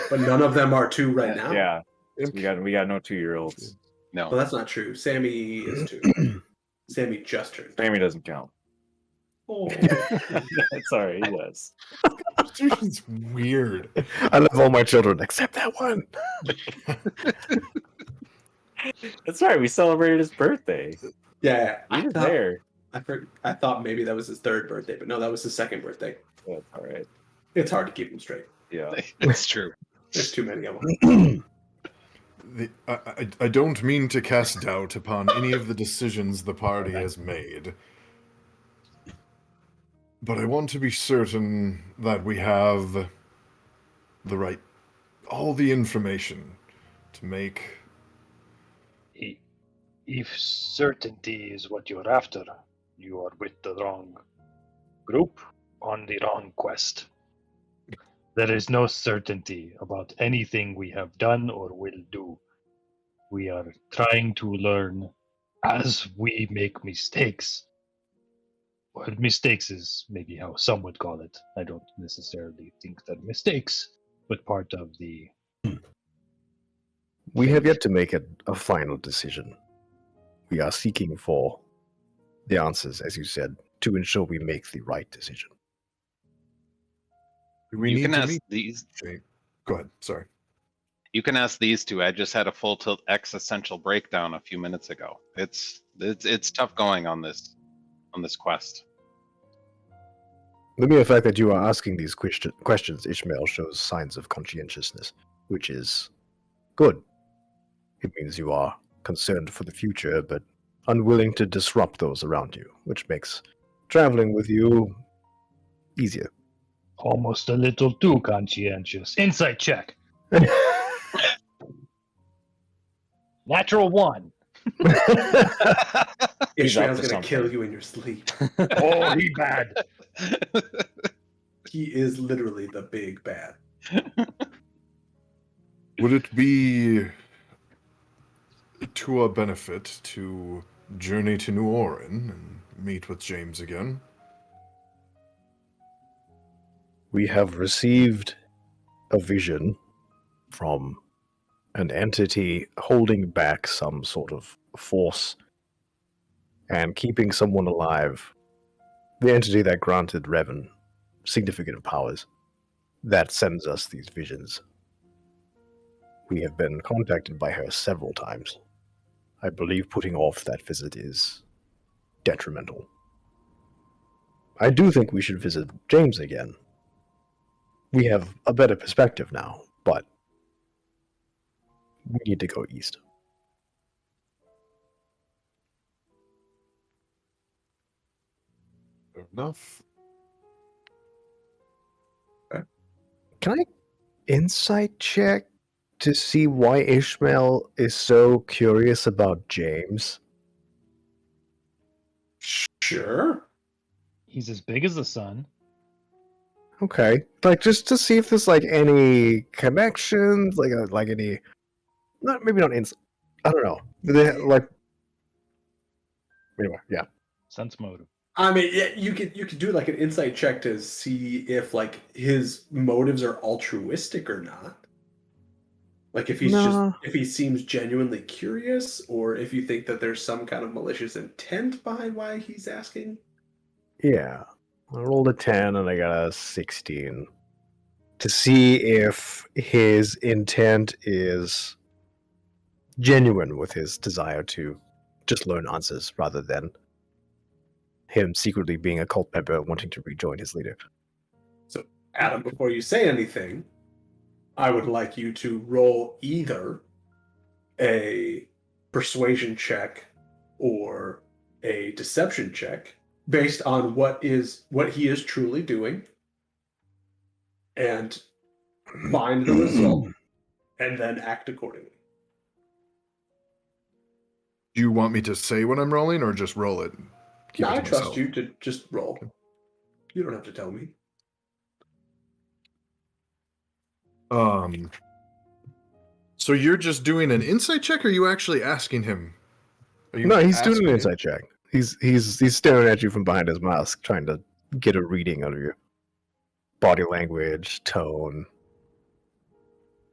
but none of them are 2 right now. Yeah. So we got no 2-year-olds. No. Well, that's not true. Sammy is 2. Sammy just turned. Sammy doesn't count. Oh. Sorry, he does. It's weird. I love all my children except that one. That's right. We celebrated his birthday. Yeah, He was there. I thought maybe that was his 3rd birthday, but no, that was his 2nd birthday. That's all right. It's hard to keep him straight. Yeah. It's true. There's too many of them. I don't mean to cast doubt upon any of the decisions the party has made, but I want to be certain that we have all the information to make. If certainty is what you're after, you are with the wrong group on the wrong quest. There is no certainty about anything we have done or will do. We are trying to learn as we make mistakes. Well, mistakes is maybe how some would call it. I don't necessarily think that mistakes, but part of the. We have yet to make a final decision. We are seeking for the answers, as you said, to ensure we make the right decision. We You need can to ask meet. these. Go ahead. Sorry. You can ask these two. I just had a full tilt existential breakdown a few minutes ago. It's tough going on this quest. The mere fact that you are asking these questions, Ishmael, shows signs of conscientiousness, which is good. It means you are concerned for the future, but unwilling to disrupt those around you, which makes traveling with you easier. Almost a little too conscientious. Insight check. Natural 1. He's up Ishmael's to gonna kill something. you in your sleep. Oh, he bad. He is literally the big bad. Would it be to our benefit to journey to New Orin and meet with James again? We have received a vision from an entity holding back some sort of force and keeping someone alive. The entity that granted Revan significant powers that sends us these visions. We have been contacted by her several times. I believe putting off that visit is detrimental. I do think we should visit James again. We have a better perspective now, but we need to go east. Fair enough. Can I insight check to see why Ishmael is so curious about James? Sure. He's as big as the sun. Okay, like just to see if there's like any connections, like any, not maybe not insight. I don't know. Like anyway, yeah. Sense motive. I mean, yeah, you could do like an insight check to see if like his motives are altruistic or not. Like if he's No. if he seems genuinely curious, or if you think that there's some kind of malicious intent behind why he's asking. Yeah. I rolled a 10 and I got a 16 to see if his intent is genuine with his desire to just learn answers rather than him secretly being a cult member wanting to rejoin his leader. So, Adam, before you say anything, I would like you to roll either a persuasion check or a deception check based on what he is truly doing, and find the result and then act accordingly. Do you want me to say when I'm rolling or just roll it? No, I to trust myself? you to just roll. You don't have to tell me. So you're just doing an insight check, or are you actually asking him? No, he's doing asking an him? insight check. He's staring at you from behind his mask, trying to get a reading of your body language, tone.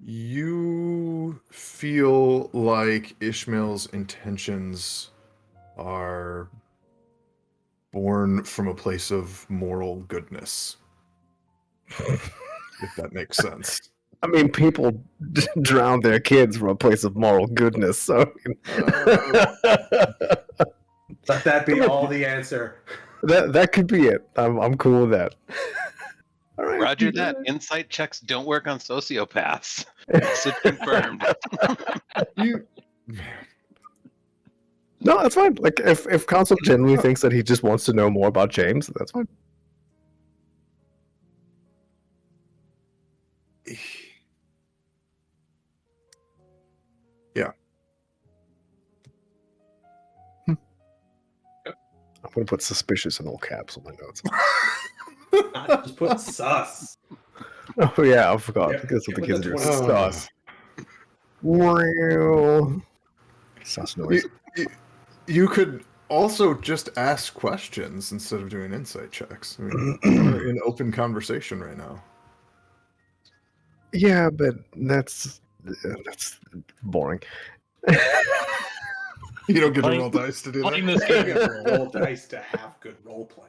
You feel like Ishmael's intentions are born from a place of moral goodness. If that makes sense. I mean, people drown their kids from a place of moral goodness, so Let that be all the answer. that could be it. I'm cool with that. All right. Roger that. Insight checks don't work on sociopaths. It's confirmed. You No, that's fine. Like if Council genuinely thinks that he just wants to know more about James, that's fine. Yeah. I'm gonna put suspicious in all caps on my notes. Just put sus. Oh yeah, I forgot. Yeah, That's what the put kids the do. 20. Sus. Wow. Sus noise. You could also just ask questions instead of doing insight checks. I mean, we're in open conversation right now. Yeah, but that's boring. You don't get to Playing- roll dice to do playing that. this You game. have to roll dice to have good role play.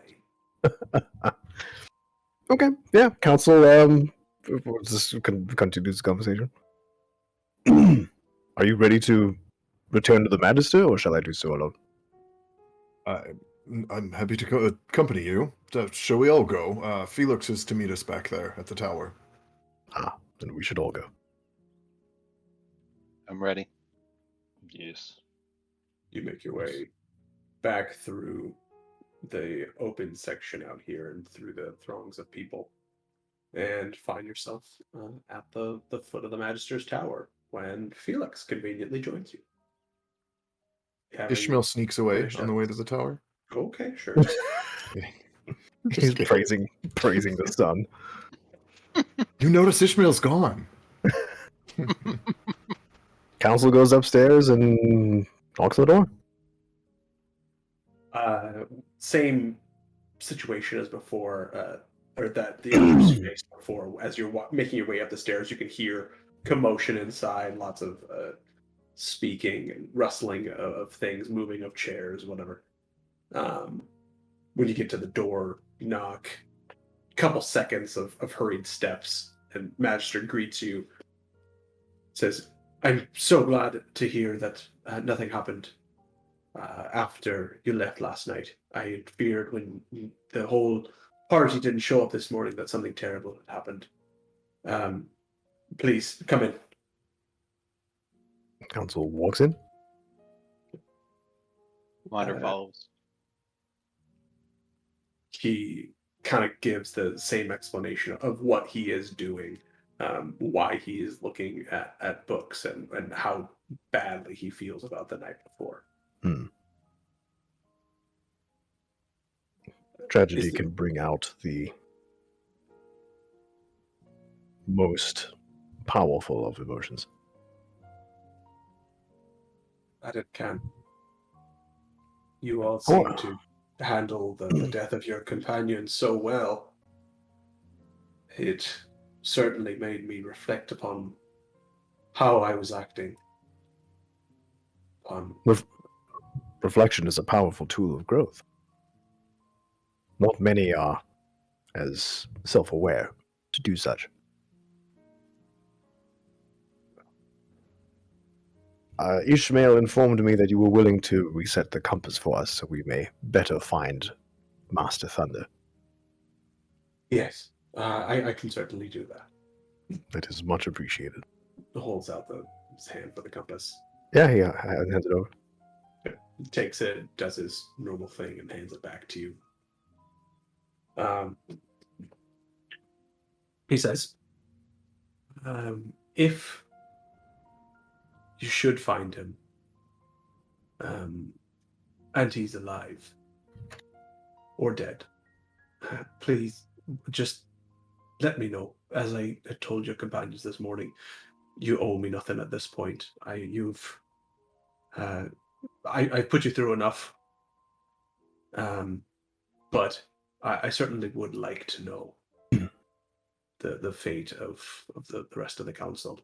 Okay, yeah. Council, we'll just continue this conversation. Are you ready to return to the Magister, or shall I do so alone? I'm happy to accompany you. Shall we all go? Felix is to meet us back there at the tower. Ah, then we should all go. I'm ready. Yes. You make your way back through the open section out here and through the throngs of people, and find yourself at the foot of the Magister's Tower when Felix conveniently joins you. Having Ishmael sneaks away finished on the up- way to the tower. Okay, sure. He's praising the sun. You notice Ishmael's gone. Council goes upstairs and knocks on the door. Same situation as before, or that the others faced before. As you're making your way up the stairs, you can hear commotion inside, lots of speaking and rustling of things, moving of chairs, whatever. When you get to the door, you knock. A couple seconds of hurried steps, and Magister greets you. Says, "I'm so glad to hear that nothing happened after you left last night. I had feared when the whole party didn't show up this morning that something terrible had happened. Please come in." Council walks in. Wander follows. He kind of gives the same explanation of what he is doing, why he is looking at books, and how badly he feels about the night before. Tragedy can bring out the most powerful of emotions. That it can. You all seem to handle the death of your companion so well. It certainly made me reflect upon how I was acting. Reflection is a powerful tool of growth. Not many are as self-aware to do such. Ishmael informed me that you were willing to reset the compass for us so we may better find Master Thunder. Yes, I can certainly do that. That is much appreciated. Holds out his hand for the compass. Yeah, he hands it over. He takes it, does his normal thing, and hands it back to you. He says, if you should find him, and he's alive or dead, please just let me know. As I had told your companions this morning, you owe me nothing at this point. I put you through enough, but I certainly would like to know the fate of the rest of the council.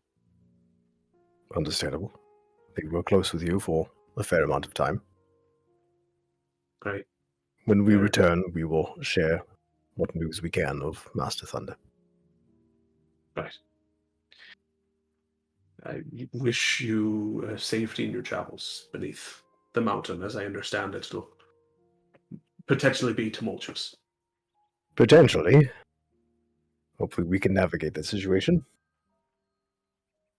Understandable. They were close with you for a fair amount of time. Right. When we Yeah. return, we will share what news we can of Master Thunder. Right. I wish you safety in your travels beneath the mountain. As I understand it, it'll potentially be tumultuous. Potentially. Hopefully we can navigate the situation.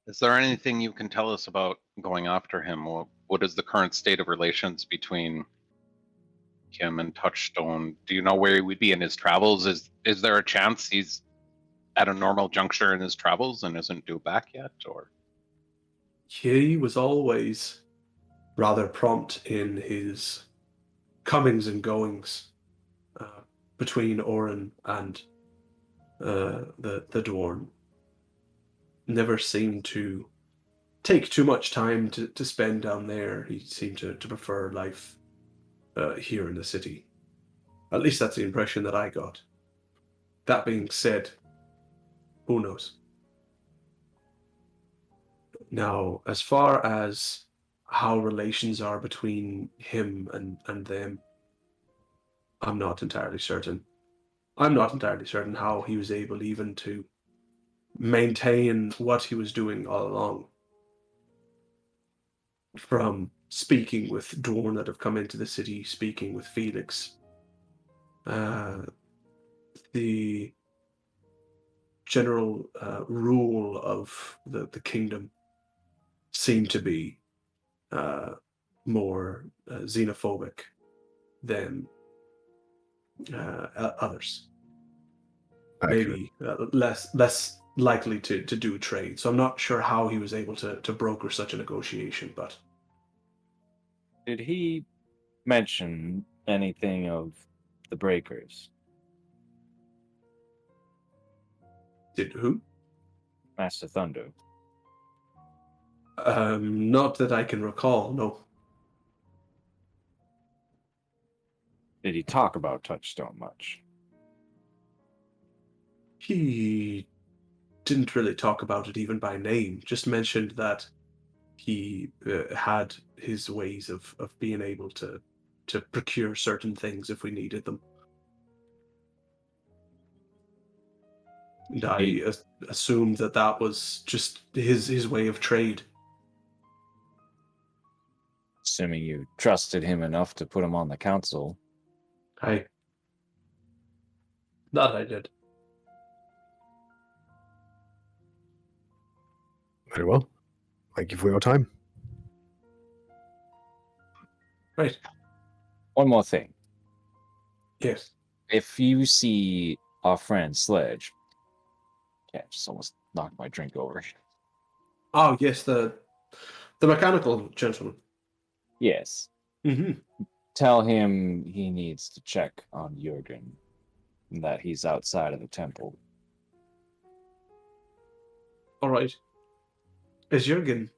Is there anything you can tell us about going after him? What is the current state of relations between him and Touchstone? Do you know where he would be in his travels? Is there a chance he's at a normal juncture in his travels and isn't due back yet? Or He was always rather prompt in his comings and goings between Orin and the Dwarn. Never seemed to take too much time to spend down there. He seemed to prefer life here in the city. At least that's the impression that I got. That being said, who knows? Now, as far as how relations are between him and them, I'm not entirely certain. I'm not entirely certain how he was able even to maintain what he was doing all along. from speaking with Dorn that have come into the city, speaking with Felix, the general rule of the kingdom seemed to be more xenophobic than others. Accurate. Maybe less likely to do trade. So I'm not sure how he was able to broker such a negotiation, but Did he mention anything of the breakers? did who? Master Thunder. Not that I can recall, no. Did he talk about Touchstone much? He didn't really talk about it even by name, just mentioned that he had his ways of being able to procure certain things if we needed them. And I assumed that was just his way of trade. Assuming you trusted him enough to put him on the council. That I did. Very well. Thank you for your time. Right. One more thing. Yes. If you see our friend Sledge, yeah, just almost knocked my drink over. Oh yes, the mechanical gentleman. Yes. Mm-hmm. Tell him he needs to check on Jurgen, and that he's outside of the temple. All right. Is Jürgen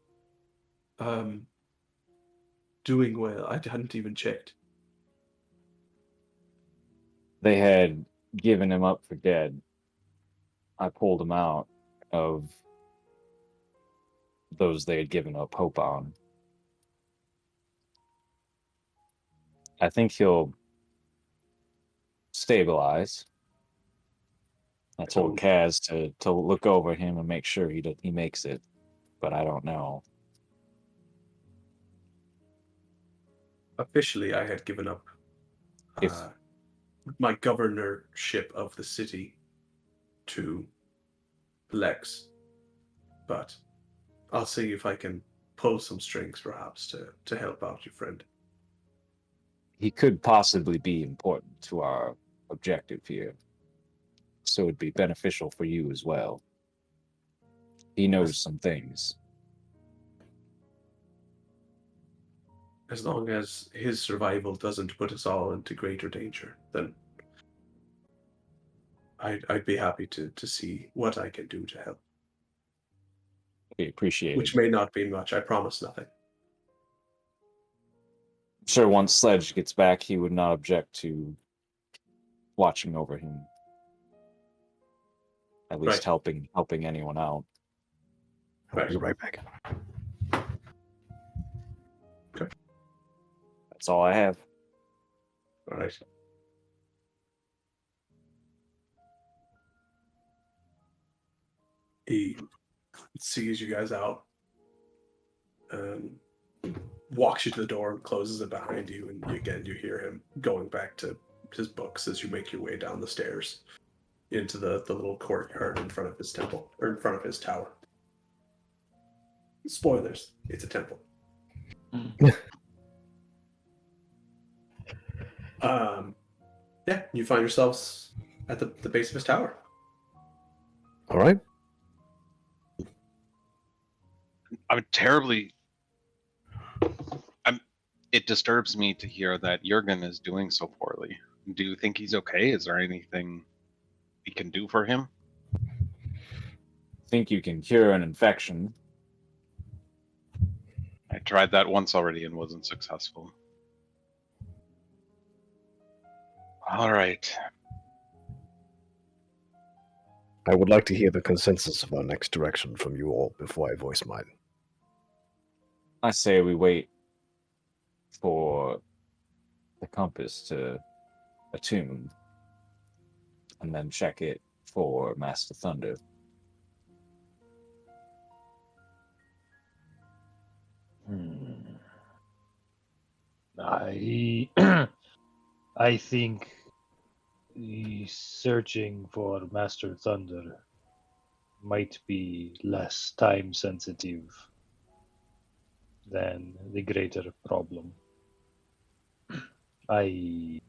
doing well? I hadn't even checked. They had given him up for dead. I pulled him out of those they had given up hope on. I think he'll stabilize. I told Kaz to look over him and make sure he makes it, but I don't know. Officially, I had given up If my governorship of the city to Lex, but I'll see if I can pull some strings, perhaps, to help out your friend. he could possibly be important to our objective here, so it'd be beneficial for you as well. He knows some things. As long as his survival doesn't put us all into greater danger, then I'd be happy to see what I can do to help. We appreciate Which it. may not be much. I promise nothing. I'm sure once Sledge gets back, he would not object to watching over him. At least helping anyone out. I'll be right back. Okay. That's all I have. All right. He sees you guys out, walks you to the door and closes it behind you, and you hear him going back to his books as you make your way down the stairs into the little courtyard in front of his temple, or in front of his tower. Spoilers, it's a temple. Yeah, you find yourselves at the base of his tower. All right. It disturbs me to hear that Jurgen is doing so poorly. Do you think he's okay? Is there anything we can do for him? Think you can cure an infection? I tried that once already and wasn't successful. All right. I would like to hear the consensus of our next direction from you all before I voice mine. I say we wait for the compass to attune and then check it for Master Thunder. I I think searching for Master Thunder might be less time sensitive than the greater problem. I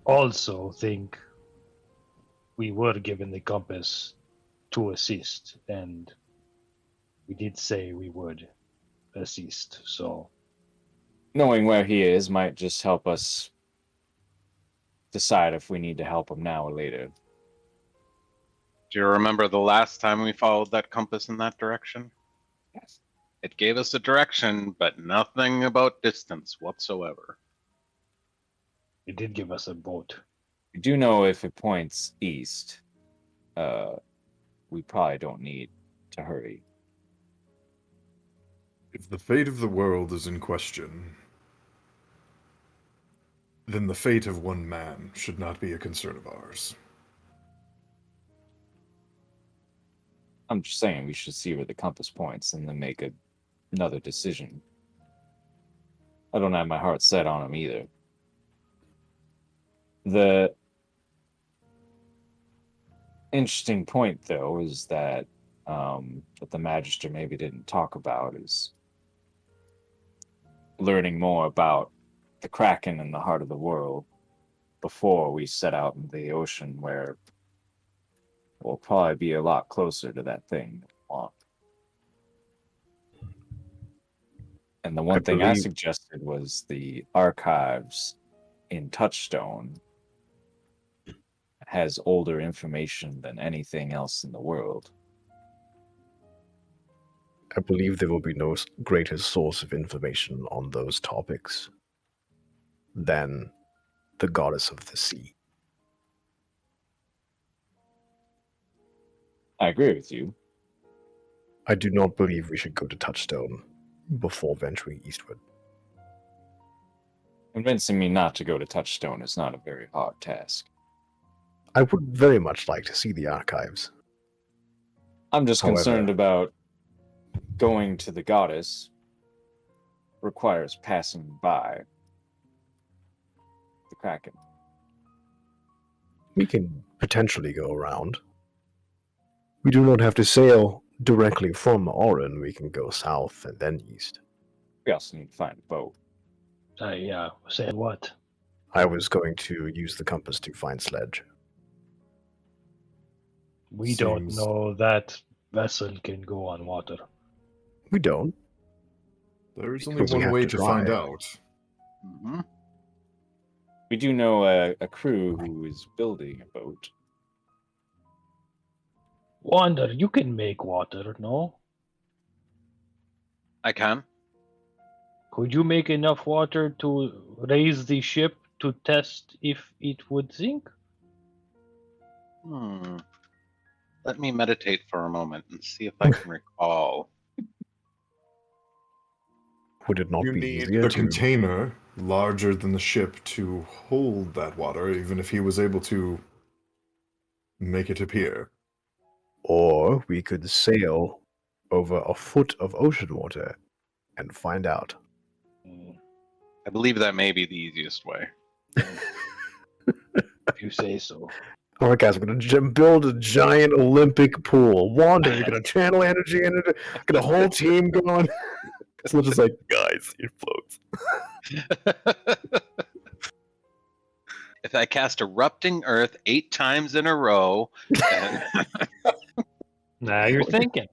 also think we were given the compass to assist, and we did say we would assist. So Knowing where he is might just help us decide if we need to help him now or later. Do you remember the last time we followed that compass in that direction? Yes. It gave us a direction, but nothing about distance whatsoever. it did give us a boat. We do know if it points east, we probably don't need to hurry. If the fate of the world is in question, then the fate of one man should not be a concern of ours. I'm just saying we should see where the compass points and then make another decision. I don't have my heart set on him either. The interesting point, though, is that what the Magister maybe didn't talk about is learning more about the Kraken in the heart of the world before we set out into the ocean, where we'll probably be a lot closer to that thing that we want. And the one thing I believe- suggested was the archives in Touchstone has older information than anything else in the world. I believe there will be no greater source of information on those topics than the goddess of the sea. I agree with you. I do not believe we should go to Touchstone before venturing eastward. Convincing me not to go to Touchstone is not a very hard task. I would very much like to see the archives. I'm just However- concerned about going to the goddess requires passing by the Kraken. We can potentially go around. We do not have to sail directly from Orin. We can go south and then east. We also need to find a boat. Yeah, say what? I was going to use the compass to find sledge. We don't Seems- know that vessel can go on water. We don't. There's only Because we one have way to to find drive. out. Mm-hmm. We do know a crew who is building a boat. Wander, you can make water, no? I can. Could you make enough water to raise the ship to test if it would sink? Let me meditate for a moment and see if I can recall. Would it not You be need easier a to... container larger than the ship to hold that water, even if he was able to make it appear. Or we could sail over a foot of ocean water and find out. I believe that may be the easiest way. If you say so. All right, guys, we're going to build a giant Olympic pool. Wander, you're going to channel energy into it. Get a whole team going. So just like, guys, it floats. If I cast Erupting Earth 8 times in a row, and Now you're thinking.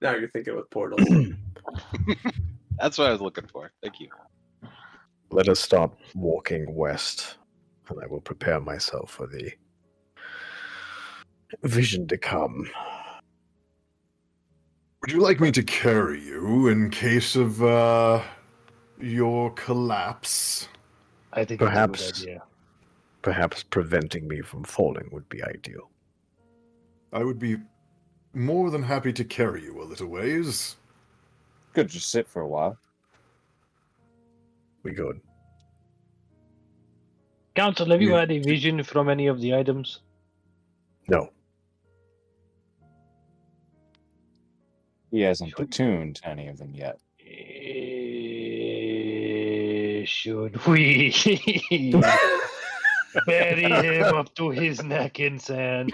Now you're thinking with portals. that's what I was looking for. Thank you. Let us start walking west, and I will prepare myself for the vision to come. Would you like me to carry you in case of your collapse? I think Perhaps. it's a good idea. Perhaps preventing me from falling would be ideal. I would be more than happy to carry you a little ways. Could just sit for a while. We could. Council, have you Yeah. had a vision from any of the items? No. He hasn't attuned to any of them yet. should we bury him up to his neck in sand?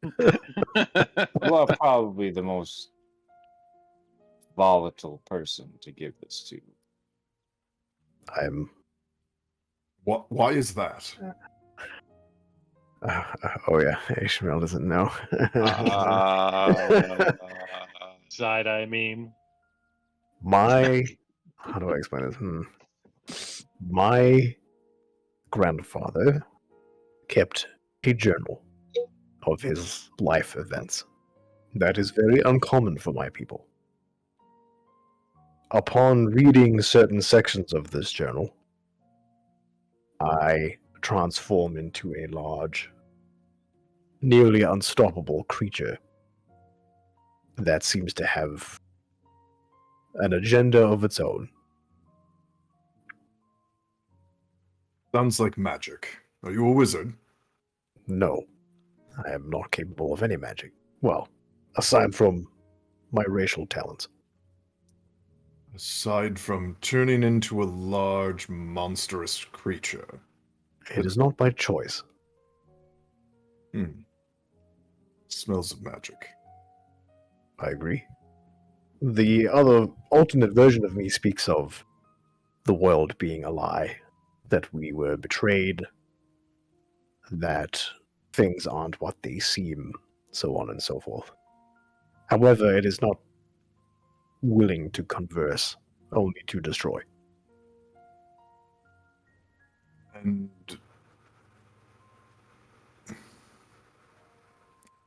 You are probably the most volatile person to give this to. I'm. Why is that? Oh yeah, Ishmael doesn't know. Side eye meme. My, how do I explain this? My grandfather kept a journal of his life events. That is very uncommon for my people. Upon reading certain sections of this journal, I transform into a large, nearly unstoppable creature that seems to have an agenda of its own. Sounds like magic. Are you a wizard? No, I am not capable of any magic. Well, aside from my racial talents. Aside from turning into a large, monstrous creature. It is not by choice. Smells of magic. I agree. The other alternate version of me speaks of the world being a lie, that we were betrayed, that things aren't what they seem, so on and so forth. However, it is not willing to converse, only to destroy. And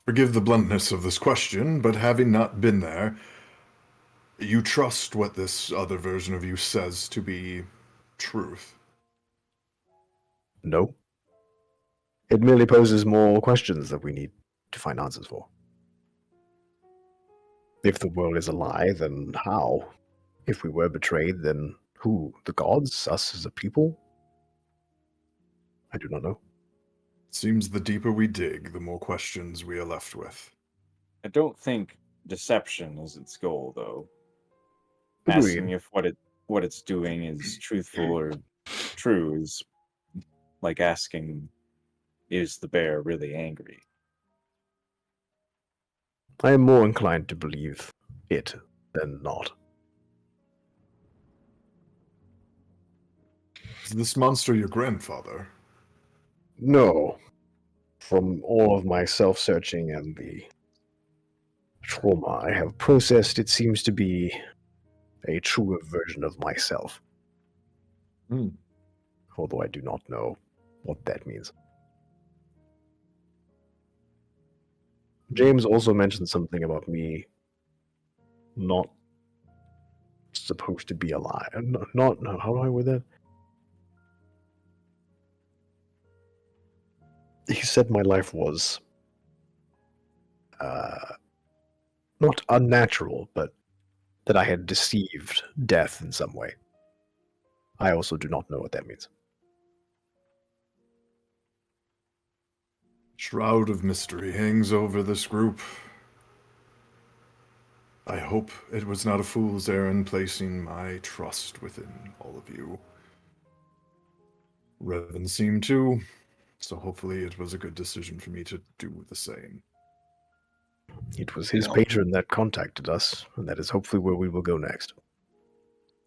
forgive the bluntness of this question, but having not been there, you trust what this other version of you says to be truth. No. It merely poses more questions that we need to find answers for. If the world is a lie, then how? If we were betrayed, then who? The gods? Us as a people? I do not know. Seems the deeper we dig, the more questions we are left with. I don't think deception is its goal, though. Agreed. Asking if what it's doing is truthful or true is like asking, is the bear really angry? I am more inclined to believe it than not. Is this monster your grandfather? No. From all of my self-searching and the trauma I have processed, it seems to be a truer version of myself. Although I do not know what that means. James also mentioned something about me not supposed to be alive. Not how do I word that? He said my life was not unnatural, but that I had deceived death in some way. I also do not know what that means. Shroud of mystery hangs over this group. I hope it was not a fool's errand placing my trust within all of you. Revan seemed to, so hopefully it was a good decision for me to do the same. It was his patron that contacted us, and that is hopefully where we will go next.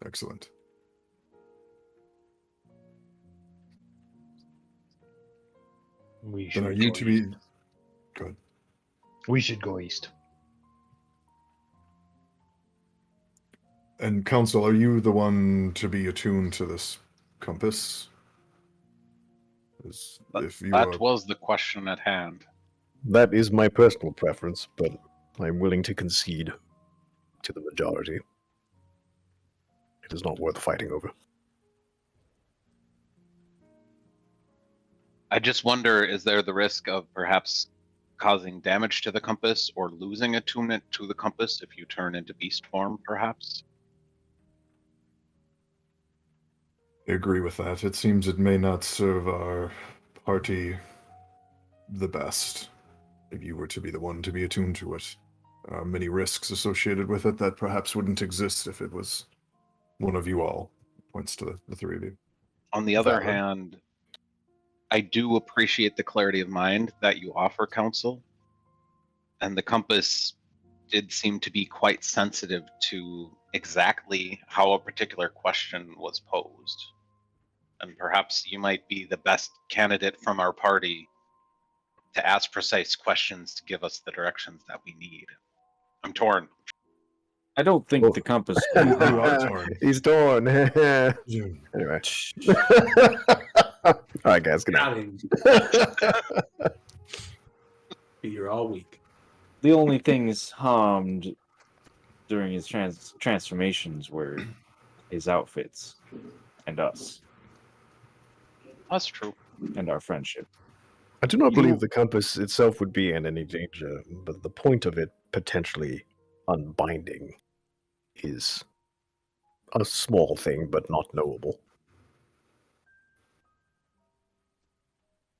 Excellent. We Then should are you go to be... east. Good. We should go east. And Council, are you the one to be attuned to this compass? If you That was the question at hand. That is my personal preference, but I'm willing to concede to the majority. It is not worth fighting over. I just wonder, is there the risk of perhaps causing damage to the compass or losing attunement to the compass if you turn into beast form, perhaps? I agree with that. It seems it may not serve our party the best if you were to be the one to be attuned to it. There are many risks associated with it that perhaps wouldn't exist if it was one of you all. Points to the three of you. On the other Valid. hand, I do appreciate the clarity of mind that you offer, Council. And the compass did seem to be quite sensitive to exactly how a particular question was posed. And perhaps you might be the best candidate from our party to ask precise questions to give us the directions that we need. I'm torn. I don't think Well- the compass. You are torn. He's torn. Anyway. All right, guys, good I night. mean, be here all week. The only things harmed during his transformations were his outfits and us That's true. and our friendship. I do not You- believe the compass itself would be in any danger, but the point of it potentially unbinding is a small thing, but not knowable.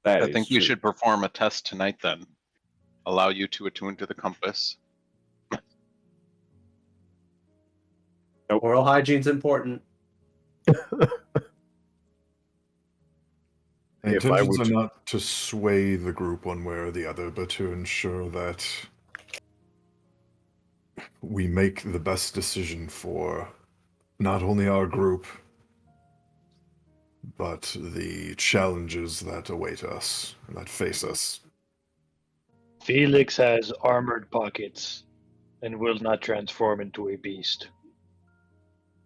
That I is think we true. should perform a test tonight then. Allow you to attune to the compass. Oral hygiene's important. The If I intentions were are to- not to sway the group one way or the other, but to ensure that we make the best decision for not only our group, but the challenges that await us, that face us. Felix has armored pockets and will not transform into a beast.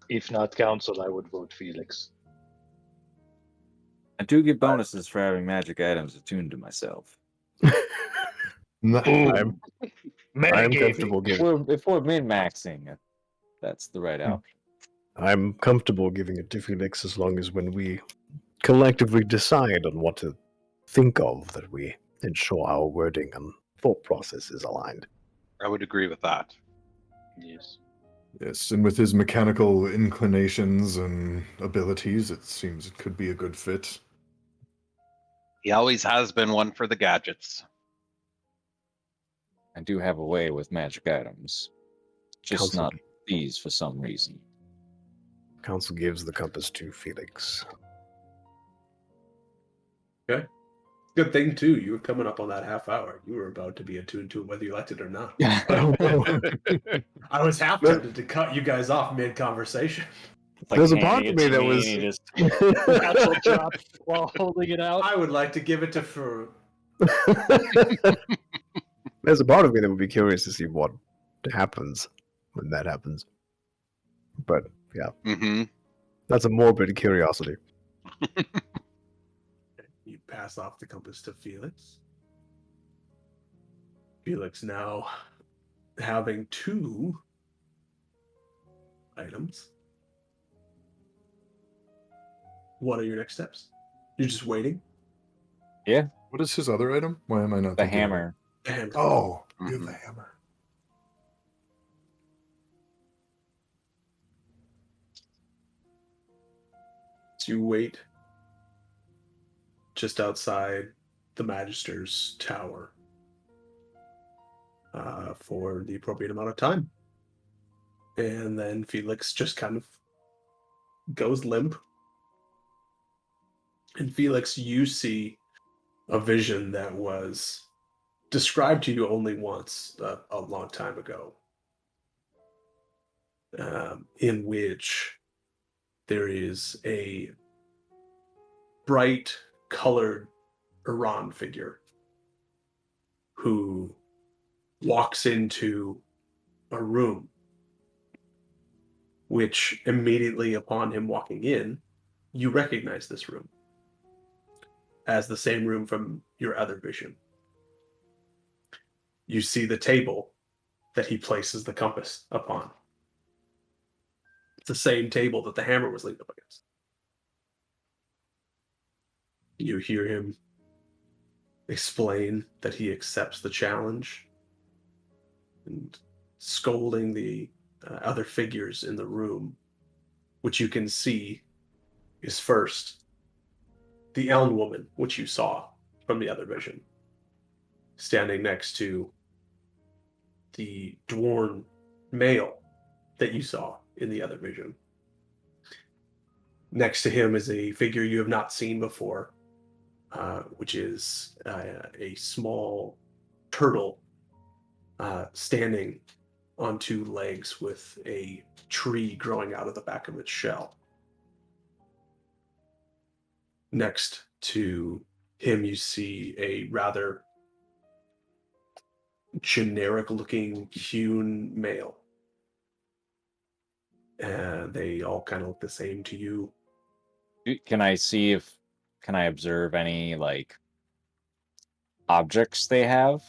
If not council, I would vote Felix. I do get bonuses for having magic items attuned to myself. I'm Metagaming. comfortable giving. If we're min-maxing, that's the right option. I'm comfortable giving it to Felix as long as when we collectively decide on what to think of, that we ensure our wording and thought process is aligned. I would agree with that. Yes. Yes, and with his mechanical inclinations and abilities, it seems it could be a good fit. He always has been one for the gadgets. I do have a way with magic items. Just Council- not these for some reason. Council gives the compass to Felix. Good thing too. You were coming up on that half hour. You were about to be attuned to it, whether you liked it or not. Oh, no. I was half tempted to cut you guys off mid conversation. It's like There's a handing part of it me to that and was- he just Council dropped while holding it out. I would like to give it to Fur. There's a part of me that would be curious to see what happens when that happens. But yeah, Mm-hmm. that's a morbid curiosity. You pass off the compass to Felix. Felix now having 2 items. What are your next steps? You're just waiting? What is his other item? Why am I not the thinking of it? hammer. Damn. Oh, you have Mhm. the hammer. So you wait just outside the Magister's tower for the appropriate amount of time. And then Felix just kind of goes limp. And Felix, you see a vision that was described to you only once a long time ago, in which there is a bright colored Iran figure who walks into a room, which immediately upon him walking in, you recognize this room as the same room from your other vision. You see the table that he places the compass upon. It's the same table that the hammer was leaned up against. You hear him explain that he accepts the challenge and scolding the other figures in the room, which you can see is first the Elm Woman, which you saw from the other vision, standing next to the Dwarn male that you saw in the other vision. Next to him is a figure you have not seen before, which is a small turtle standing on two legs with a tree growing out of the back of its shell. Next to him, you see a rather generic-looking hewn male. And they all kind of look the same to you. Can I observe any like objects they have?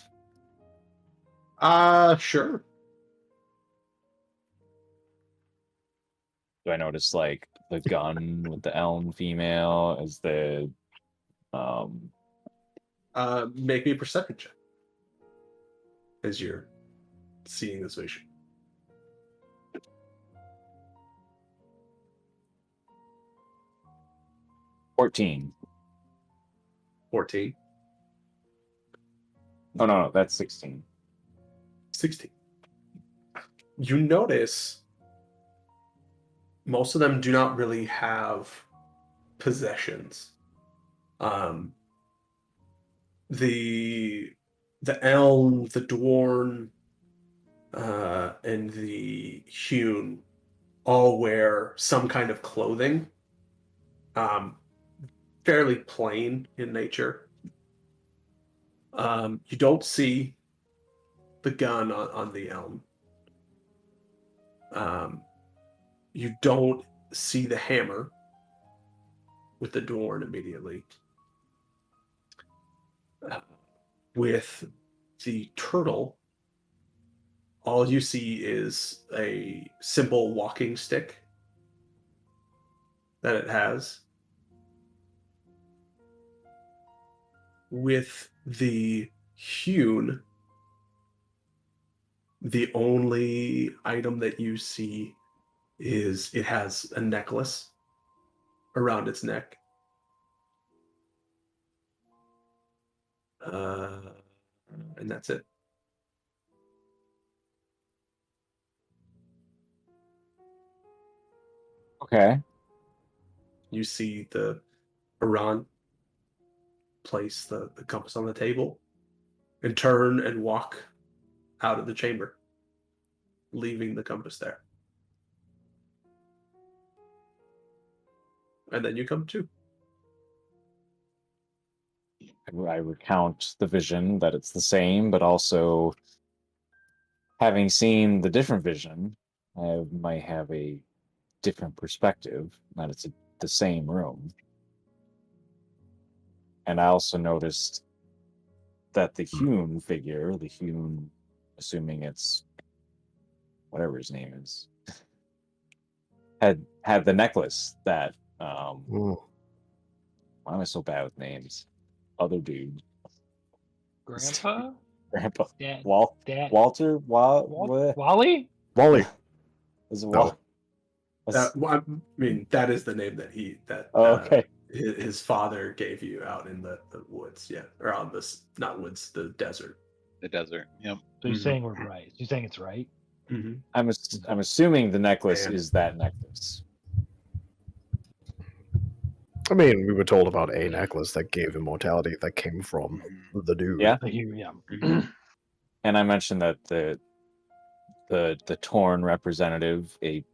Sure. Do I notice like the gun with the elm female as the Make me a perception check as you're seeing this vision. 14. 14. Oh no, that's 16. 16. You notice most of them do not really have possessions. The elm, the dwarn, and the hewn all wear some kind of clothing, fairly plain in nature. You don't see the gun on the elm. You don't see the hammer with the dwarn immediately. With the turtle, all you see is a simple walking stick that it has. With the hewn, the only item that you see is it has a necklace around its neck. And that's it. Okay. You see the Iran place the compass on the table and turn and walk out of the chamber, leaving the compass there. And then you come to. I recount the vision that it's the same, but also having seen the different vision, I might have a different perspective that it's the same room. And I also noticed that the hewn figure, assuming it's whatever his name is, had the necklace that why am I so bad with names? Other dude. Grandpa? Grandpa. Dad? Walter? Wally? Wally. Is it No. That is the name that okay. His father gave you out in the woods, yeah, or on this, not woods, the desert. The desert. Yep. So you're saying we're right? You're saying it's right? Mm-hmm. I'm assuming the necklace And- is that necklace. I mean, we were told about a necklace that gave immortality that came from the dude. Yeah. Yeah. And I mentioned that the torn representative, a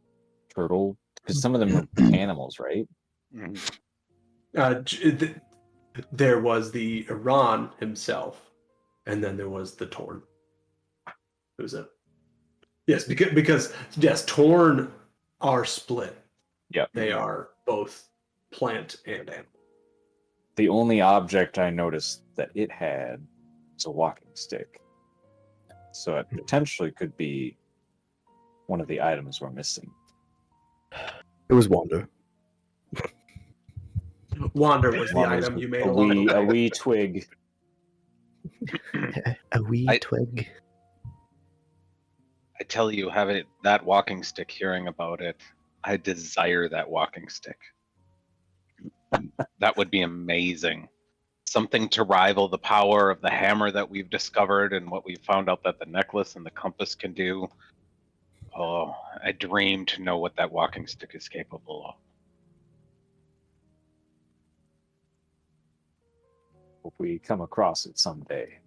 turtle, because some of them are animals, right? There was the Iran himself, and then there was the Torn. Who's it? Yes, because yes, Torn are split. Yeah. They are both plant and animal. The only object I noticed that it had was a walking stick. So it potentially could be one of the items we're missing. It was Wander. Wander was the item you made a wee twig. A wee twig. I tell you, having that walking stick, hearing about it, I desire that walking stick. That would be amazing. Something to rival the power of the hammer that we've discovered and what we've found out that the necklace and the compass can do. Oh, I dream to know what that walking stick is capable of. Hope we come across it someday.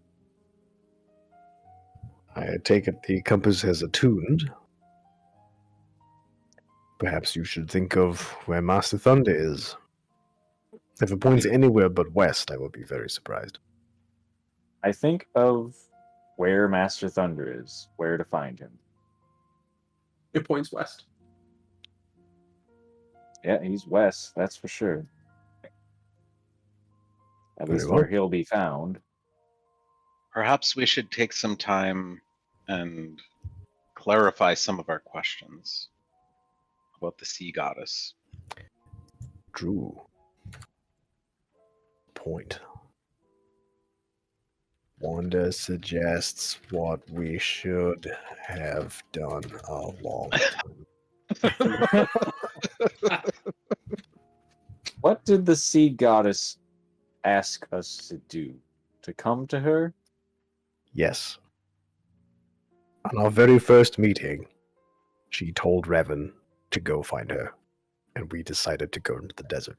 I take it the compass has attuned. Perhaps you should think of where Master Thunder is. If it points anywhere but west, I will be very surprised. I think of where Master Thunder is, where to find him. It points west. Yeah, he's west, that's for sure. At Very least well. where he'll be found. Perhaps we should take some time and clarify some of our questions about the sea goddess. True. Point. Wanda suggests what we should have done a long time. What did the sea goddess ask us to do? To come to her? Yes. On our very first meeting, she told Revan to go find her, and we decided to go into the desert.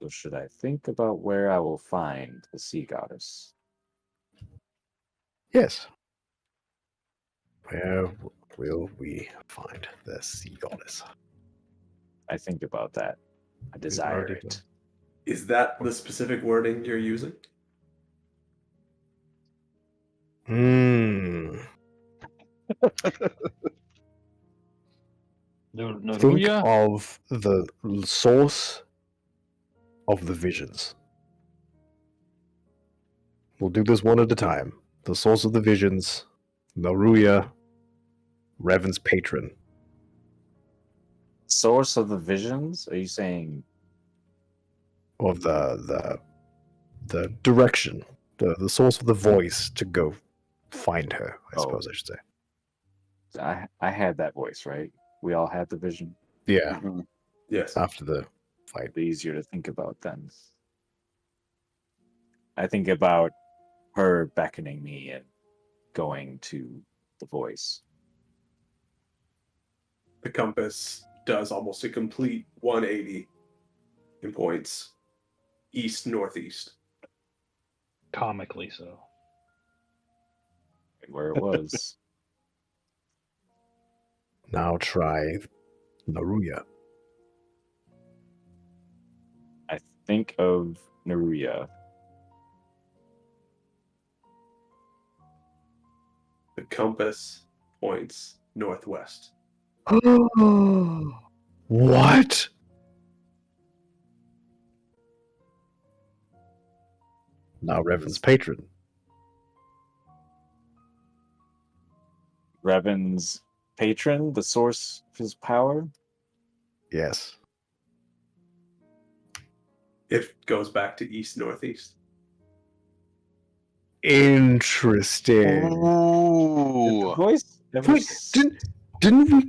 So should I think about where I will find the sea goddess? Yes. Where will we find the sea goddess? I think about that. I desire already it. done. Is that the specific wording you're using? Hmm. Think Naruya? of the source of the visions. We'll do this one at a time. The source of the visions, Naruya, Revan's patron. Source of the visions? Are you saying Of the direction, the source of the voice to go find her, I Oh. suppose I should say. I had that voice, right? We all had the vision. Yeah, Mhm. Yes. after the fight. It'd be easier to think about then. I think about her beckoning me and going to the voice. The compass does almost a complete 180 and points east northeast. Comically so. Where it was. Now try Naruya. I think of Naruya. The compass points northwest. What? Now Revan's patron. Revan's patron, the source of his power. Yes. It goes back to east northeast. Interesting. The Ooh. voice never Wait, didn't we?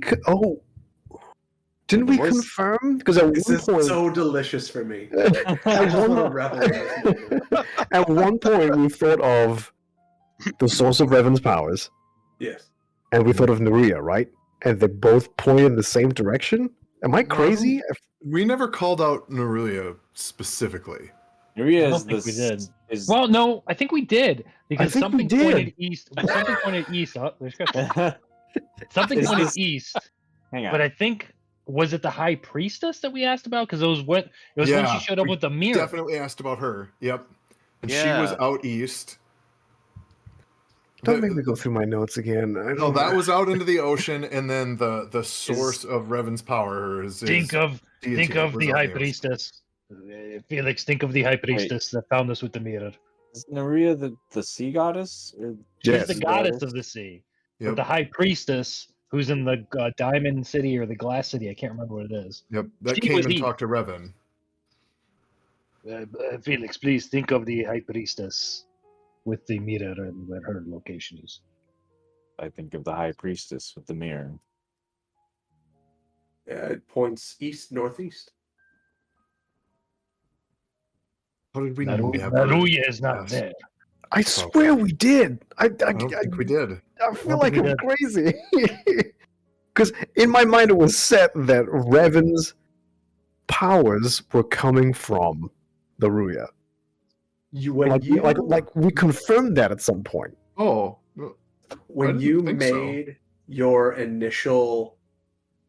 Didn't The we voice- confirm? Because at This one is point, so delicious for me. I at just want to one, revel in this moment. at one point, we thought of the source of Revan's powers, Yes. and we thought of Naruya, right? And they both point in the same direction. Am I No, crazy? We never called out Naruya specifically. Naruya I don't is think we did. is Well, no, I think we did because think we something did. pointed east. Something pointed east. Oh, there's something Is pointed this- east. hang on. But I think was it the high priestess that we asked about? Because it was when she showed up we with the mirror. Definitely asked about her. Yep. And she was Yeah. out east. Don't The- make me go through my notes again. No, that was out into the ocean, and then the source of Revan's power is Think of deity was the out high in the ocean. priestess. Felix, think of the high priestess that found us with the mirror. Is Naruya the sea goddess? Or She's Yes. the goddess of the sea. But Yep. the high priestess, who's in the Diamond City or the Glass City, I can't remember what it is. Yep. That She came was and east. talked to Revan. Felix, please think of the high priestess with the mirror and where her location is. I think of the high priestess with the mirror. It points east northeast. How did we Naruya is not Yes. there. I swear we did. I don't think we did. I feel don't like think we I'm crazy. Because in my mind it was set that Revan's powers were coming from Naruya. like we confirmed that at some point. Oh, well, when didn't you think so. made your initial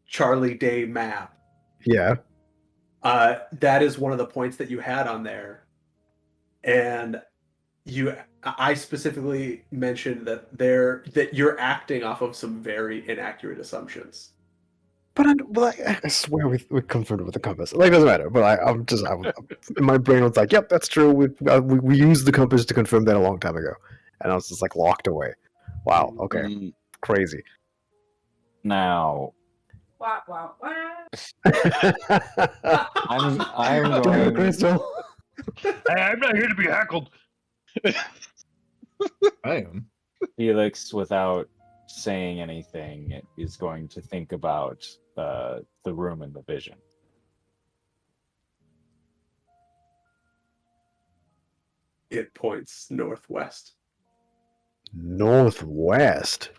Charlie Day map, Yeah. that is one of the points that you had on there, and I specifically mentioned that you're acting off of some very inaccurate assumptions. But I swear we confirmed it with the compass. Like, it doesn't matter. But in my brain was like, yep, that's true. We used the compass to confirm that a long time ago, and I was just like locked away. Wow. Okay. Mm, Crazy. Now, Wow. I'm Damn it, going. Crystal. Hey, I'm not here to be heckled. I am. Felix, without saying anything, is going to think about the room in the vision. It points northwest. Northwest.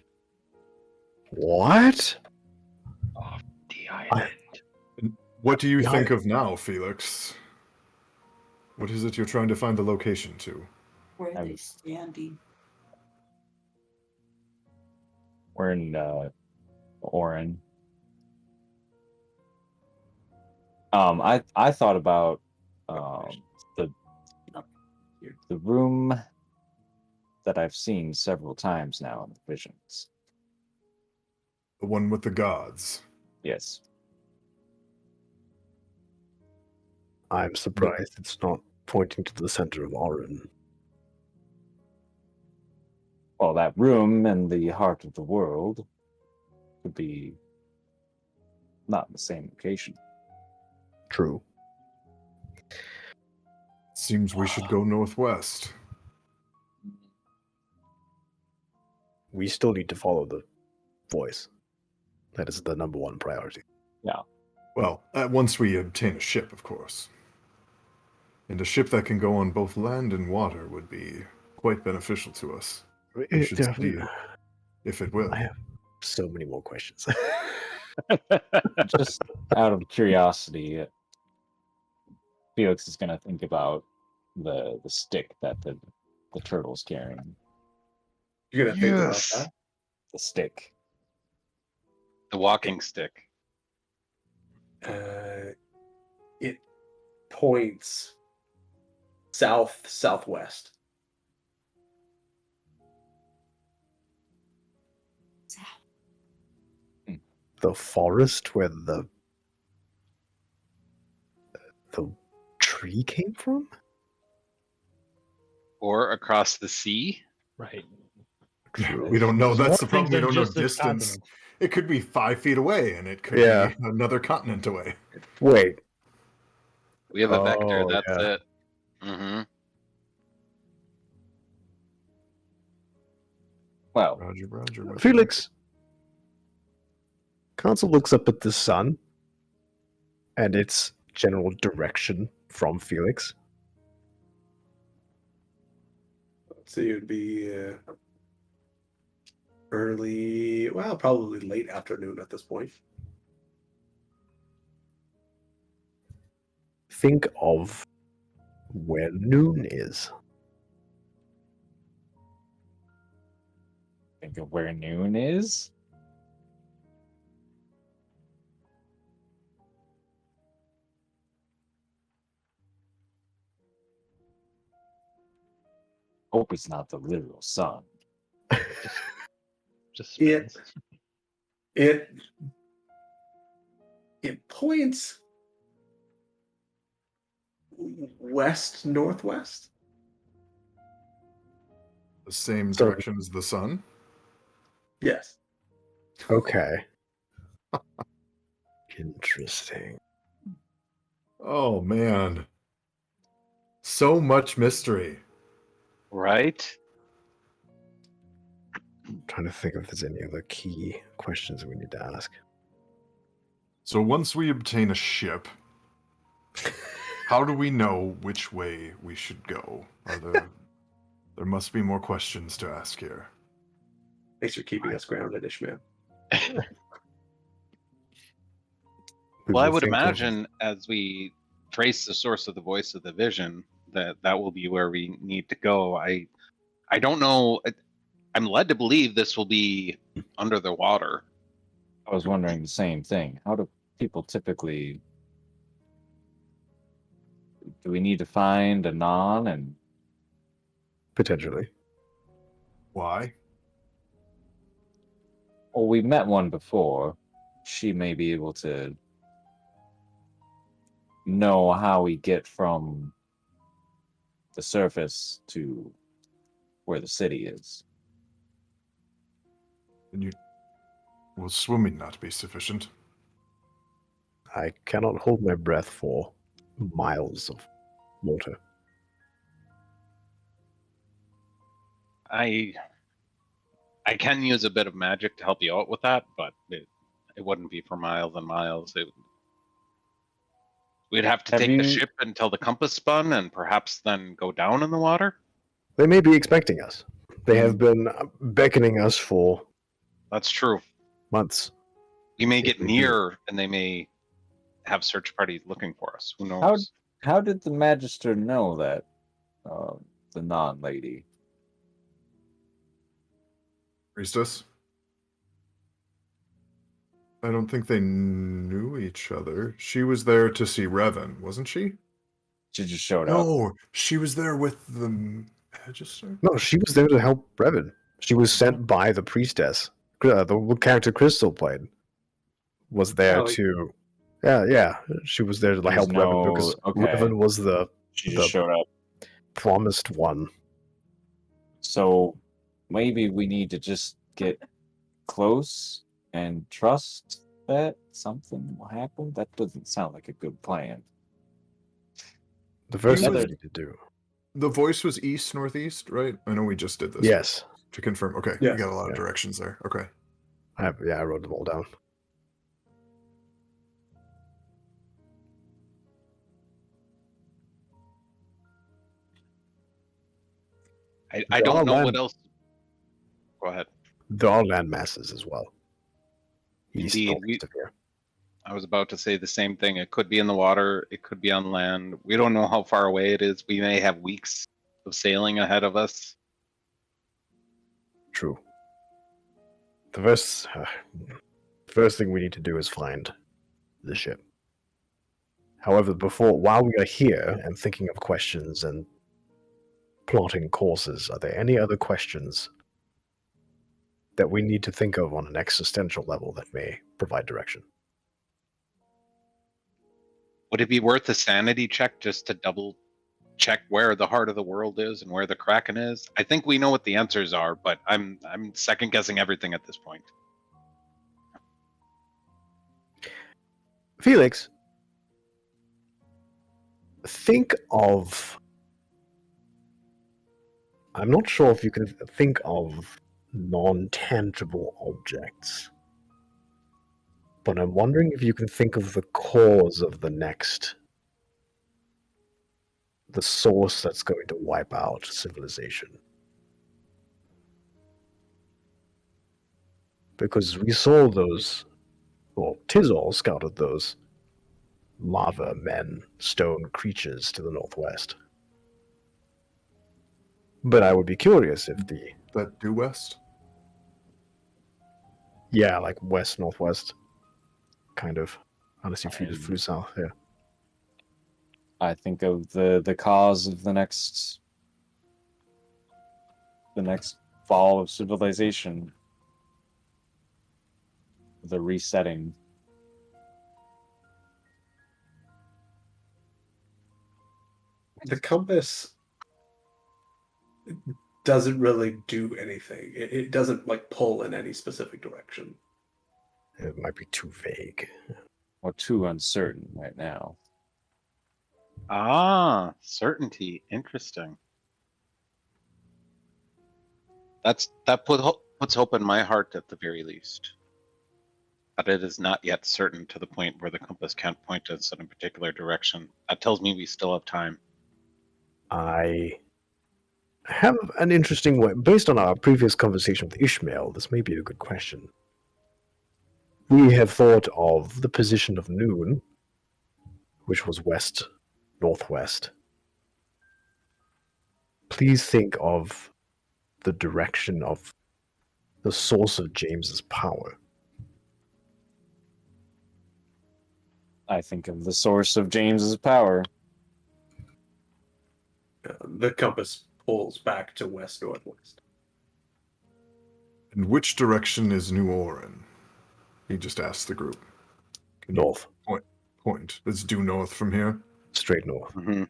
What? Off the island. What do you Yeah, think of now, Felix? What is it you're trying to find the location to? Where are they standing? We're in Orin. I thought about the room that I've seen several times now in the visions. The one with the gods. Yes. I'm surprised it's not pointing to the center of Orin. Well, that room and the heart of the world could be not in the same location. True. Seems we should go northwest. We still need to follow the voice. That is the number one priority. Well, once we obtain a ship, of course. And a ship that can go on both land and water would be quite beneficial to us. We should see if it will. I have so many more questions. Just out of curiosity, Felix is going to think about the stick that the turtle's carrying. You're gonna think about Yes. that. The stick. The walking stick. It points southwest. The forest where the tree came from? Or across the sea. Right. We don't know. There's That's more the problem. things We than don't know just this distance. continent. It could be 5 feet away, and it could Yeah. be another continent away. Wait. We have a vector. Oh, That's yeah. it. Mm-hmm. Well, Roger. Felix. Council looks up at the sun and its general direction from Felix. So it would be probably late afternoon at this point. Think of where noon is. think of where noon is. Hope it's not the literal sun. Just It spins. it points west northwest. The same So- direction as the sun. Yes. Okay. Interesting. Oh man, so much mystery. Right? I'm trying to think if there's any other key questions we need to ask. So once we obtain a ship, how do we know which way we should go? There must be more questions to ask here. Thanks for keeping us grounded, Ishmael. Well, I will would think of- imagine as we trace the source of the voice of the vision, that will be where we need to go. I don't know. I'm led to believe this will be under the water. I was wondering the same thing. How do people typically? Do we need to find a non and Potentially. Why? well, we met one before. She may be able to know how we get from the surface to where the city is. And you will swimming not be sufficient? I cannot hold my breath for miles of water. I can use a bit of magic to help you out with that, but it wouldn't be for miles and miles. We'd have to Have take the you- ship until the compass spun and perhaps then go down in the water. They may be expecting us. They have been beckoning us for That's true. months. We may If get they do. near and they may have search parties looking for us. Who knows? How did the Magister know that the non-lady? Priestess? I don't think they knew each other. She was there to see Revan, wasn't she? She just showed up. No, she was there with the Magister? No, she was there to help Brevin. She was sent by the priestess. The character Crystal played was there Oh, to. Yeah. She was there to There's help Revan no- because okay. Revan was the She just the- showed up. promised one. So maybe we need to just get close and trust that something will happen. That doesn't sound like a good plan. The first thing we Another- need to do. The voice was east, northeast, right? I know we just did this. Yes. To confirm. Okay, Yeah. we got a lot of Yeah. directions there. Okay. I wrote them all down. I There don't are know what land- else. Go ahead. There are land masses as well. East, Indeed, northeast of here. I was about to say the same thing. It could be in the water. It could be on land. We don't know how far away it is. We may have weeks of sailing ahead of us. True. The first thing we need to do is find the ship. However, while we are here and thinking of questions and plotting courses, are there any other questions that we need to think of on an existential level that may provide direction? Would it be worth a sanity check just to double check where the heart of the world is and where the Kraken is? I think we know what the answers are, but I'm second guessing everything at this point. Felix, think of. I'm not sure if you can think of non-tangible objects, but I'm wondering if you can think of the cause of the source that's going to wipe out civilization. Because we saw those, well, Tizol scouted those lava men, stone creatures to the northwest. But I would be curious if That due west? yeah, like west, northwest, kind of, unless you Um, flew south, yeah. I think of the cause of the next fall of civilization. The resetting. The compass doesn't really do anything. It doesn't like pull in any specific direction. It might be too vague. Or too uncertain right now. Ah, certainty. Interesting. That puts hope in my heart at the very least. But it is not yet certain to the point where the compass can't point us in a particular direction. That tells me we still have time. I have an interesting way. Based on our previous conversation with Ishmael, this may be a good question. We have thought of the position of noon, which was west, northwest. please think of the direction of the source of James's power. I think of the source of James's power. The compass pulls back to west-northwest. In which direction is New Orin? He just asked the group. Can you North. point? It's due north from here. Straight north. Mhm.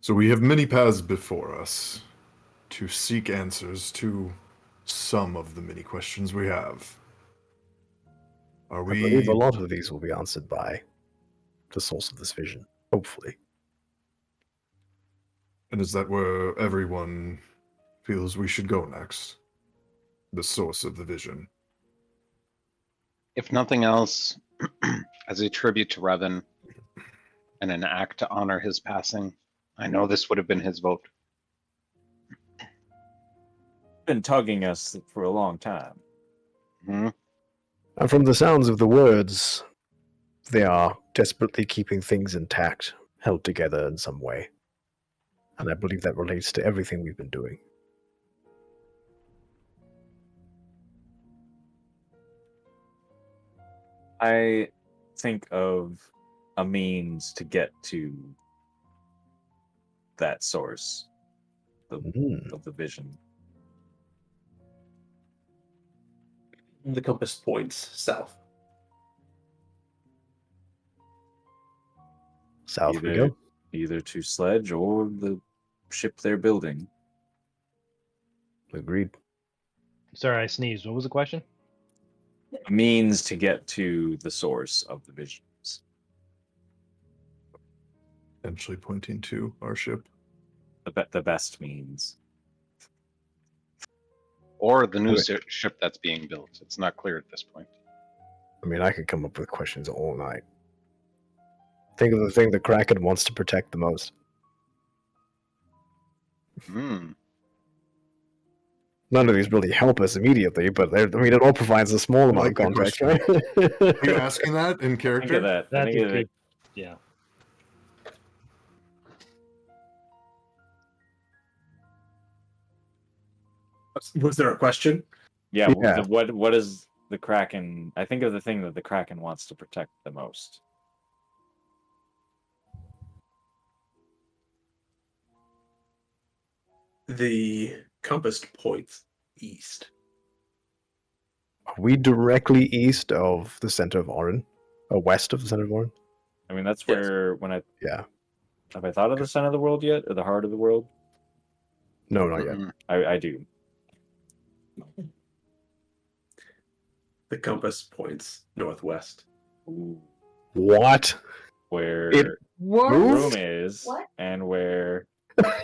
So we have many paths before us to seek answers to some of the many questions we have. Are I believe we? a lot of these will be answered by the source of this vision, hopefully. And is that where everyone feels we should go next? The source of the vision. If nothing else, as a tribute to Revan and an act to honor his passing, I know this would have been his vote. Been tugging us for a long time. Mhm. And from the sounds of the words, they are desperately keeping things intact, held together in some way. And I believe that relates to everything we've been doing. I think of a means to get to that source of the vision. The compass points south. South we Either- go. Either to Sledge or the ship they're building. Agreed. Sorry, I sneezed. What was the question? A means to get to the source of the visions. Potentially pointing to our ship. The best means. Or the new Okay. ship that's being built. It's not clear at this point. I mean, I could come up with questions all night. Think of the thing the Kraken wants to protect the most. Hmm. None of these really help us immediately, but I mean, it all provides a small amount of like that context, right? Are you asking that in Think character? of that. That's Think a of good. it. Yeah. Was there a question? Yeah. Yeah. What is the Kraken? I think of the thing that the Kraken wants to protect the most. The compass points east. Are we directly east of the center of Orin? Or west of the center of Orin? I mean, that's Yes. where when I Yeah. have I thought of the center of the world yet, or the heart of the world? No, not yet. Mm-mm. I do. The compass points northwest. What? Where It the What? room is, What? and where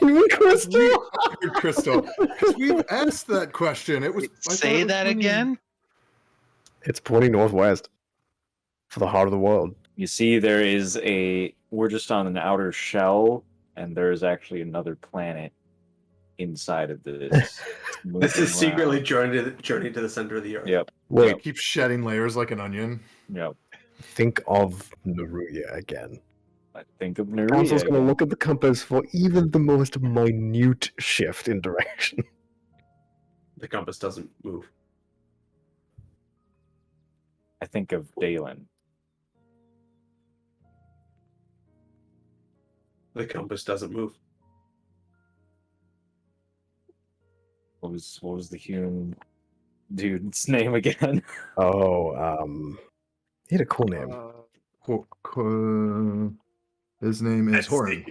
You mean Crystal? Crystal, because we've asked that question. It was. I thought Say it was that funny. again? It's pointing northwest for the heart of the world. you see there is we're just on an outer shell, and there's actually another planet inside of this. This is moving secretly around. journey to the center of the earth. Yep. Wait, Keep shedding layers like an onion. Yep. think of Naruya again. I think of Council's Naruya. going to look at the compass for even the most minute shift in direction. The compass doesn't move. I think of Dalen. The compass doesn't move. What was the human dude's name again? Oh, he had a cool name. His name is Horan.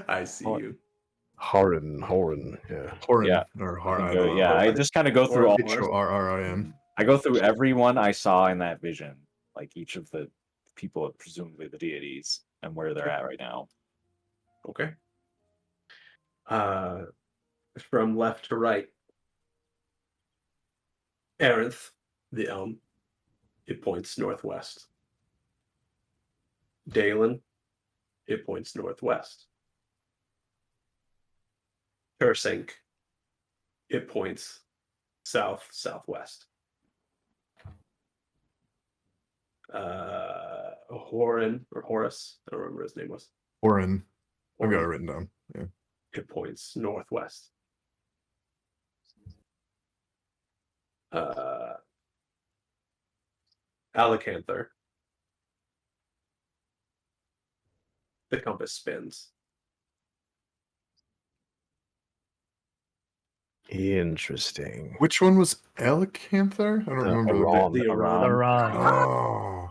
I see you. Horan, yeah. Horan. Yeah. Or I Har- think I just kind of go through all. Horrin. I go through everyone I saw in that vision, like each of the people, presumably the deities, and where they're at right now. Okay. From left to right. Arinth, the elm, it points northwest. Dalen, it points northwest. Tursink, it points southwest. Horan or Horace. I don't remember what his name was. Orin. I've got it Orin. written down. Yeah. Hit points northwest. Alacanther. The compass spins. Interesting. Which one was Alacanther? I don't remember. Iran. The Iran. Iran. Oh.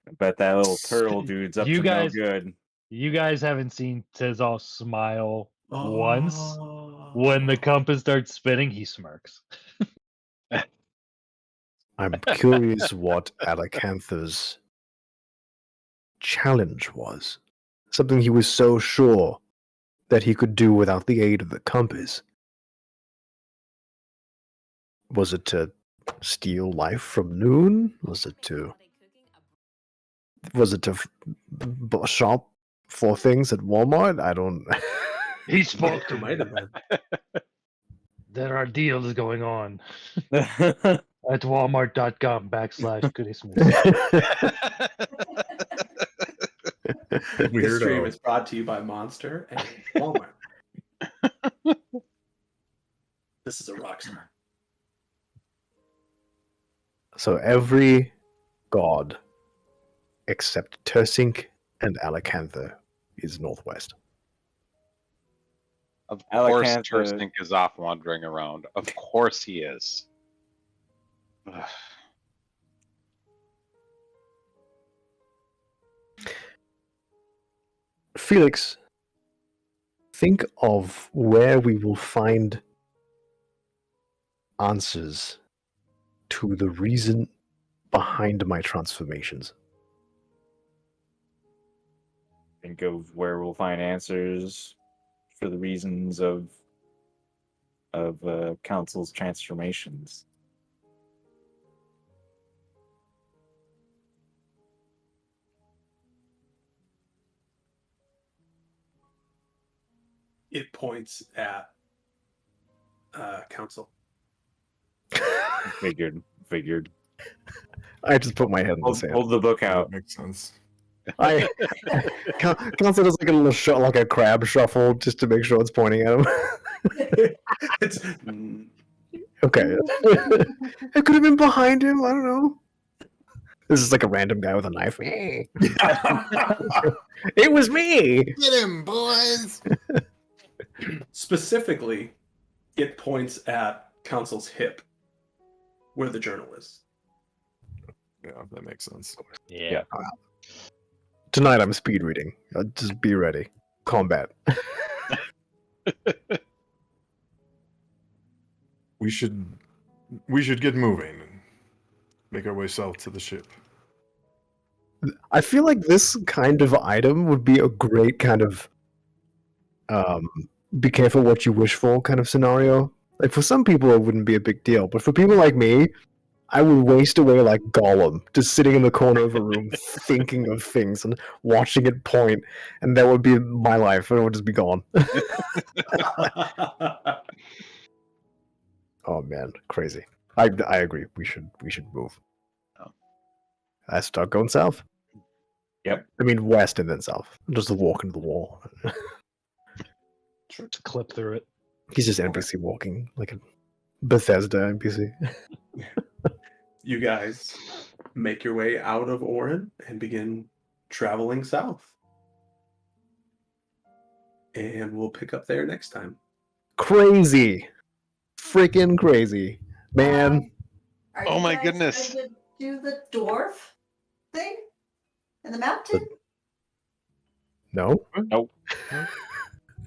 I bet that little turtle dude's up You to guys- no good. You guys haven't seen Tizal smile once. Oh. When the compass starts spinning, he smirks. I'm curious what Alacantha's challenge was. Something he was so sure that he could do without the aid of the compass. Was it to steal life from Noon? Was it to shop for things at Walmart? I don't. He spoke to It me. might have been. There are deals going on at walmart.com/Christmas. This stream Weirdo. is brought to you by Monster and Walmart. This is a rock star. So every god except Tersink and Alacantha is northwest. Of course, Alacantha- Turstink is off wandering around. Of course he is. Ugh. Felix, think of where we will find answers to the reason behind my transformations. Think of where we'll find answers for the reasons of council's transformations. It points at council. Figured. I just put my head in the Hold, sand. hold the book Yeah, out. that makes sense. I Council does like a little like a crab shuffle just to make sure it's pointing at him. It's Okay. It could have been behind him. I don't know. This is like a random guy with a knife. It was me. Get him, boys! specifically, it points at council's hip, where the journal is. Yeah, that makes sense. Yeah. Tonight I'm speed reading. Just be ready. Combat. We should get moving and make our way south to the ship. I feel like this kind of item would be a great kind of be careful what you wish for kind of scenario. Like for some people it wouldn't be a big deal, but for people like me, I would waste away like Gollum, just sitting in the corner of a room thinking of things and watching it point, and that would be my life, and it would just be gone. Oh man, crazy. I agree. We should move. Oh. I start going south. Yep. I mean west and then south. Just walk into the wall. Just clip through it. He's just NPC walking like a Bethesda NPC. You guys make your way out of Orin and begin traveling south. And we'll pick up there next time. Crazy. Freaking crazy. Man. Are Oh you my guys goodness. going to do the dwarf thing in the mountain? No?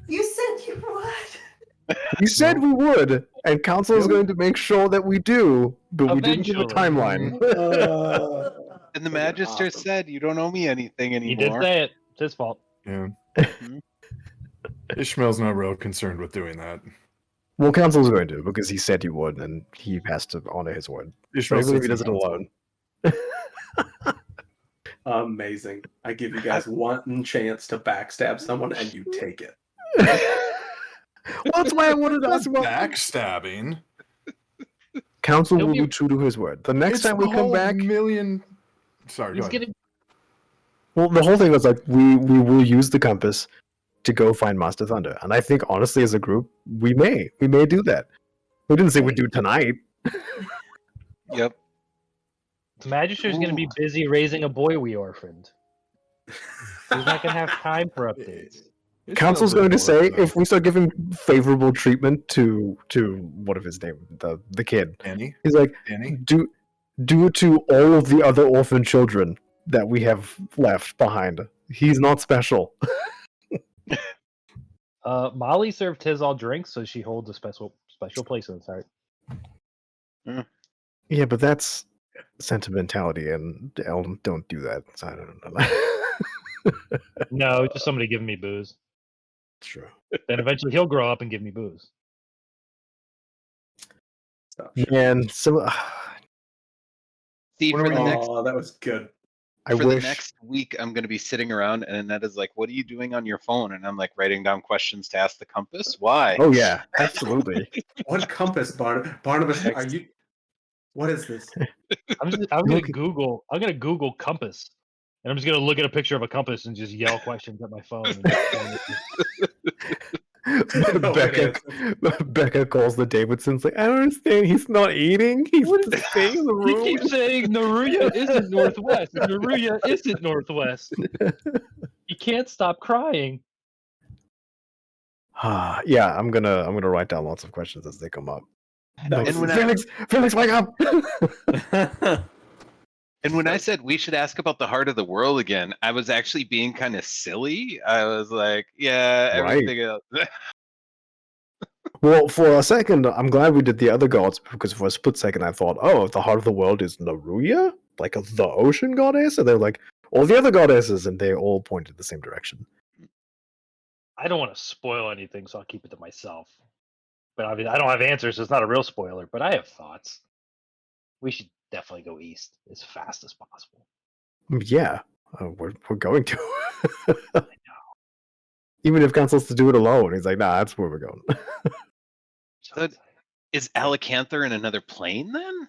You said you would. We said we would, and Council is going to make sure that we do, but we didn't give a Eventually. timeline. And the Magister Awesome. said, "You don't owe me anything He did anymore." say it. It's his fault. Yeah. Ishmael's not real concerned with doing that. Well, Council's going to, because he said he would, and he has to honor his word. Ishmael Even if he sits does it in council. alone. Amazing. I give you guys one chance to backstab someone and you take it. Well, that's why I wanted to ask about Backstabbing. Council He'll will be- be true to his word. The next It's time we the come whole back, million. Sorry, He's go ahead. getting Well, the whole thing was like we will use the compass to go find Master Thunder, and I think honestly, as a group, we may do that. We didn't say we'd do it tonight. Yep. The Magister's going to be busy raising a boy we orphaned. He's not going to have time for updates. Council's going to say if we start giving favorable treatment to what of his name, the kid. Danny? He's like, Danny? do it to all of the other orphan children that we have left behind. He's not special. Molly served Tizal drinks, so she holds a special place in his heart. Yeah, but that's sentimentality, and Elm don't do that. So I don't know. No, just somebody giving me booze. True. Then eventually he'll grow up and give me booze. Man, so See, for the next Oh, that was good. I for wish. the next week, I'm going to be sitting around, and Anetta's like, "What are you doing on your phone?" And I'm like, writing down questions to ask the compass. Why? Oh yeah, absolutely. What compass, Barnabas? Are you? What is this? I'm gonna Google compass, and I'm just gonna look at a picture of a compass and just yell questions at my phone. Becca calls the Davidsons like, I don't understand. He's not eating. He's just staying in the He room. keeps saying Naruya isn't northwest. Naruya isn't northwest. He can't stop crying. Yeah, I'm gonna write down lots of questions as they come up. That Like, was- Felix, wake up! And when I said we should ask about the heart of the world again, I was actually being kind of silly. I was like, yeah, Right. everything else. Well, for a second, I'm glad we did the other gods, because for a split second I thought, oh, the heart of the world is Naruya? Like the ocean goddess? And they're like, all the other goddesses, and they all pointed the same direction. I don't want to spoil anything, so I'll keep it to myself. But I mean, I don't have answers, so it's not a real spoiler, but I have thoughts. We should definitely go east as fast as possible. Yeah, we're going to. Even if Council's to do it alone, he's like, nah, that's where we're going. So is Alacanther in another plane then?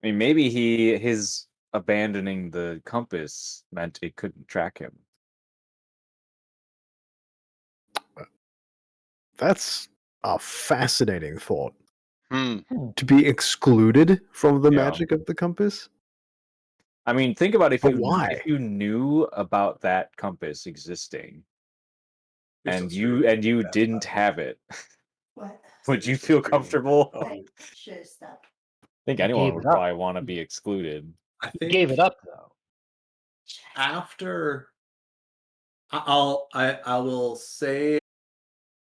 I mean, maybe his abandoning the compass meant it couldn't track him. That's a fascinating thought. To be excluded from the Yeah. magic of the compass? I mean, think about But why? if you knew about that compass existing You're and so you serious. didn't have it, What? would you feel comfortable? Oh, I should have stopped. I think You anyone gave would it up. probably want to be excluded. I He think gave it up though. after I will say